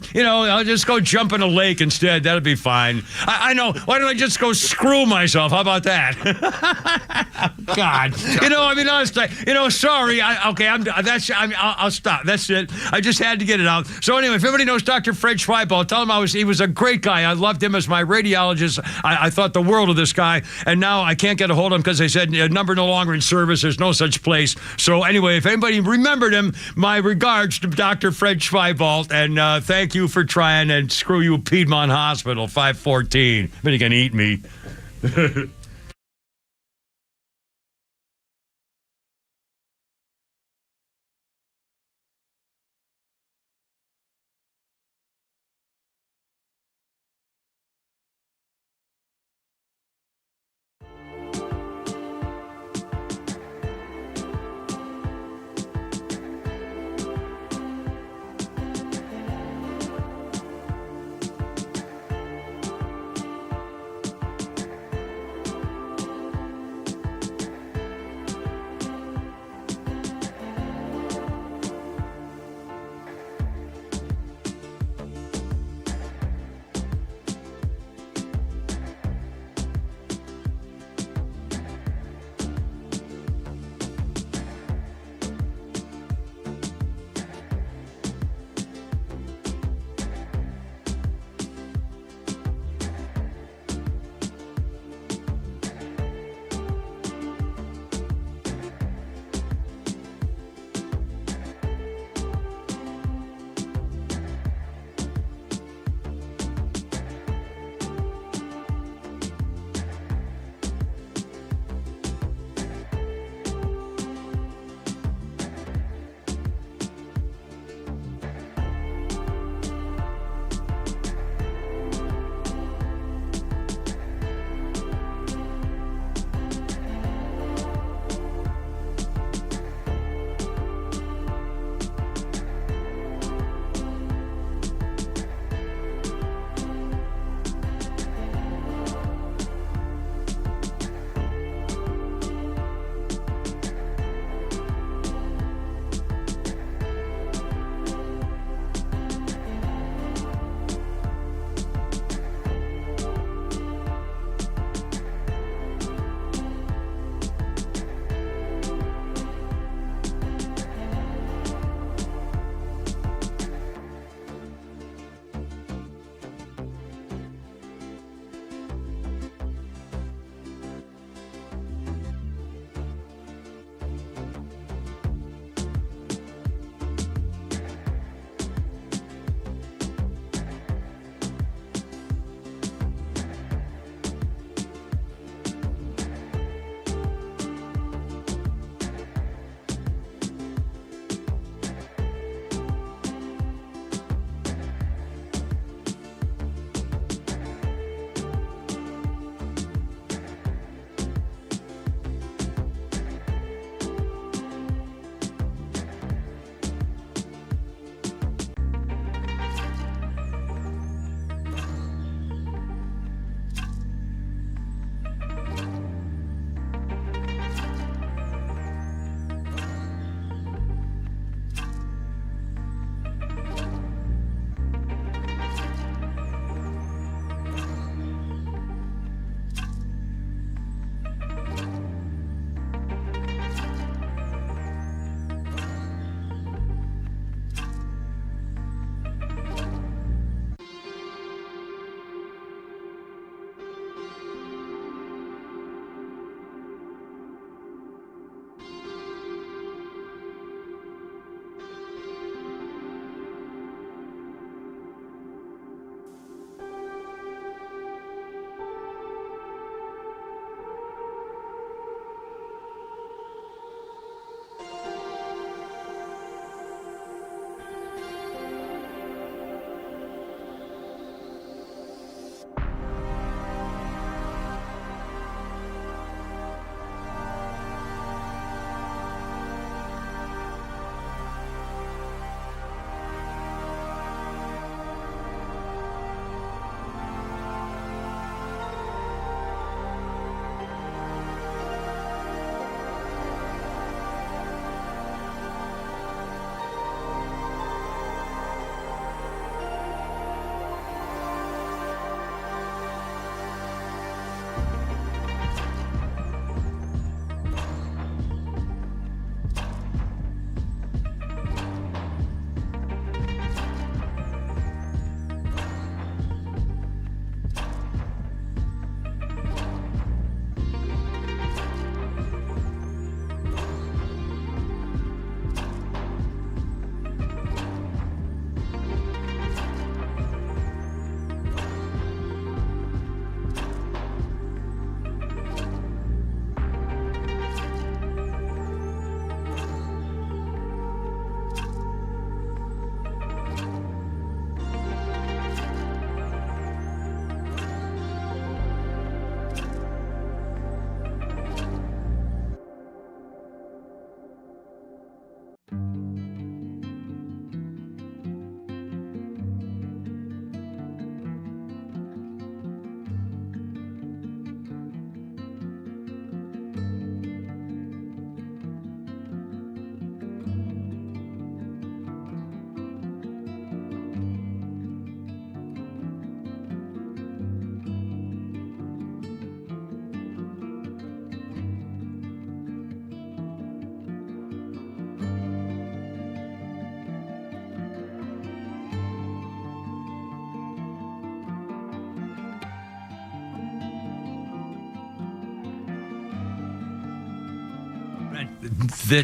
jump in a lake instead. That'll be fine. I know. Why don't I just go screw myself? How about that? God. Sorry. I'll stop. That's it. I just had to get it out. So anyway, if everybody knows Dr. Fred Schweibolt, tell him he was a great guy. I loved him as my radiologist. I thought the world of this guy. And now I can't get a hold of him because they said number no longer in service. There's no such place. So anyway, if anybody remembered him, my regards to Dr. Fred Schweibolt, and thank you for trying, and screw you, Piedmont Hospital, 514. But you can eat me.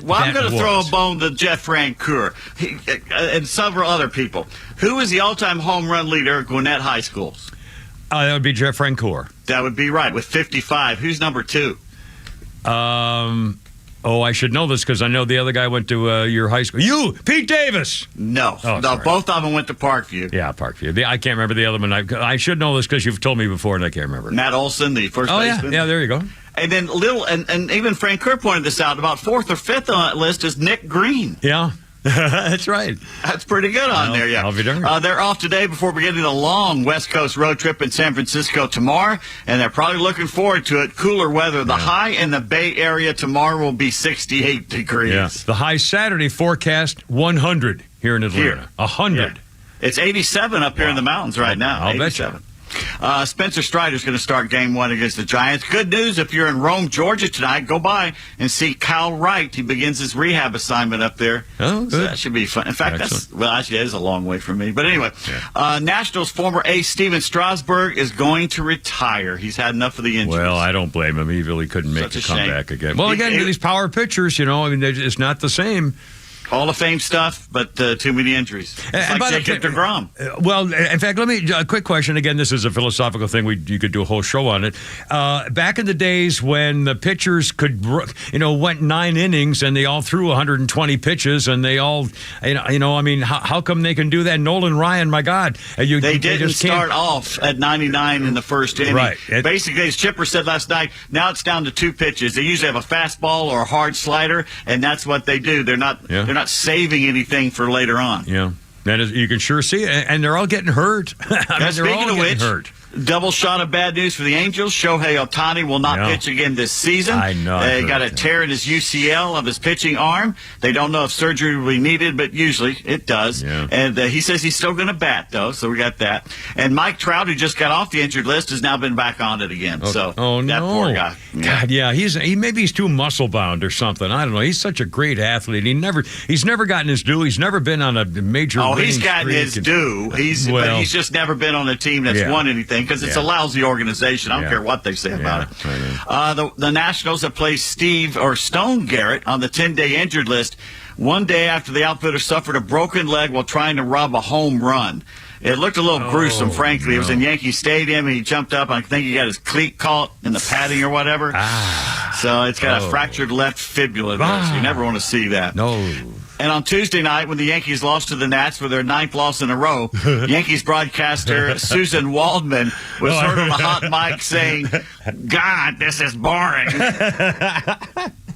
Well, I'm going to throw a bone to Jeff Francoeur and several other people. Who is the all-time home run leader at Gwinnett High Schools? That would be Jeff Francoeur. That would be right, with 55. Who's number 2? I should know this because I know the other guy went to your high school. You, Pete Davis. No, both of them went to Parkview. Yeah, Parkview. I can't remember the other one. I should know this because you've told me before, and I can't remember. Matt Olson, the first baseman. Yeah, there you go. And then and even Francoeur pointed this out. About 4th or 5th on that list is Nick Green. Yeah. That's right. That's pretty good on there, yeah. I'll be darned. They're off today before beginning a long West Coast road trip in San Francisco tomorrow, and they're probably looking forward to it. Cooler weather. The high in the Bay Area tomorrow will be 68 degrees. Yeah. The high Saturday forecast 100 here in Atlanta. 100. Yeah. It's 87 up here in the mountains right now. I'll bet you. Spencer Strider's going to start game 1 against the Giants. Good news, if you're in Rome, Georgia tonight, go by and see Kyle Wright. He begins his rehab assignment up there. Oh, good. So that should be fun. In fact, actually, it is a long way from me. But anyway, Nationals former ace Steven Strasburg is going to retire. He's had enough of the injuries. Well, I don't blame him. He really couldn't make the comeback again. Well, again, these power pitchers, it's not the same. Hall of Fame stuff, but too many injuries. It's like Jacob deGrom. Well, in fact, a quick question. Again, this is a philosophical thing. You could do a whole show on it. Back in the days when the pitchers went 9 innings and they all threw 120 pitches and they all, how come they can do that? Nolan Ryan, my God. They didn't start off at 99 in the first inning. Right. Basically, as Chipper said last night, now it's down to 2 pitches. They usually have a fastball or a hard slider, and that's what they do. They're not saving anything for later on. Yeah. You can sure see it. And they're all getting hurt. Speaking of which, double shot of bad news for the Angels. Shohei Ohtani will not pitch again this season. I know. He got a tear in his UCL of his pitching arm. They don't know if surgery will be needed, but usually it does. Yeah. And he says he's still going to bat, though, so we got that. And Mike Trout, who just got off the injured list, has now been back on it again. That poor guy. God, yeah. Maybe he's too muscle bound or something. I don't know. He's such a great athlete. He's never gotten his due. He's never been on a major. Oh, he's gotten his due. But he's just never been on a team that's won anything. Because it's a lousy organization. I don't care what they say about it. The Nationals have placed Stone Garrett on the 10-day injured list 1 day after the outfielder suffered a broken leg while trying to rob a home run. It looked a little gruesome, frankly. No. It was in Yankee Stadium, and he jumped up. I think he got his cleat caught in the padding or whatever. So it's got a fractured left fibula there, so you never want to see that. No. And on Tuesday night, when the Yankees lost to the Nats for their 9th loss in a row, Yankees broadcaster Susan Waldman was heard on the hot mic saying, "God, this is boring."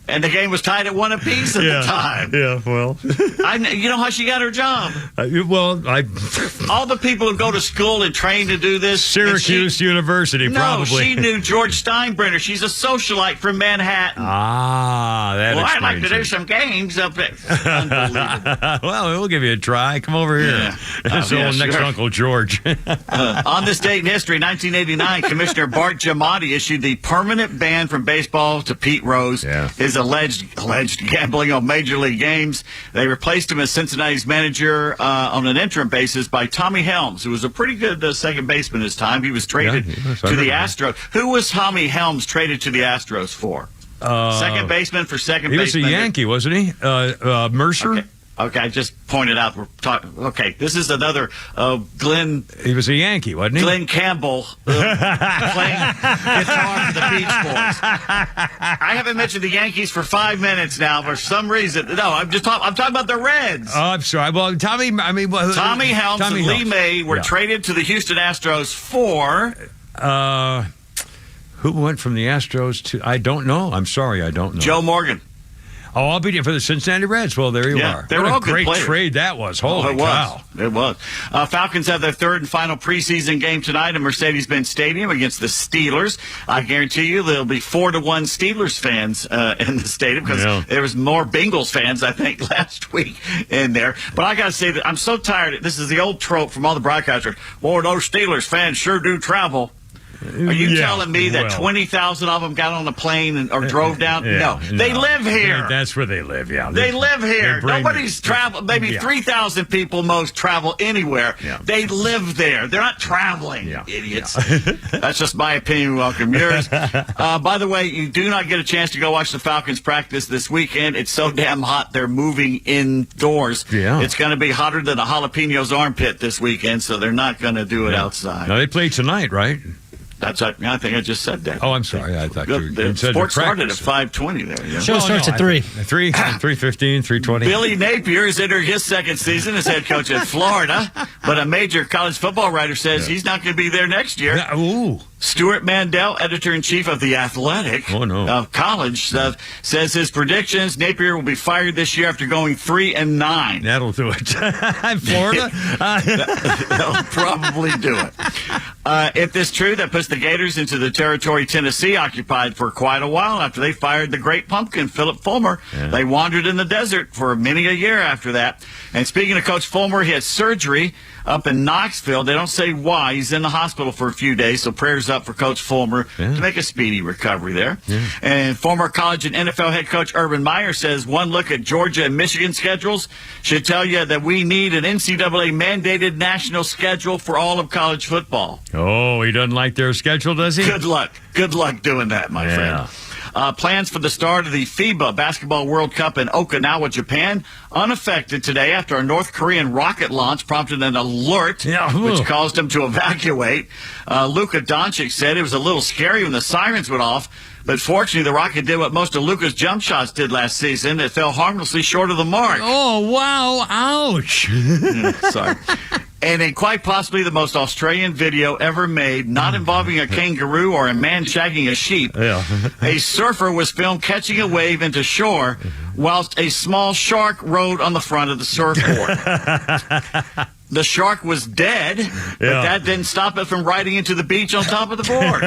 And the game was tied at 1 apiece at the time. Yeah, well. You know how she got her job? All the people who go to school and train to do this. Syracuse University, probably. No, she knew George Steinbrenner. She's a socialite from Manhattan. That I'd like to do some games up there. Unbelievable. Well, we'll give you a try. Come over here. Next Uncle George. On this date in history, 1989, Commissioner Bart Giamatti issued the permanent ban from baseball to Pete Rose. His alleged gambling on Major League games. They replaced him as Cincinnati's manager on an interim basis by Tommy Helms, who was a pretty good second baseman this time. He was traded to the Astros. Who was Tommy Helms traded to the Astros for? Second baseman for second baseman. He was a Yankee, wasn't he? Mercer? Okay, I just pointed out we're talking. Okay, this is another Glenn. He was a Yankee, wasn't he? Glenn Campbell playing guitar for the Beach Boys. I haven't mentioned the Yankees for 5 minutes now for some reason. No, I'm talking about the Reds. Oh, I'm sorry. Well, Tommy Helms and Lee May were traded to the Houston Astros for. Who went from the Astros to? I don't know. I'm sorry, I don't know. Joe Morgan. Oh, I'll be for the Cincinnati Reds. Well, there you are. They were all good great players. Trade that was. Holy cow. It was. Falcons have their 3rd and final preseason game tonight at Mercedes-Benz Stadium against the Steelers. I guarantee you there'll be 4-1 Steelers fans in the stadium because there was more Bengals fans, I think, last week in there. But I got to say that I'm so tired. This is the old trope from all the broadcasters. Boy, those Steelers fans sure do travel. Are you telling me that 20,000 of them got on a plane or drove down? No. They live here. That's where they live, yeah. They live here. Nobody's traveled. Maybe 3,000 people most travel anywhere. Yeah. They live there. They're not traveling, idiots. That's just my opinion. Welcome yours. By the way, you do not get a chance to go watch the Falcons practice this weekend. It's so damn hot, they're moving indoors. Yeah. It's going to be hotter than a jalapeno's armpit this weekend, so they're not going to do it outside. No, they play tonight, right? That's I think I just said that. Oh, I'm sorry. I thought you the said sports started practice. at 5:20 there. Yeah. Show starts at 3. 3:15, 3:20. Billy Napier is entering his second season as head coach at Florida, but a major college football writer says he's not going to be there next year. Ooh. Stuart Mandel, editor-in-chief of The Athletic College, says his predictions, Napier will be fired this year after going 3-9. That'll do it. Florida? That'll probably do it. If this true, that puts the Gators into the territory Tennessee occupied for quite a while after they fired the great pumpkin, Philip Fulmer. Yeah. They wandered in the desert for many a year after that. And speaking of Coach Fulmer, he had surgery up in Knoxville. They don't say why. He's in the hospital for a few days, so prayers up for Coach Fulmer to make a speedy recovery there. Yeah. And former college and NFL head coach Urban Meyer says one look at Georgia and Michigan schedules should tell you that we need an NCAA-mandated national schedule for all of college football. Oh, he doesn't like their schedule, does he? Good luck. Good luck doing that, my friend. Plans for the start of the FIBA Basketball World Cup in Okinawa, Japan, unaffected today after a North Korean rocket launch prompted an alert, which caused them to evacuate. Luka Doncic said it was a little scary when the sirens went off, but fortunately the rocket did what most of Luka's jump shots did last season. It fell harmlessly short of the mark. Oh, wow. Ouch. Sorry. And in quite possibly the most Australian video ever made, not involving a kangaroo or a man shagging a sheep, a surfer was filmed catching a wave into shore whilst a small shark rode on the front of the surfboard. The shark was dead, but that didn't stop it from riding into the beach on top of the board.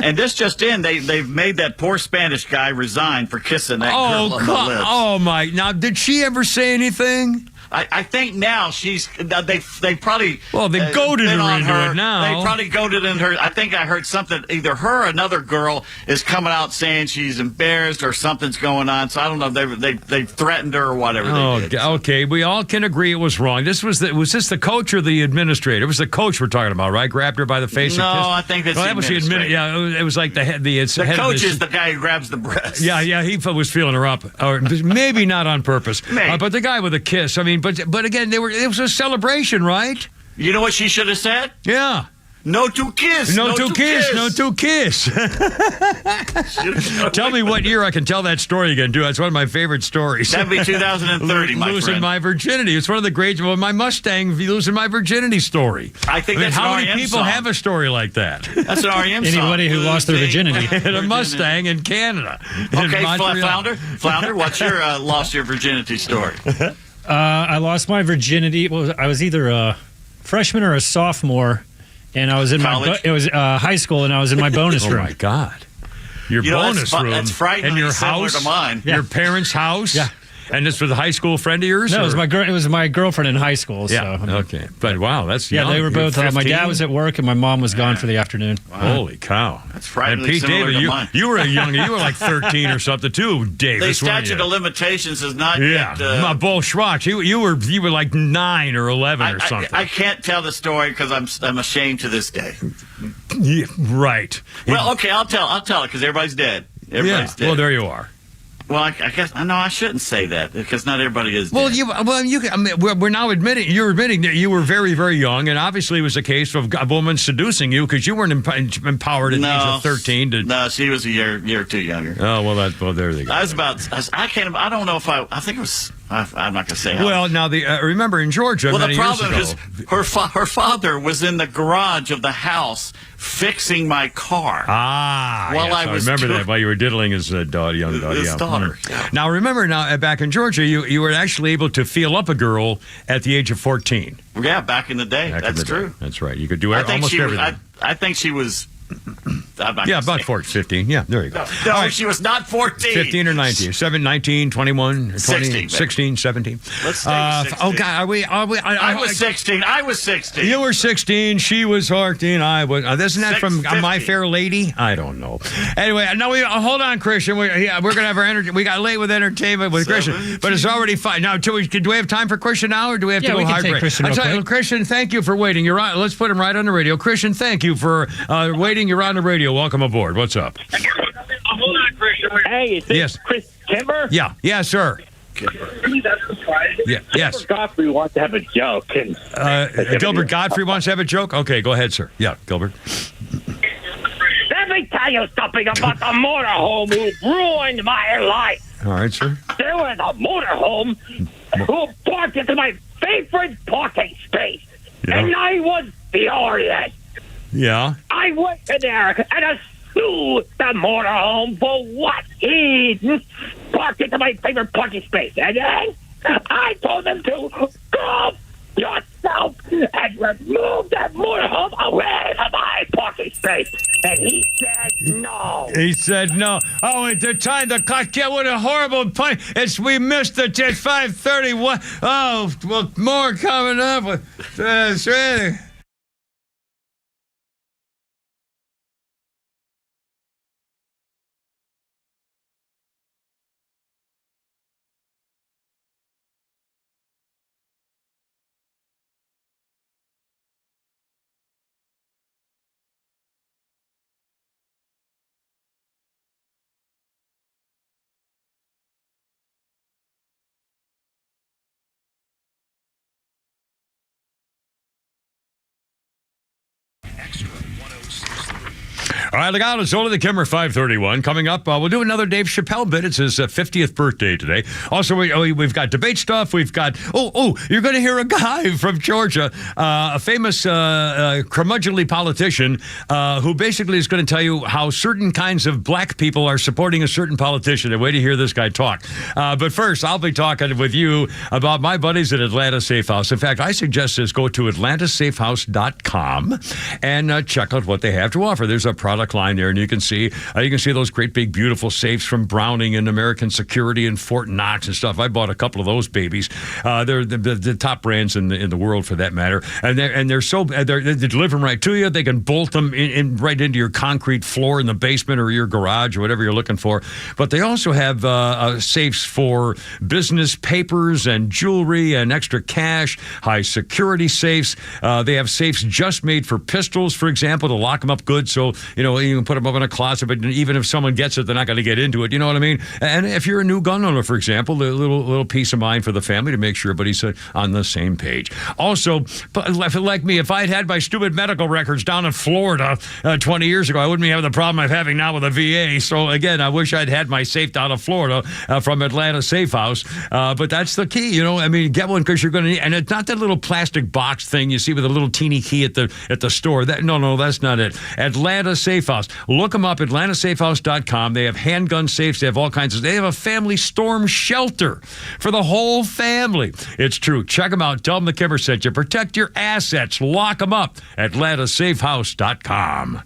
And this just in, they've made that poor Spanish guy resign for kissing that girl on the lips. Oh, my. Now, did she ever say anything? I think now they probably they goaded her into it now. They probably goaded in her. I think I heard something. Either her or another girl is coming out saying she's embarrassed or something's going on. So I don't know. They threatened her or whatever. They did. Okay. We all can agree it was wrong. Was this the coach or the administrator? It was the coach we're talking about, right? Grabbed her by the face. No, and kissed. I think that's that was the administrator. Yeah, it was like the head. The coach is the guy who grabs the breast. Yeah. He was feeling her up, or maybe not on purpose. But the guy with a kiss. I mean. But again, it was a celebration, right? You know what she should have said? Yeah. No to kiss. No to kiss. No to kiss. Tell me what year I can tell that story again, dude. That's one of my favorite stories. That'd be 2030, my Losing friend. my virginity. It's one of the great, my Mustang losing my virginity story. I think that's how an many R.E.M. people song. have a story like that? That's an R.E.M. song. Anybody who lost their virginity. And a Mustang in Canada. Okay, Flounder, what's your lost your virginity story? I lost my virginity. I was either a freshman or a sophomore, and I was in College? it was high school, and I was in my bonus room. Oh my God! Your bonus room that's in your house, to mine. Your parents' house. Yeah. And this was a high school friend of yours? No, it was my girlfriend in high school. Yeah. So, okay. But wow, that's young. They were both. My dad was at work, and my mom was gone for the afternoon. Wow. Holy cow! That's frighteningly Pete similar David, to mine. you were like 13 or something too, Davis. The statute of limitations is not yet. My Bull Schwartz, you were like 9 or 11 or something. I can't tell the story because I'm ashamed to this day. Yeah, right. Well, okay, I'll tell it because everybody's dead. Everybody's dead. Well, there you are. Well, I guess I shouldn't say that because not everybody is. Well, dead. we're now admitting that you were very, very young, and obviously it was a case of a woman seducing you because you weren't empowered at the age of 13. No, she was a year or two younger. Oh well, there they go. I don't know if I think it was. I'm not going to say how. Well, now remember in Georgia. Well, many the problem years is ago, her father was in the garage of the house fixing my car. I remember that while you were diddling his young daughter. Yeah. Now remember, back in Georgia, you were actually able to feel up a girl at the age of 14. Yeah, back in the day. That's true. That's right. You could do almost everything. I think she was. I'm not Yeah, gonna about say. 14, 15. Yeah, there you go. No, All right. she was not 14. 15 or 19. 7, 19, 21, 20, 16, 16, 17. Let's stay with 16. Oh, God, are we? I was 16. I was 16. You were 16. She was 14. I was. Isn't that from 6:50. My Fair Lady? I don't know. Anyway, no, hold on, Christian. We're going to have our energy. We got late with entertainment with Christian, but it's already fine. Now, do we have time for Christian now, or do we have to go we can hard take break? Christian real quick. Christian, thank you for waiting. You're on. Let's put him right on the radio. Christian, thank you for waiting. You're on the radio. Welcome aboard. What's up? Hold on, Christian. Hey, is this Yes. Chris Timber? Yeah. Yeah, sir. Yeah. Yes. Godfrey wants to have a joke. And Gilbert Godfrey wants to have a joke? Okay, go ahead, sir. Yeah, Gilbert. Let me tell you something about the motorhome who ruined my life. All right, sir. There was a motorhome who parked into my favorite parking space, and I was furious. Yeah. I went in there and sued the motorhome for what he parked into my favorite parking space. And then I told him to go yourself and remove that motorhome away from my parking space. And he said no. He said no. Oh, at the time, the clock, yeah, what a horrible pun. We missed it at 5:31. Oh, well, more coming up. That's really... All right, look out. It's only the Kimmer 531. Coming up, we'll do another Dave Chappelle bit. It's his 50th birthday today. Also, we've got debate stuff. We've got, you're going to hear a guy from Georgia, a famous curmudgeonly politician who basically is going to tell you how certain kinds of black people are supporting a certain politician. And wait to hear this guy talk. But first, I'll be talking with you about my buddies at Atlanta Safe House. In fact, I suggest this. Go to atlantasafehouse.com and check out what they have to offer. There's a product line there, and you can see those great big beautiful safes from Browning and American Security and Fort Knox and stuff. I bought a couple of those babies. They're the top brands in the world for that matter, and they deliver them right to you. They can bolt them in right into your concrete floor in the basement or your garage or whatever you're looking for. But they also have safes for business papers and jewelry and extra cash, high security safes. They have safes just made for pistols, for example, to lock them up good. So you can put them up in a closet, but even if someone gets it, they're not going to get into it. You know what I mean? And if you're a new gun owner, for example, a little peace of mind for the family to make sure everybody's on the same page. Also, like me, if I'd had my stupid medical records down in Florida 20 years ago, I wouldn't be having the problem I'm having now with the VA. So again, I wish I'd had my safe down in Florida from Atlanta Safe House. But that's the key, get one because you're going to need, and it's not that little plastic box thing you see with a little teeny key at the store. No, that's not it. Atlanta Safe House. Look them up, atlantasafehouse.com. They have handgun safes. They have all kinds of... They have a family storm shelter for the whole family. It's true. Check them out. Tell them the Kimmer sent you. Protect your assets. Lock them up. atlantasafehouse.com.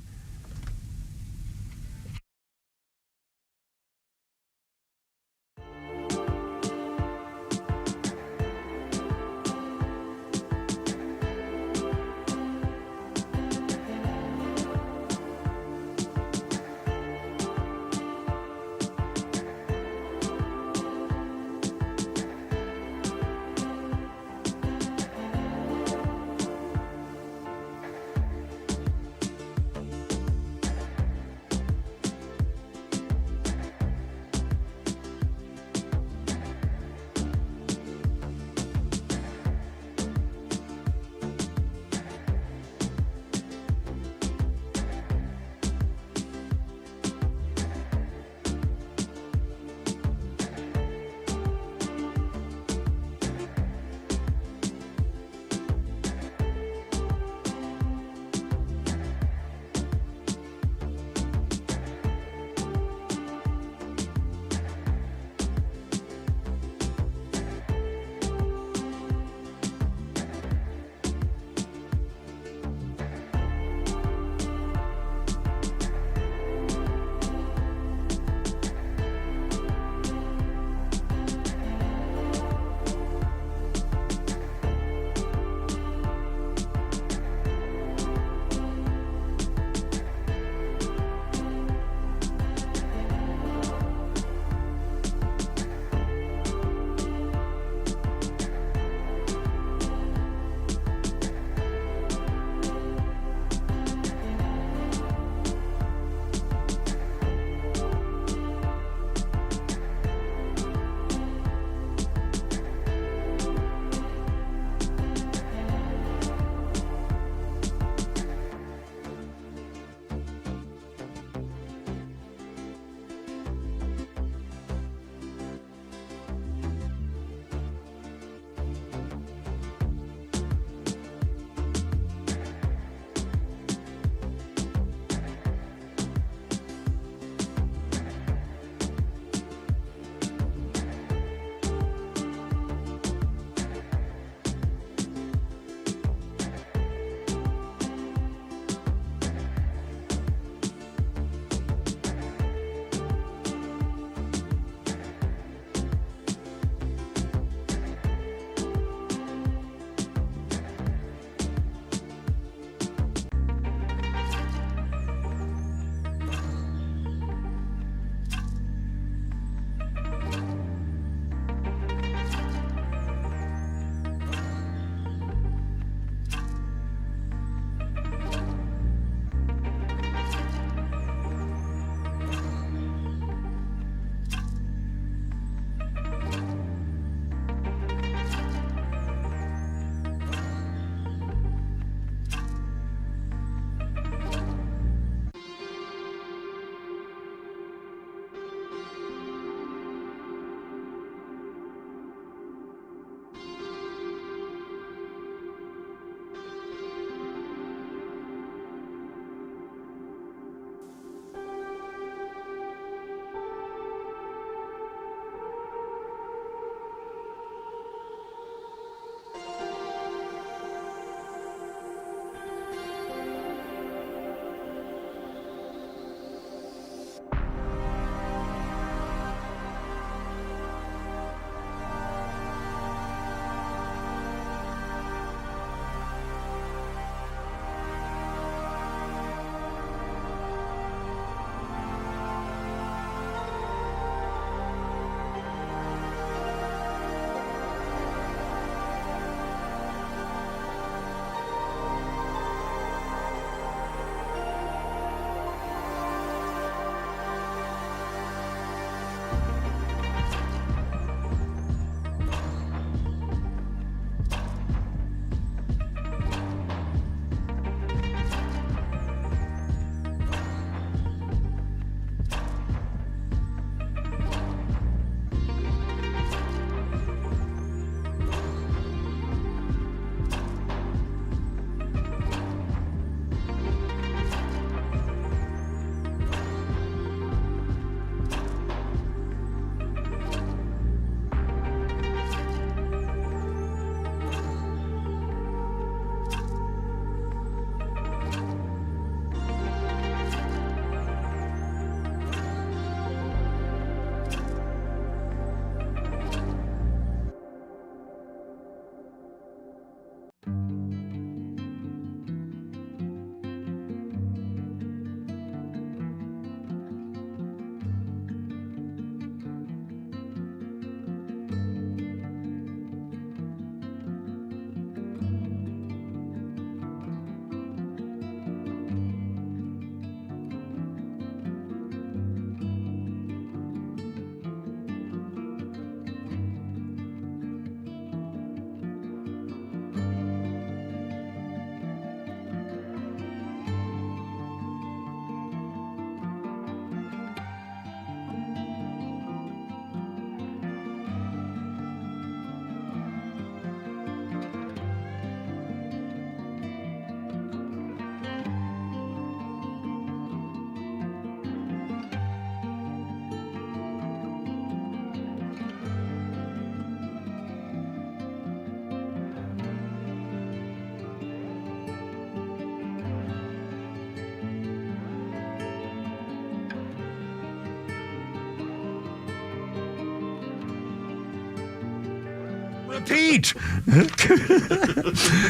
Pete.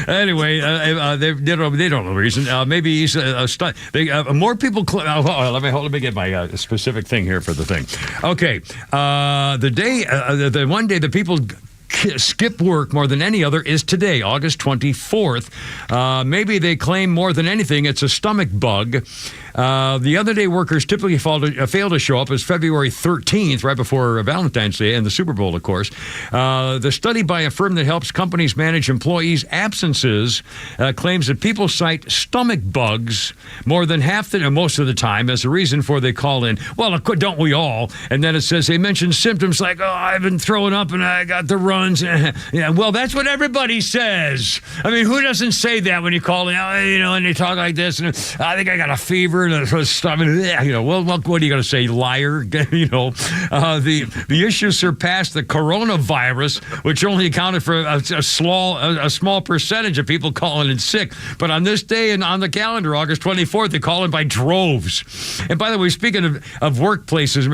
Anyway, they don't know the reason. Maybe he's a stunt. More people. Let me get my specific thing here for the thing. Okay, the one day the people skip work more than any other is today, August 24th. Maybe they claim more than anything it's a stomach bug. The other day workers typically fail to show up is February 13th, right before Valentine's Day and the Super Bowl, of course. The study by a firm that helps companies manage employees' absences claims that people cite stomach bugs more than most of the time as a reason for they call in. Well, don't we all? And then it says they mention symptoms like, I've been throwing up and I got the runs. Yeah, well, that's what everybody says. I mean, who doesn't say that when you call in, and they talk like this, and I think I got a fever. Well, what are you going to say, liar? The issue surpassed the coronavirus, which only accounted for a small percentage of people calling in sick. But on this day and on the calendar, August 24th, they call in by droves. And by the way, speaking of workplaces,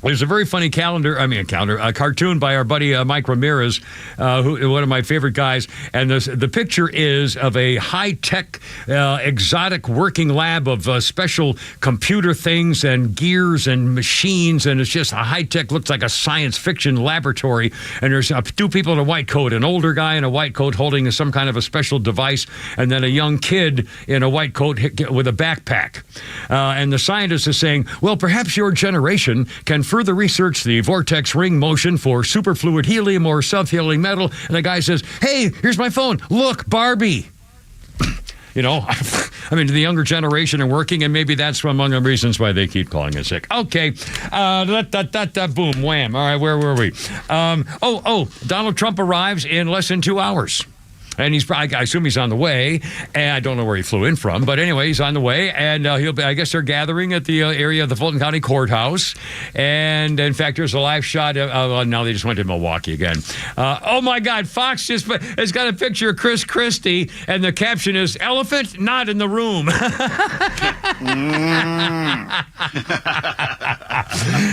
there's a very funny cartoon by our buddy Mike Ramirez, one of my favorite guys. And the picture is of a high-tech, exotic working lab of special computer things and gears and machines. And it's just a high-tech, looks like a science fiction laboratory. And there's two people in a white coat, an older guy in a white coat holding some kind of a special device, and then a young kid in a white coat with a backpack. And the scientist is saying, well, perhaps your generation can further research the vortex ring motion for superfluid helium or self-healing metal. And the guy says, hey, here's my phone. Look, Barbie. To the younger generation and working, and maybe that's among the reasons why they keep calling in sick. Okay. Boom, wham. All right, where were we? Donald Trump arrives in less than 2 hours. And I assume he's on the way, and I don't know where he flew in from, but anyway, he's on the way, and I guess they're gathering at the area of the Fulton County Courthouse, and in fact, there's a live shot now they just went to Milwaukee again. Oh my God, Fox has got a picture of Chris Christie, and the caption is, elephant not in the room.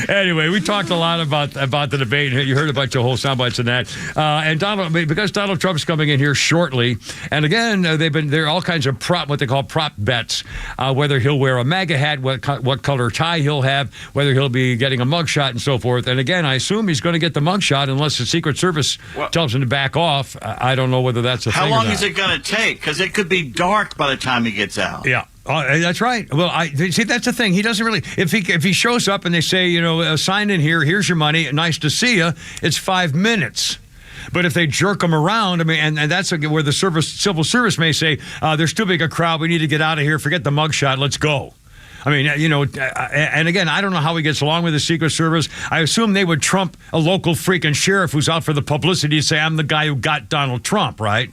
Anyway, we talked a lot about the debate. You heard a bunch of whole sound bites of that. And because Donald Trump's coming in here shortly, and again, there are all kinds of what they call prop bets, whether he'll wear a MAGA hat, what color tie he'll have, whether he'll be getting a mugshot and so forth. And again, I assume he's going to get the mugshot unless the Secret Service tells him to back off. I don't know whether that's a thing or not. How long is it going to take? Because it could be dark by the time he gets out. Yeah. That's right. Well, see, that's the thing. He doesn't really. If he shows up and they say, sign in here, here's your money, nice to see you, it's 5 minutes. But if they jerk them around, and that's where the civil service may say, there's too big a crowd, we need to get out of here, forget the mugshot, let's go. And again, I don't know how he gets along with the Secret Service. I assume they would trump a local freaking sheriff who's out for the publicity to say, I'm the guy who got Donald Trump, right?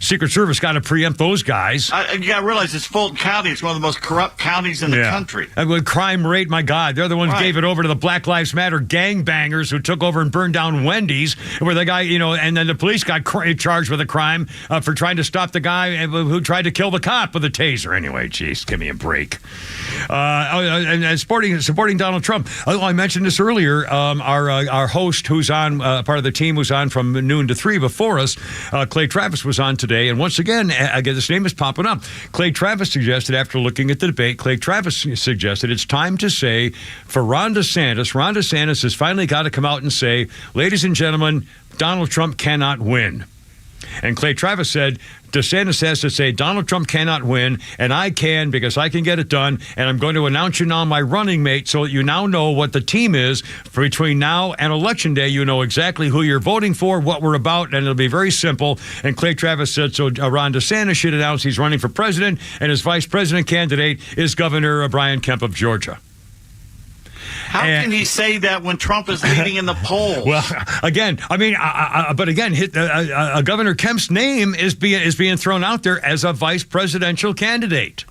Secret Service got to preempt those guys. You got to realize it's Fulton County. It's one of the most corrupt counties in the country. And with crime rate, my God, they're the ones who gave it over to the Black Lives Matter gangbangers who took over and burned down Wendy's, where the guy, and then the police got charged with a crime for trying to stop the guy who tried to kill the cop with a taser. Anyway, jeez, give me a break. And supporting Donald Trump. I mentioned this earlier. Our host, who's on part of the team, who's on from noon to 3 before us, Clay Travis, was on today. And once again, this name is popping up. Clay Travis suggested, after looking at the debate, suggested it's time to say for Ron DeSantis has finally got to come out and say, ladies and gentlemen, Donald Trump cannot win. And Clay Travis said, DeSantis has to say Donald Trump cannot win, and I can because I can get it done, and I'm going to announce you now my running mate so that you now know what the team is for between now and Election Day. You know exactly who you're voting for, what we're about, and it'll be very simple. And Clay Travis said, so Ron DeSantis should announce he's running for president, and his vice president candidate is Governor Brian Kemp of Georgia. How can he say that when Trump is leading in the polls? Well, again, Governor Kemp's name is being thrown out there as a vice presidential candidate.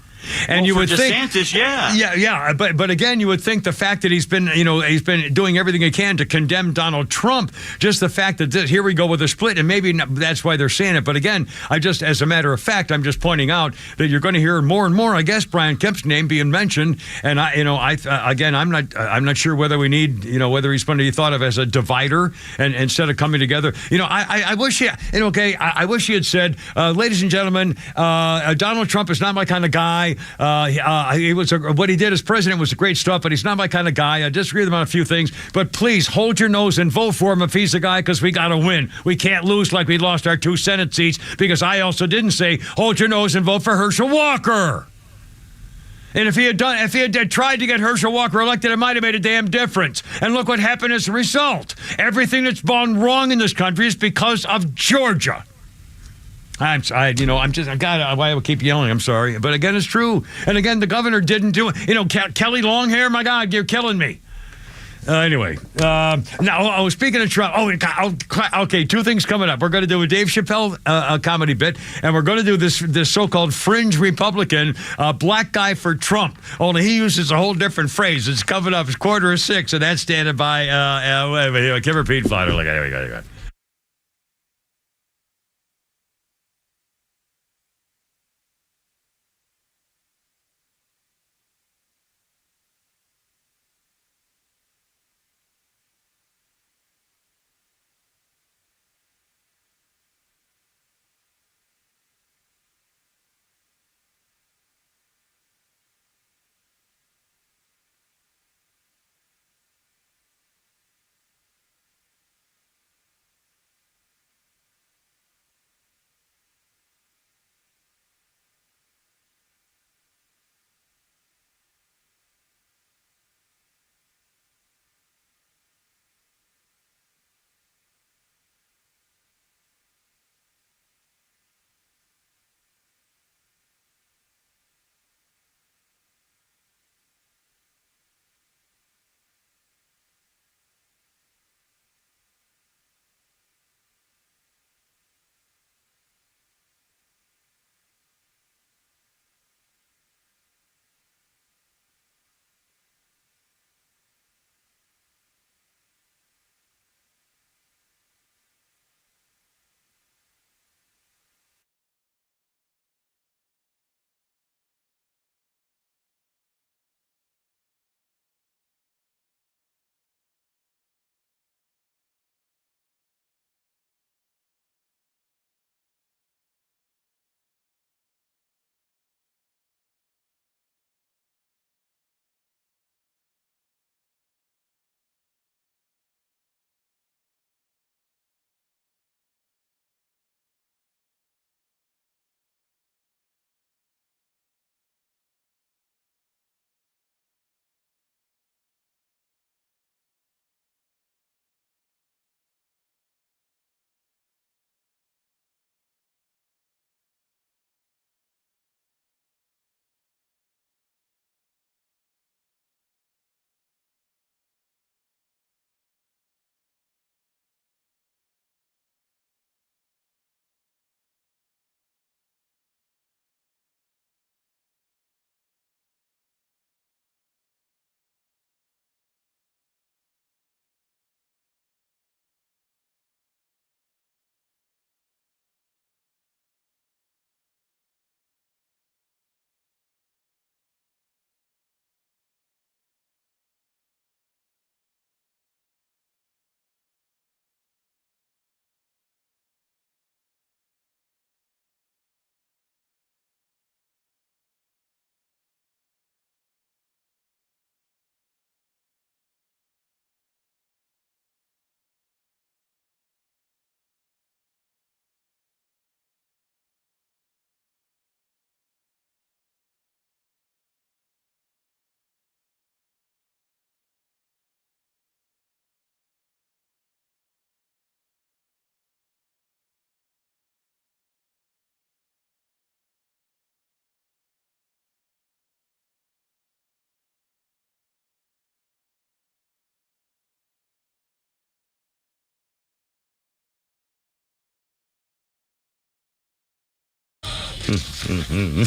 And you for would think, DeSantis, yeah. But again, you would think the fact that he's been doing everything he can to condemn Donald Trump, just the fact that here we go with a split, and maybe that's why they're saying it. But again, as a matter of fact, I'm just pointing out that you're going to hear more and more, I guess, Brian Kemp's name being mentioned. And I'm not sure whether we need, whether he's going to be thought of as a divider and instead of coming together. I wish I wish he had said, ladies and gentlemen, Donald Trump is not my kind of guy. What he did as president was great stuff, but he's not my kind of guy. I disagree with him on a few things, but please hold your nose and vote for him if he's the guy, because we got to win. We can't lose like we lost our 2 Senate seats, because I also didn't say hold your nose and vote for Herschel Walker. And if he had tried to get Herschel Walker elected, it might have made a damn difference. And look what happened as a result. Everything that's gone wrong in this country is because of Georgia. Why I will keep yelling. I'm sorry, but again, it's true. And again, the governor didn't do it. Kelly Longhair, my God, you're killing me. Anyway, now, speaking of Trump, okay, 2 things coming up. We're going to do a Dave Chappelle comedy bit, and we're going to do this so-called fringe Republican, black guy for Trump. Only he uses a whole different phrase. It's coming up. It's 5:45, and that's standing by Kimber Pete Flyder. Look, here we go.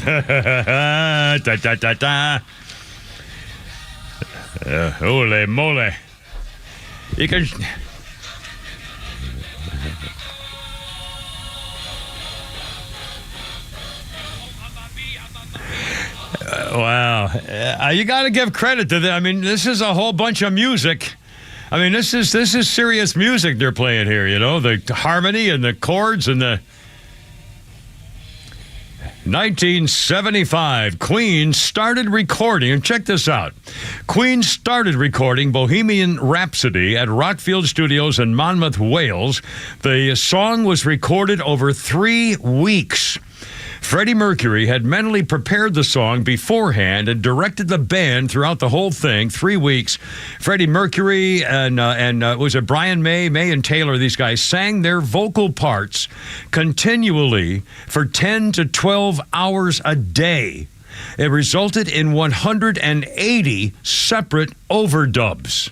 Da, da, da, da. Holy moly. You can... Wow. You got to give credit to them. I mean, this is a whole bunch of music. I mean, this is serious music they're playing here, you know, the harmony and the chords and the... 1975, Queen started recording, and check this out. Queen started recording Bohemian Rhapsody at Rockfield Studios in Monmouth, Wales. The song was recorded over 3 weeks. Freddie Mercury had mentally prepared the song beforehand and directed the band throughout the whole thing, 3 weeks. Freddie Mercury and was it Brian May and Taylor, these guys sang their vocal parts continually for 10 to 12 hours a day. It resulted in 180 separate overdubs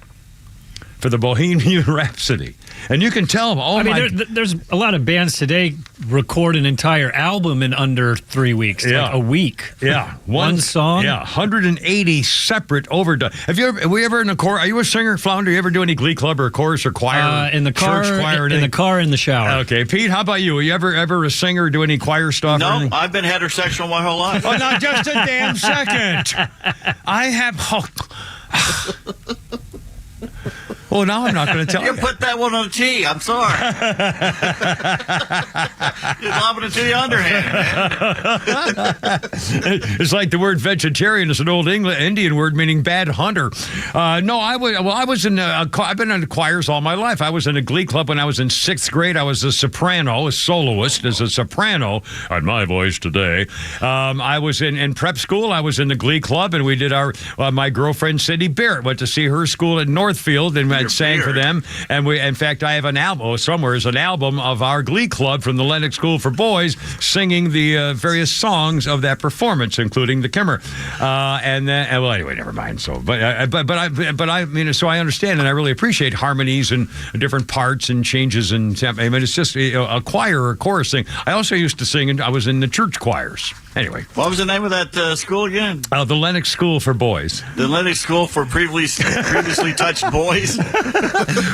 for the Bohemian Rhapsody. And you can tell them, there's a lot of bands today record an entire album in under 3 weeks, like a week. Yeah. One song. Yeah, 180 separate overdubs. Were you ever in a chorus? Are you a singer, Flounder? You ever do any glee club or chorus or choir? In the car, church choir, in the car, in the shower. Okay, Pete, how about you? Were you ever a singer or do any choir stuff? No, I've been heterosexual my whole life. Oh, not just a damn second. I have... Well, now I'm not going to tell you. You put that one on the tee. I'm sorry. You're lobbing it to the underhand, man. It's like the word vegetarian is an old Indian word meaning bad hunter. No, I've been in choirs all my life. I was in a glee club when I was in 6th grade. I was a soprano, a soloist as a soprano on My Voice Today. I was in prep school. I was in the glee club, and we did my girlfriend Cindy Barrett went to see her school at Northfield, and I sang for them. And in fact, I have an album somewhere is an album of our glee club from the Lennox School for Boys singing the various songs of that performance, including the Kimmer. And then, well, anyway, never mind. So, but I mean, so I understand, and I really appreciate harmonies and different parts and changes and tempo. I mean, it's just a choir or a chorus thing. I also used to sing, and I was in the church choirs. Anyway, what was the name of that school again? The Lennox School for Boys. The Lennox School for previously touched boys.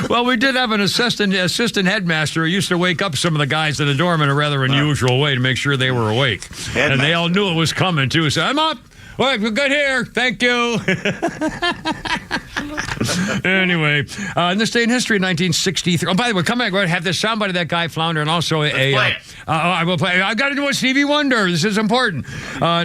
Well, we did have an assistant headmaster who used to wake up some of the guys in the dorm in a rather unusual way to make sure they were awake. And they all knew it was coming, too. So, I'm up. All right, we're good here. Thank you. Anyway, in this day in history, 1963. Oh, by the way, come back. We're going to have this soundbite of that guy, Flounder, and also I will play. I got to do a Stevie Wonder. This is important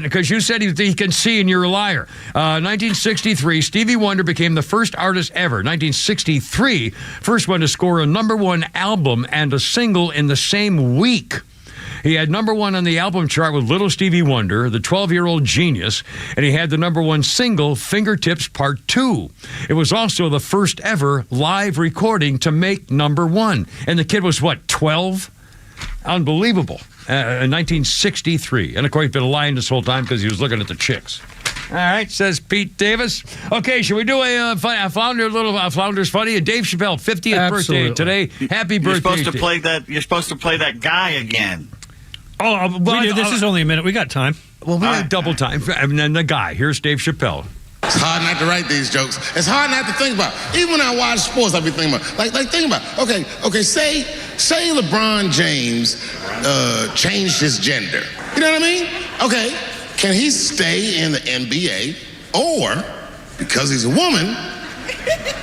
because you said he can see and you're a liar. 1963, Stevie Wonder became the first artist ever. 1963, first one to score a #1 album and a single in the same week. He had #1 on the album chart with Little Stevie Wonder, the 12-year-old genius, and he had the #1 single, Fingertips Part 2. It was also the first ever live recording to make #1. And the kid was, 12? Unbelievable. In 1963. And, of course, he's been lying this whole time because he was looking at the chicks. All right, says Pete Davis. Okay, should we do a Flounder's Funny? Dave Chappelle, 50th birthday today. Happy birthday. You're supposed to play that guy again. Oh, this is only a minute. We got time. Well, we have double time. And then the guy. Here's Dave Chappelle. It's hard not to write these jokes. It's hard not to think about. Even when I watch sports, I be thinking about. Like think about. Okay. Say LeBron James changed his gender. You know what I mean? Okay. Can he stay in the NBA, or because he's a woman,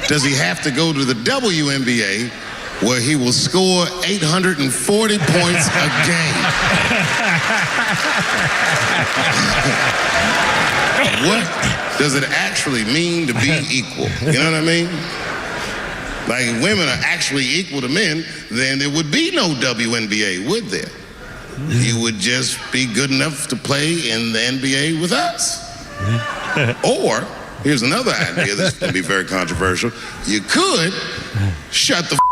does he have to go to the WNBA, where he will score 840 points a game? What does it actually mean to be equal? You know what I mean? Like, if women are actually equal to men, then there would be no WNBA, would there? You would just be good enough to play in the NBA with us. Or, here's another idea that's going to be very controversial. You could shut the up.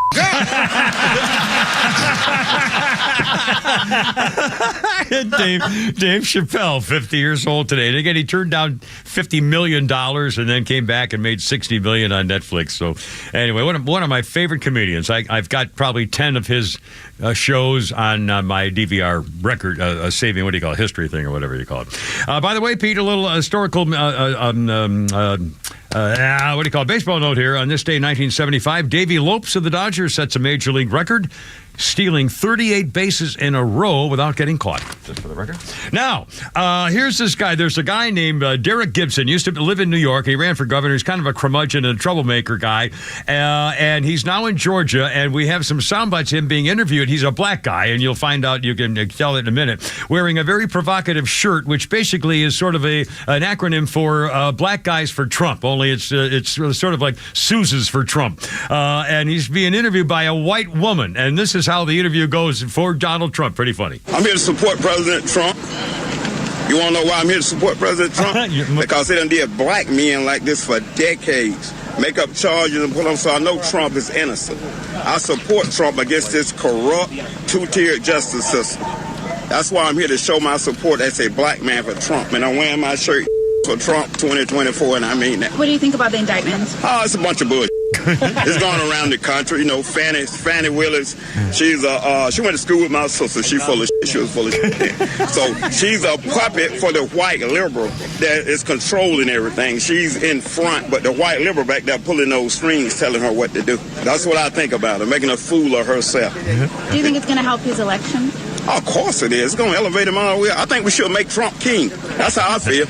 Dave Chappelle, 50 years old today. And again, he turned down $50 million and then came back and made $60 million on Netflix. So anyway, one of my favorite comedians. I've got probably 10 of his shows on my DVR record, saving, what do you call it, history thing or whatever you call it. By the way, Pete, a little historical, what do you call it, baseball note here. On this day, 1975, Davey Lopes of the Dodgers sets a major league record, stealing 38 bases in a row without getting caught, just for the record. Now, here's this guy. There's a guy named Derek Gibson, used to live in New York. He ran for governor. He's kind of a curmudgeon and a troublemaker guy. And he's now in Georgia, and we have some sound bites of him being interviewed. He's a black guy, and you'll find out, you can tell it in a minute, wearing a very provocative shirt, which basically is sort of an acronym for Black Guys for Trump, only it's sort of like Sousa's for Trump. And he's being interviewed by a white woman, and this is how the interview goes for Donald Trump. Pretty funny. I'm here to support President Trump. You want to know why I'm here to support President Trump? Because they done did black men like this for decades. Make up charges and put them, so I know Trump is innocent. I support Trump against this corrupt, two-tiered justice system. That's why I'm here to show my support as a black man for Trump. And I'm wearing my shirt for Trump 2024, and I mean that. What do you think about the indictments? Oh, it's a bunch of bullshit. It's going around the country. You know, Fannie Willis, she went to school with my sister. She full of shit. She was full of shit. So she's a puppet for the white liberal that is controlling everything. She's in front, but the white liberal back there pulling those strings, telling her what to do. That's what I think about her, making a fool of herself. Do you think it's going to help his election? Of course it is. It's going to elevate him all the way. I think we should make Trump king. That's how I feel.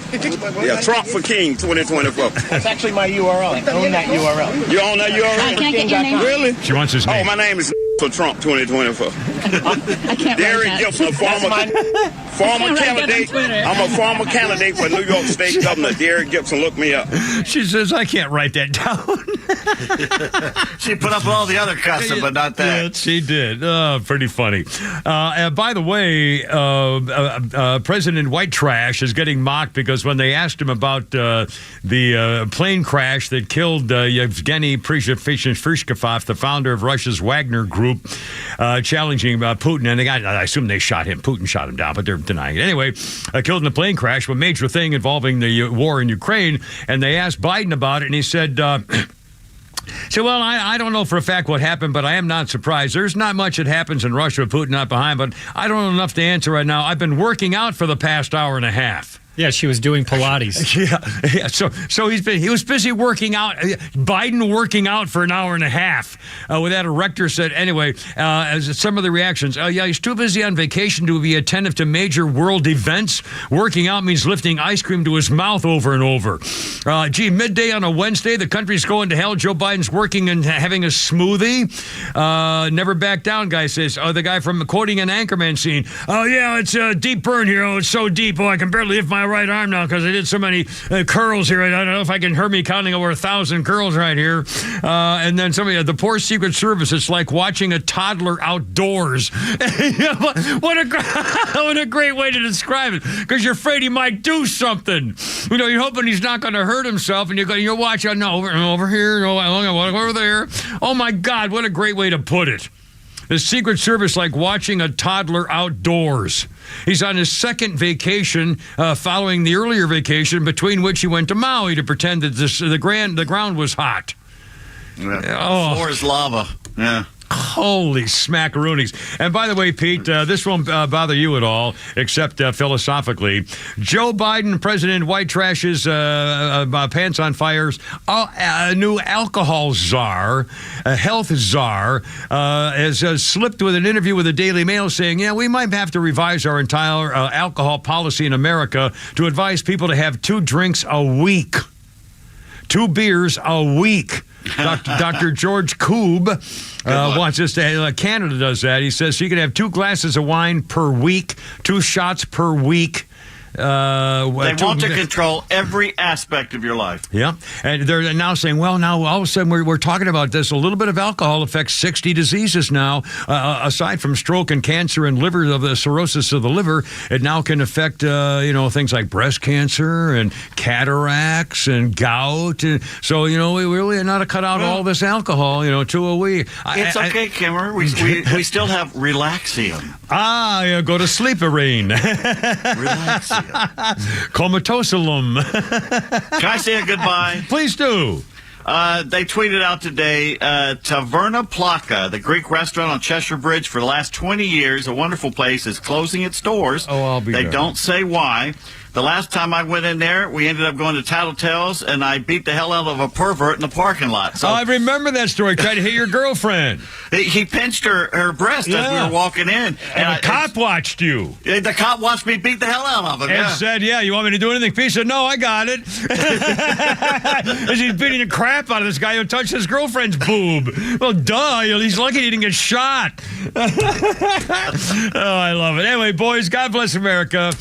Yeah, Trump for king 2024. That's actually my URL. I own that URL. You own that URL? Can I get your name? Really? She wants his name. Oh, my name is for Trump 2024. I can't Derek write Gibson, former candidate. I'm a former candidate for New York State Governor. Derek Gibson, look me up. She says, I can't write that down. She put up all the other cussing, but not that. Yeah, she did. Pretty funny. And by the way, President White Trash is getting mocked because when they asked him about the plane crash that killed Yevgeny Prigozhin, the founder of Russia's Wagner Group, challenging Putin, and I assume they shot him. Putin shot him down, but they're denying it. Anyway, killed in a plane crash, a major thing involving the war in Ukraine, and they asked Biden about it, and he said, well, I don't know for a fact what happened, but I am not surprised. There's not much that happens in Russia with Putin not behind, but I don't know enough to answer right now. I've been working out for the past hour and a half. Yeah, she was doing Pilates. Yeah. So he was busy working out. Biden working out for an hour and a half. With that, a rector said. Anyway, as some of the reactions. He's too busy on vacation to be attentive to major world events. Working out means lifting ice cream to his mouth over and over. Midday on a Wednesday, the country's going to hell. Joe Biden's working and having a smoothie. Never back down, guy says. The guy from quoting an Anchorman scene. Oh yeah, it's a deep burn here. Oh, it's so deep. Oh, I can barely lift my right arm now because I did so many curls here. I don't know if I can hear me counting over 1,000 curls right here. And then the poor Secret Service, it's like watching a toddler outdoors. What a great way to describe it, because you're afraid he might do something. You know, you're hoping he's not going to hurt himself, and you're watching, no, over here, no, over there. Oh my God, what a great way to put it. The Secret Service like watching a toddler outdoors. He's on his second vacation following the earlier vacation, between which he went to Maui to pretend that the ground was hot. Yeah. Floor is lava. Yeah. Holy smackaroonies. And by the way, Pete, this won't bother you at all, except philosophically. Joe Biden, President White Trash's pants on fires, a new alcohol czar, a health czar, has slipped with an interview with the Daily Mail saying, we might have to revise our entire alcohol policy in America to advise people to have 2 drinks a week. 2 beers a week. Dr. George Koob wants us to. Canada does that. He says you can have 2 glasses of wine per week, 2 shots per week. They want to control every aspect of your life. Yeah, and they're now saying, well, now all of a sudden we're talking about this. A little bit of alcohol affects 60 diseases now. Aside from stroke and cancer and liver, of the cirrhosis of the liver, it now can affect things like breast cancer and cataracts and gout. And so we really are not to cut out all this alcohol. To a we. It's okay, Kimmer. We still have Relaxium. Go to sleep-a-rain. Relaxium. Comatosalum. Can I say a goodbye? Please do. They tweeted out today, Taverna Plaka, the Greek restaurant on Cheshire Bridge for the last 20 years, a wonderful place, is closing its doors. Oh, I'll be there. They don't say why. The last time I went in there, we ended up going to Tattletales, and I beat the hell out of a pervert in the parking lot. So I remember that story. Tried to hit your girlfriend. He pinched her breast as we were walking in. And the cop watched you. The cop watched me beat the hell out of him. And said, you want me to do anything? He said, no, I got it. As he's beating the crap out of this guy who touched his girlfriend's boob. Well, duh. He's lucky he didn't get shot. Oh, I love it. Anyway, boys, God bless America.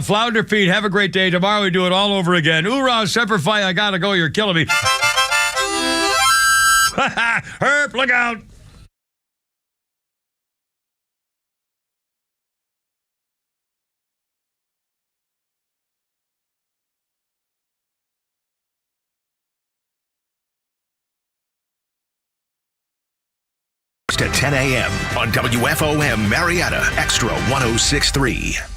Flounder Pete, have a great day. Tomorrow we do it all over again. Hoorah, Semper Fi, I gotta go. You're killing me. Herp, look out. At 10 a.m. on WFOM Marietta Extra 106.3.